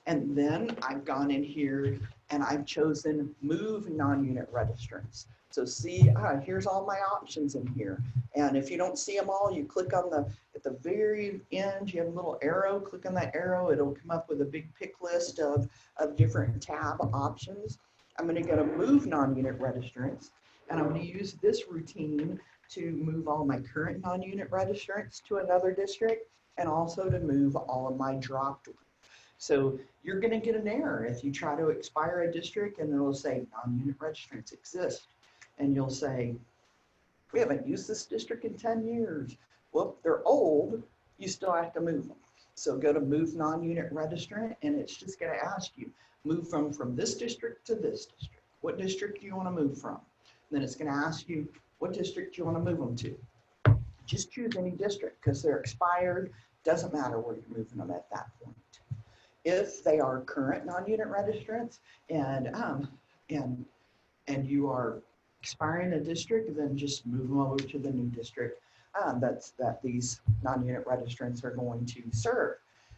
And then I've gone in here and I've chosen move non-unit registrants. So see, here's all my options in here. And if you don't see them all, you click on at the very end, you have a little arrow, click on that arrow, it'll come up with a big pick list of different tab options. I'm gonna go to move non-unit registrants, and I'm gonna use this routine to move all my current non-unit registrants to another district, and also to move all of my dropped ones. So you're going to get an error if you try to expire a district and it'll say non-unit registrants exist. And you'll say, we haven't used this district in 10 years. Well, they're old, you still have to move them. So go to move non-unit registrant and it's just going to ask you, move from this district to this district. What district do you want to move from? And then it's going to ask you, what district do you want to move them to? Just choose any district because they're expired. Doesn't matter where you're moving them at that point. If they are current non-unit registrants and you are expiring a district, then just move them over to the new district that these non-unit registrants are going to serve.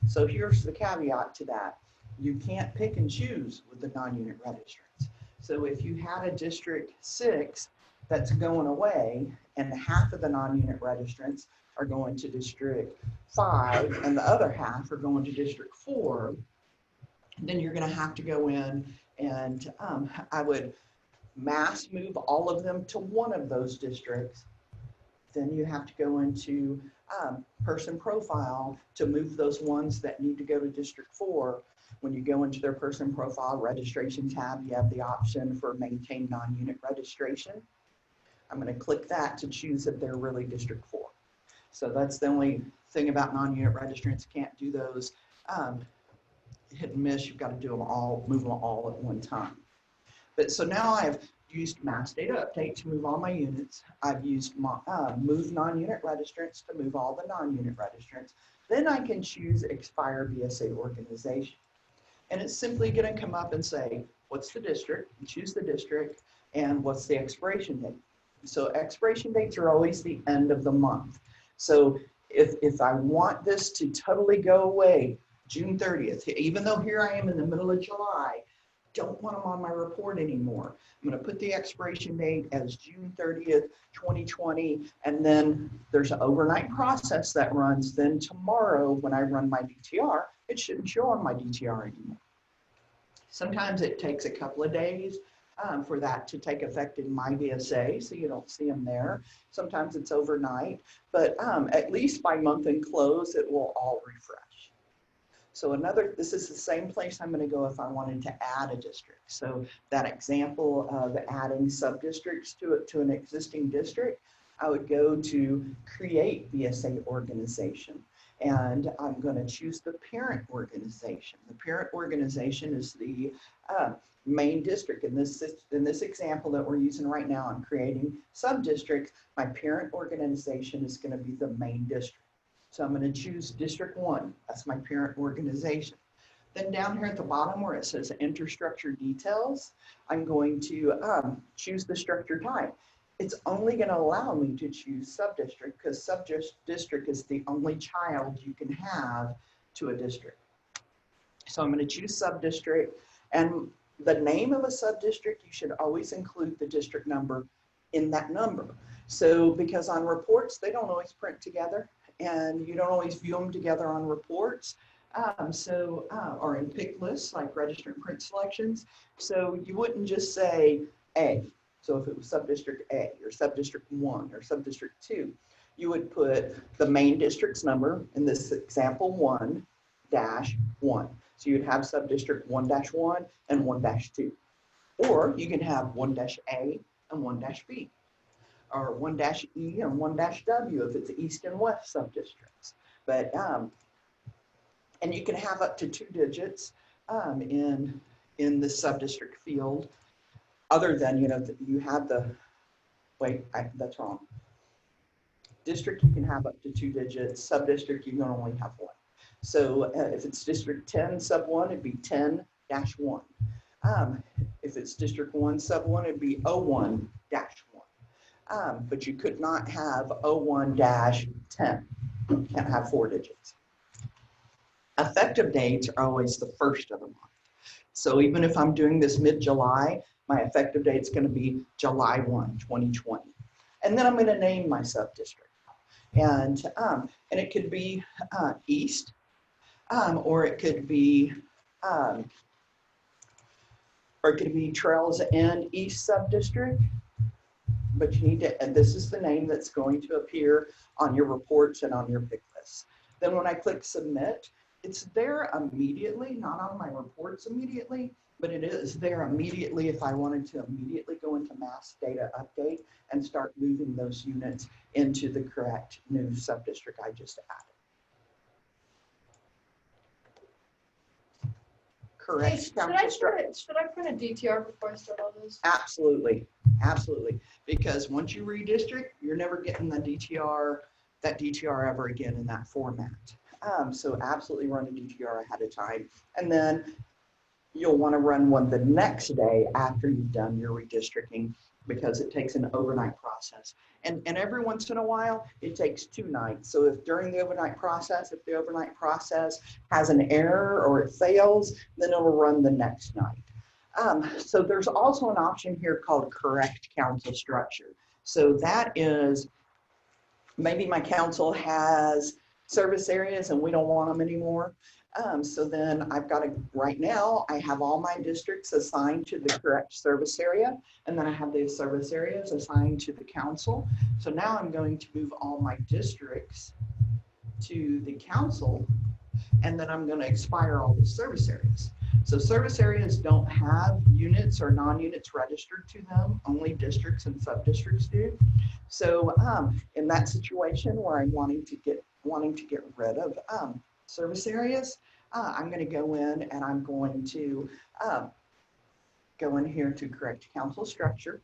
So here's the caveat to that. You can't pick and choose with the non-unit registrants. So if you had a district 6 that's going away and half of the non-unit registrants are going to district 5 and the other half are going to district 4, then you're going to have to go in and I would mass move all of them to one of those districts. Then you have to go into person profile to move those ones that need to go to district 4. When you go into their person profile registration tab, you have the option for maintain non-unit registration. I'm going to click that to choose if they're really District 4. So that's the only thing about non-unit registrants. Can't do those hit and miss. You've got to do them all, move them all at one time. But so now I've used mass data update to move all my units. I've used move non-unit registrants to move all the non-unit registrants. Then I can choose expire BSA organization. And it's simply going to come up and say, what's the district? You choose the district, and what's the expiration date? So expiration dates are always the end of the month. So if I want this to totally go away, June 30th, even though here I am in the middle of July, don't want them on my report anymore. I'm going to put the expiration date as June 30th, 2020, and then there's an overnight process that runs. Then tomorrow, when I run my DTR, it shouldn't show on my DTR anymore. Sometimes it takes a couple of days for that to take effect in my VSA, so you don't see them there. Sometimes it's overnight, but at least by month and close, it will all refresh. So this is the same place I'm going to go if I wanted to add a district. So that example of adding sub-districts to an existing district, I would go to create VSA organization. And I'm going to choose the parent organization. The parent organization is the main district. In this example that we're using right now, I'm creating sub-districts. My parent organization is going to be the main district. So I'm going to choose District 1. That's my parent organization. Then down here at the bottom where it says Enter Structure Details, I'm going to choose the structure type. It's only going to allow me to choose sub-district because sub-district is the only child you can have to a district. So I'm going to choose sub-district, and the name of a sub-district, you should always include the district number in that number. So because on reports, they don't always print together, and you don't always view them together on reports. Or in pick lists like register and print selections. So you wouldn't just say A. So if it was sub-district A or sub-district 1 or sub-district 2, you would put the main district's number, in this example 1-1. So you'd have sub-district 1-1 and 1-2. Or you can have 1-A and 1-B. Or 1-E and 1-W if it's east and west sub-districts. But, and you can have up to 2 digits in the sub-district field. Other than, you have that's wrong. District, you can have up to 2 digits. Sub-district, you can only have 1. So if it's District 10 sub 1, it'd be 10-1. If it's District 1 sub 1, it'd be 01-1. But you could not have 01-10. You can't have 4 digits. Effective dates are always the first of the month. So even if I'm doing this mid-July, my effective date is going to be July 1, 2020. And then I'm going to name my sub-district. And it could be East, or it could be Trails End East sub-district. But you need to, and this is the name that's going to appear on your reports and on your pick lists. Then when I click submit, it's there immediately, not on my reports immediately, but it is there immediately if I wanted to immediately go into mass data update and start moving those units into the correct new sub-district I just added. Correct. Hey, should I print a DTR before I start all this? Absolutely, absolutely. Because once you redistrict, you're never getting that DTR ever again in that format. So absolutely run a DTR ahead of time. And then you'll want to run one the next day after you've done your redistricting, because it takes an overnight process. And every once in a while, it takes 2 nights. So if during the overnight process, if the overnight process has an error or it fails, then it'll run the next night. So there's also an option here called correct council structure. So that is, maybe my council has service areas and we don't want them anymore. So then I've got to, right now, I have all my districts assigned to the correct service area, and then I have these service areas assigned to the council. So now I'm going to move all my districts to the council, and then I'm going to expire all the service areas. So service areas don't have units or non-units registered to them, only districts and sub-districts do. So in that situation where I'm wanting to get rid of service areas, I'm going to go in and I'm going to go in here to correct council structure,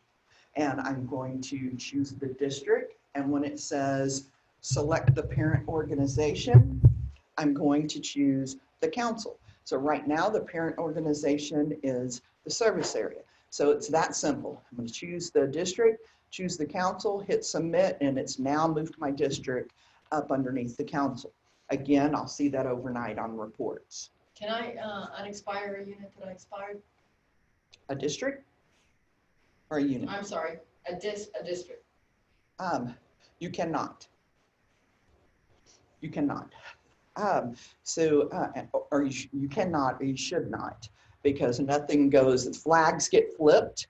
and I'm going to choose the district. And when it says select the parent organization, I'm going to choose the council. So right now the parent organization is the service area. So it's that simple. I'm going to choose the district, choose the council, hit submit, and it's now moved my district up underneath the council. Again, I'll see that overnight on reports. Can I unexpire a unit that I expired? A district or a unit? I'm sorry, a district. You cannot. You cannot. Or you cannot, or you should not, because nothing goes, flags get flipped.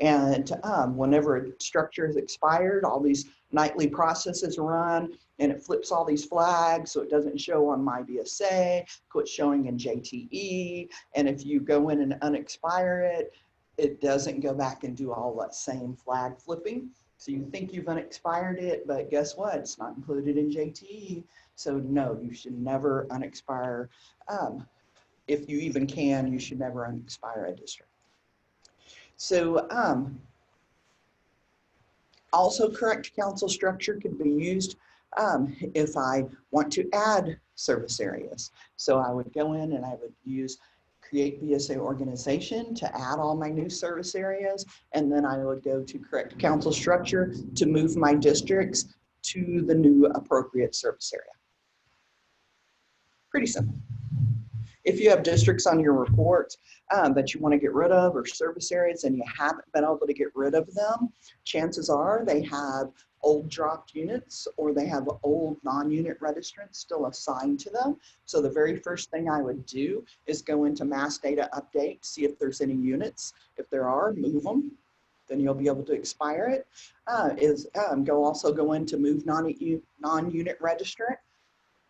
And whenever a structure is expired, all these nightly processes run and it flips all these flags. So it doesn't show on my BSA, quits showing in JTE. And if you go in and unexpire it, it doesn't go back and do all that same flag flipping. So you think you've unexpired it, but guess what? It's not included in JTE. So no, you should never unexpire. If you even can, you should never unexpire a district. So also correct council structure could be used if I want to add service areas. So I would go in and I would use create BSA organization to add all my new service areas. And then I would go to correct council structure to move my districts to the new appropriate service area. Pretty simple. If you have districts on your report that you want to get rid of, or service areas, and you haven't been able to get rid of them, chances are they have old dropped units or they have old non-unit registrants still assigned to them. So the very first thing I would do is go into mass data update, see if there's any units. If there are, move them. Then you'll be able to expire it. Also go into move non-unit registrant,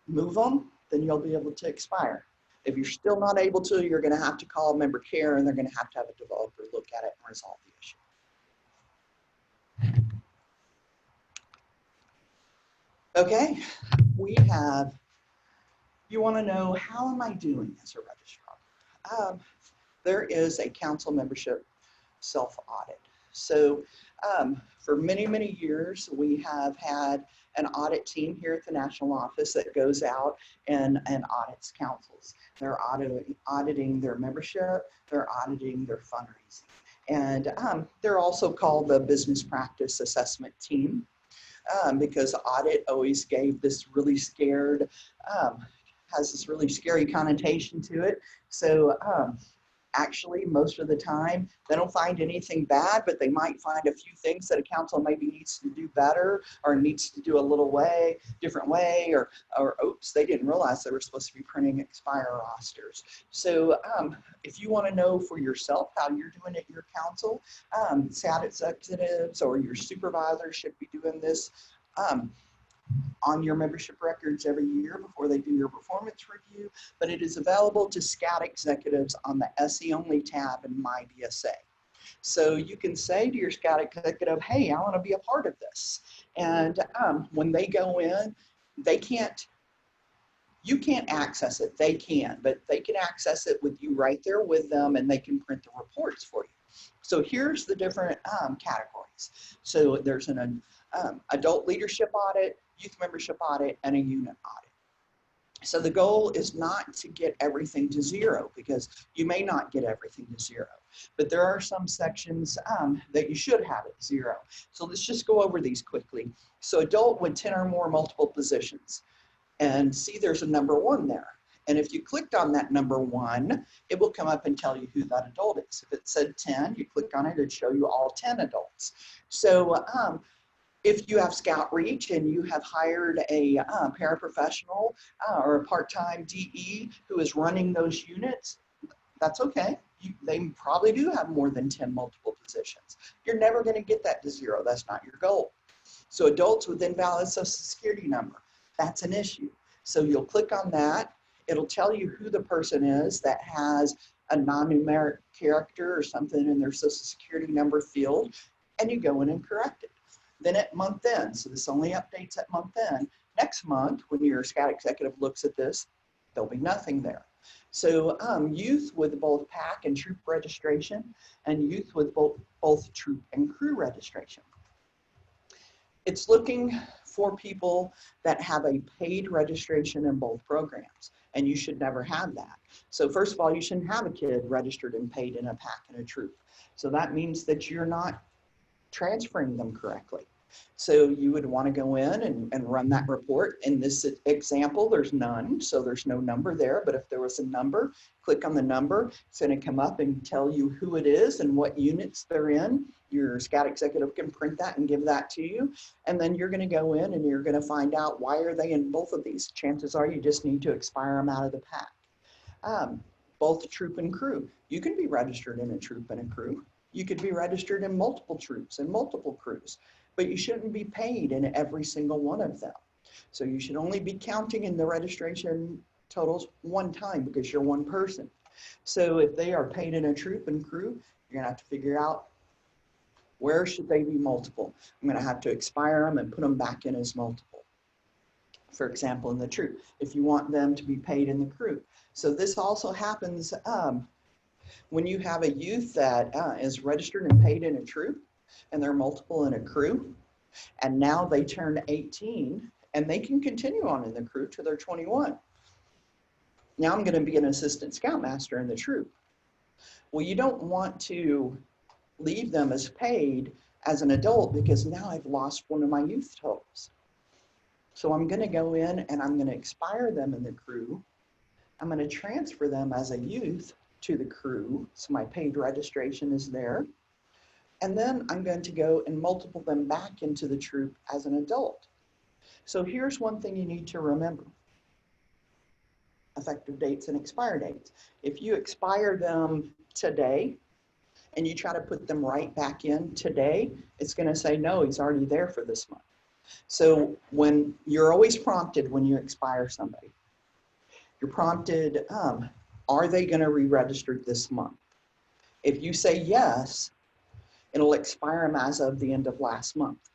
move them, then you'll be able to expire. If you're still not able to, you're going to have to call member care, and they're going to have a developer look at it and resolve the issue. Okay, you want to know, how am I doing as a registrar? There is a council membership self-audit. So for many, many years, we have had an audit team here at the national office that goes out and audits councils. They're auditing their membership, they're auditing their fundraising. And they're also called the business practice assessment team because audit always gave this really scared, has this really scary connotation to it. So actually, most of the time, they don't find anything bad, but they might find a few things that a council maybe needs to do better or needs to do a little different way, or oops, they didn't realize they were supposed to be printing expire rosters. So if you want to know for yourself how you're doing at your council, SAT executives or your supervisors should be doing this on your membership records every year before they do your performance review, but it is available to SCAT executives on the SE only tab in My BSA. So you can say to your SCAT executive, hey, I want to be a part of this. And when they go in, you can't access it, they can, but they can access it with you right there with them, and they can print the reports for you. So here's the different categories. So there's an adult leadership audit, youth membership audit, and a unit audit. So the goal is not to get everything to zero, because you may not get everything to zero, but there are some sections that you should have at zero. So let's just go over these quickly. So adult with 10 or more multiple positions, and see there's a number 1 there. And if you clicked on that number 1, it will come up and tell you who that adult is. If it said 10, you click on it, it'd show you all 10 adults. So if you have Scout Reach and you have hired a paraprofessional or a part-time DE who is running those units, that's okay. They probably do have more than 10 multiple positions. You're never going to get that to zero. That's not your goal. So adults with invalid social security number, that's an issue. So you'll click on that, It'll tell you who the person is that has a non-numeric character or something in their social security number field, and you go in and correct it. Then at month end, so this only updates at month end, next month when your scout executive looks at this, there'll be nothing there. So youth with both PAC and troop registration, and youth with both troop and crew registration. It's looking for people that have a paid registration in both programs, and you should never have that. So first of all, you shouldn't have a kid registered and paid in a PAC and a troop. So that means that you're not transferring them correctly. So you would want to go in and run that report. In this example, there's none, so there's no number there. But if there was a number, click on the number. It's going to come up and tell you who it is and what units they're in. Your scout executive can print that and give that to you. And then you're going to go in and you're going to find out why are they in both of these. Chances are you just need to expire them out of the PAC. Both troop and crew. You can be registered in a troop and a crew. You could be registered in multiple troops and multiple crews, but you shouldn't be paid in every single one of them. So you should only be counting in the registration totals one time because you're one person. So if they are paid in a troop and crew, you're gonna have to figure out where should they be multiple. I'm gonna have to expire them and put them back in as multiple. For example, in the troop, if you want them to be paid in the crew. So this also happens when you have a youth that is registered and paid in a troop, and they're multiple in a crew, and now they turn 18 and they can continue on in the crew till they're 21. Now I'm going to be an assistant scoutmaster in the troop. Well, you don't want to leave them as paid as an adult because now I've lost one of my youth totals. So I'm going to go in and I'm going to expire them in the crew. I'm going to transfer them as a youth to the crew, so my paid registration is there. And then I'm going to go and multiple them back into the troop as an adult. So here's one thing you need to remember. Effective dates and expire dates. If you expire them today and you try to put them right back in today, it's going to say, no, he's already there for this month. So when you're always prompted when you expire somebody, you're prompted, are they going to re-register this month? If you say yes, it'll expire them as of the end of last month.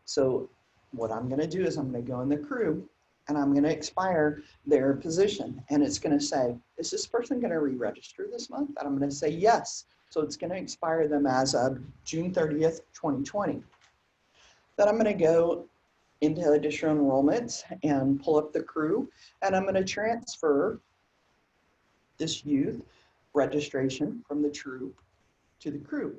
So what I'm going to do is I'm going to go in the crew and I'm going to expire their position. And it's going to say, is this person going to re-register this month? And I'm going to say yes. So it's going to expire them as of June 30th, 2020. Then I'm going to go into additional enrollments and pull up the crew. And I'm going to transfer this youth registration from the troop to the crew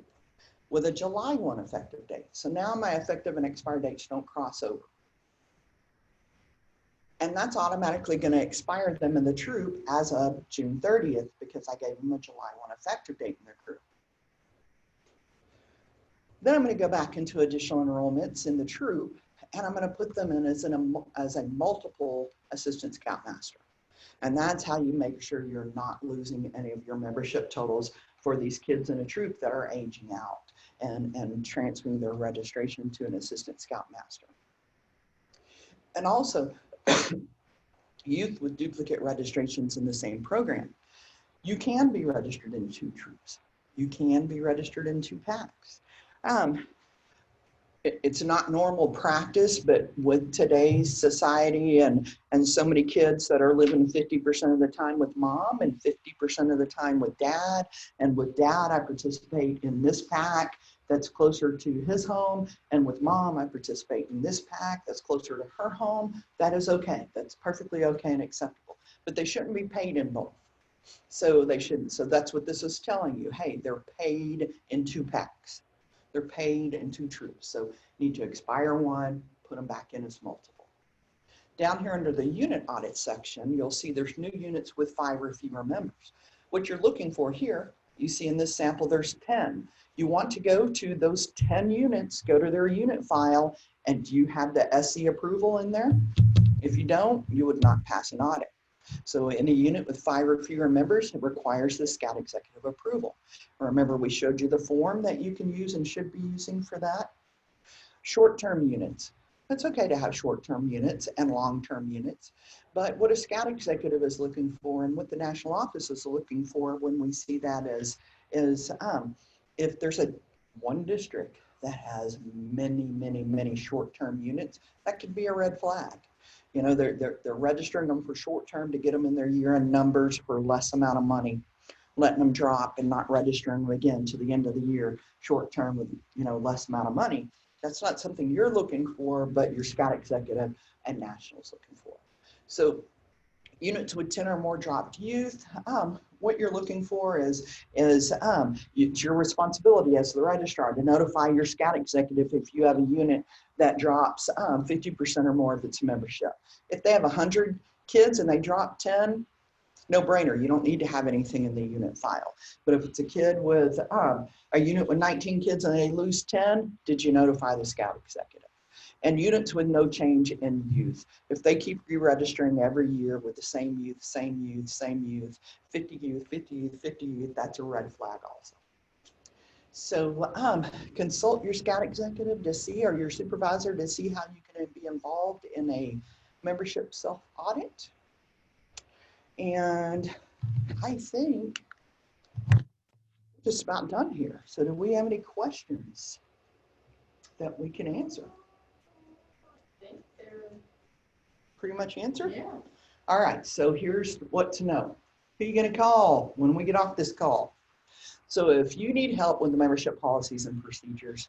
with a July 1 effective date. So now my effective and expired dates don't cross over. And that's automatically going to expire them in the troop as of June 30th because I gave them a July 1 effective date in their crew. Then I'm going to go back into additional enrollments in the troop and I'm going to put them in as a multiple assistant scoutmaster. And that's how you make sure you're not losing any of your membership totals for these kids in a troop that are aging out and transferring their registration to an assistant scoutmaster. And also, youth with duplicate registrations in the same program. You can be registered in 2 troops. You can be registered in 2 PACs. It's not normal practice, but with today's society and so many kids that are living 50% of the time with mom and 50% of the time with dad, and with dad I participate in this PAC that's closer to his home, and with mom I participate in this PAC that's closer to her home. That is okay. That's perfectly okay and acceptable, but they shouldn't be paid in both. So they shouldn't. So that's what this is telling you. Hey, they're paid in 2 PACs. They're paid in 2 troops. So you need to expire one, put them back in as multiple. Down here under the unit audit section, you'll see there's new units with 5 or fewer members. What you're looking for here, you see in this sample, there's 10. You want to go to those 10 units, go to their unit file, and do you have the SE approval in there? If you don't, you would not pass an audit. So in a unit with 5 or fewer members, it requires the scout executive approval. Remember, we showed you the form that you can use and should be using for that. Short-term units. It's okay to have short-term units and long-term units, but what a scout executive is looking for and what the national office is looking for when we see that is if there's one district that has many short-term units, that could be a red flag. You know, they're registering them for short-term to get them in their year-end numbers for less amount of money, letting them drop and not registering them again to the end of the year, short-term with, you know, less amount of money. That's not something you're looking for, but your scout executive and nationals looking for. So units with 10 or more dropped youth, what you're looking for is it's your responsibility as the registrar to notify your scout executive if you have a unit that drops 50% or more of its membership. If they have 100 kids and they drop 10, no brainer. You don't need to have anything in the unit file. But if it's a kid with a unit with 19 kids and they lose 10, did you notify the scout executive? And units with no change in youth. If they keep re-registering every year with the same youth, 50 youth, 50 youth, 50 youth, that's a red flag also. So consult your scout executive to see, or your supervisor to see how you can be involved in a membership self-audit. And I think we're just about done here. So do we have any questions that we can answer? I think they're, Pretty much answered? yeah. All right, so here's what to know. Who are you gonna call when we get off this call? So if you need help with the membership policies and procedures,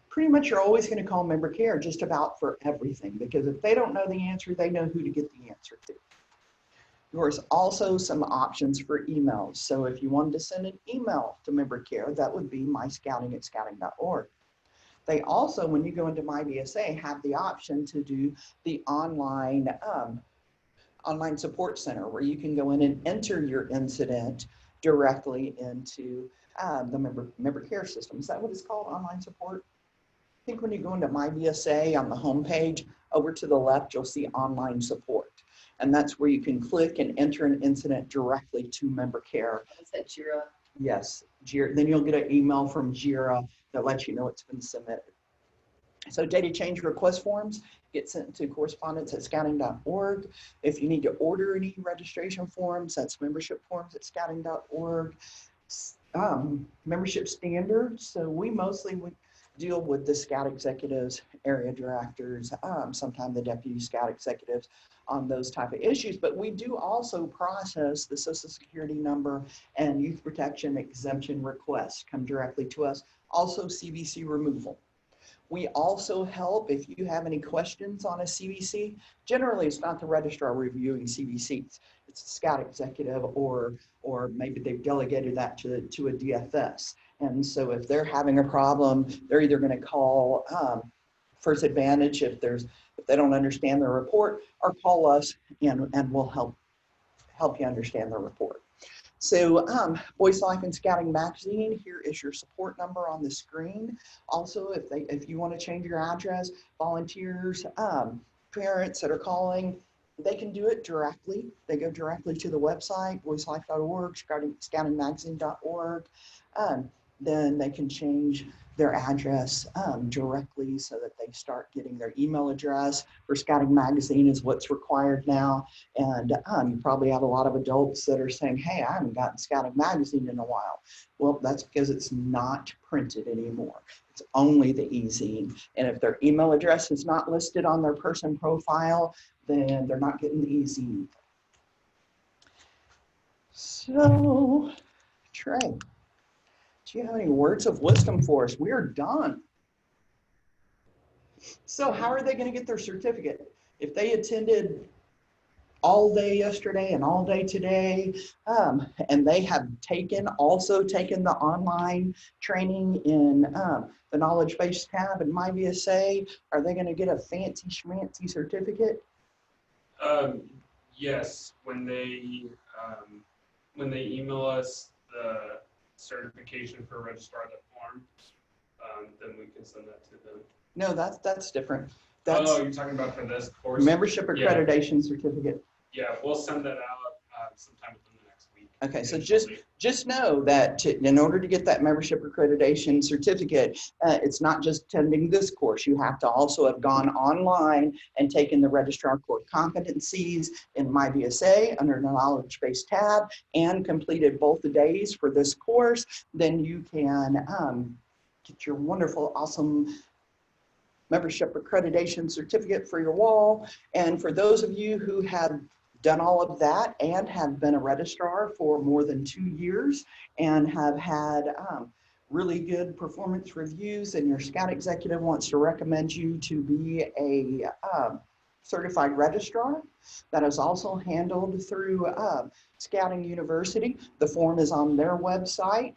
pretty much you're always gonna call member care just about for everything, because if they don't know the answer, they know who to get the answer to. There's also some options for emails. So if you wanted to send an email to member care, that would be myscouting@scouting.org. They also, when you go into MyBSA, have the option to do the online support center, where you can go in and enter your incident directly into the member care system. Is that what it's called, online support? I think when you go into MyBSA on the homepage, over to the left, you'll see online support. And that's where you can click and enter an incident directly to member care. Is that Jira? Yes, Jira. Then you'll get an email from Jira that lets you know it's been submitted. So data change request forms get sent to correspondence@scouting.org. If you need to order any registration forms, that's membership forms at scouting.org. Membership standards. So we mostly would deal with the scout executives, area directors, sometimes the deputy scout executives on those type of issues, but we do also process the Social Security number and youth protection exemption requests come directly to us. Also CVC removal. We also help if you have any questions on a CVC. Generally, it's not the registrar reviewing CVCs. It's a scout executive, or maybe they've delegated that to a DFS. And so if they're having a problem, they're either going to call First Advantage if they don't understand the report, or call us and we'll help you understand the report. So Voice Life and Scouting Magazine, here is your support number on the screen. Also, if you want to change your address, volunteers, parents that are calling, they can do it directly. They go directly to the website, voicelife.org, scoutingmagazine.org. Then they can change their address directly so that they start getting their email address. For Scouting Magazine is what's required now. And you probably have a lot of adults that are saying, hey, I haven't gotten Scouting Magazine in a while. Well, that's because it's not printed anymore. It's only the e-zine. And if their email address is not listed on their person profile, then they're not getting the e-zine. So, Trey, do you have any words of wisdom for us? We are done. So how are they going to get their certificate? If they attended all day yesterday and all day today, and they have also taken the online training in the knowledge base tab in MyBSA, are they going to get a fancy schmancy certificate? Yes, when they email us the certification for registrar, the form, then we can send that to them. No, that's different. That's you're talking about for this course? membership accreditation certificate. Yeah, we'll send that out sometime within the next week. Okay, so just know that in order to get that membership accreditation certificate, it's not just attending this course. You have to also have gone online and taken the Registrar Core Competencies in MyBSA under the Knowledge Base tab and completed both the days for this course. Then you can get your wonderful, awesome membership accreditation certificate for your wall. And for those of you who have done all of that and have been a registrar for more than 2 years and have had really good performance reviews, and your Scout executive wants to recommend you to be a certified registrar, that is also handled through Scouting University. The form is on their website.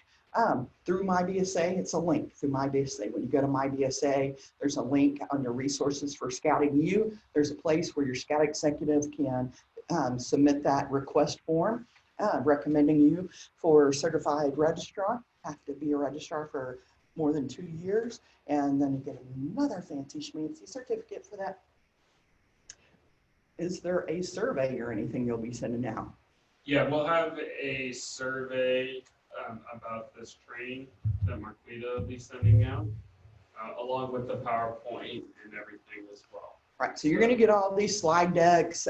Through MyBSA, it's a link through MyBSA. When you go to MyBSA, there's a link on your resources for Scouting U. There's a place where your Scout executive can submit that request form recommending you for certified registrar. Have to be a registrar for more than 2 years, and then you get another fancy schmancy certificate for that. Is there a survey or anything you'll be sending out? Yeah, we'll have a survey about this training that Marquita will be sending out, along with the PowerPoint and everything as well. Right, so you're going to get all these slide decks,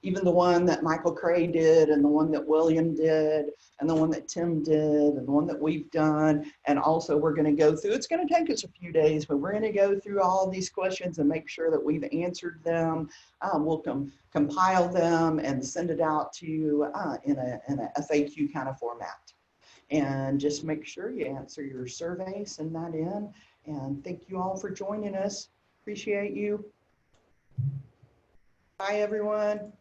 even the one that Michael Cray did, and the one that William did, and the one that Tim did, and the one that we've done. And also we're going to go through, it's going to take us a few days, but we're going to go through all of these questions and make sure that we've answered them. We'll compile them and send it out to you in a FAQ kind of format. And just make sure you answer your survey, send that in. And thank you all for joining us. Appreciate you. Bye, everyone.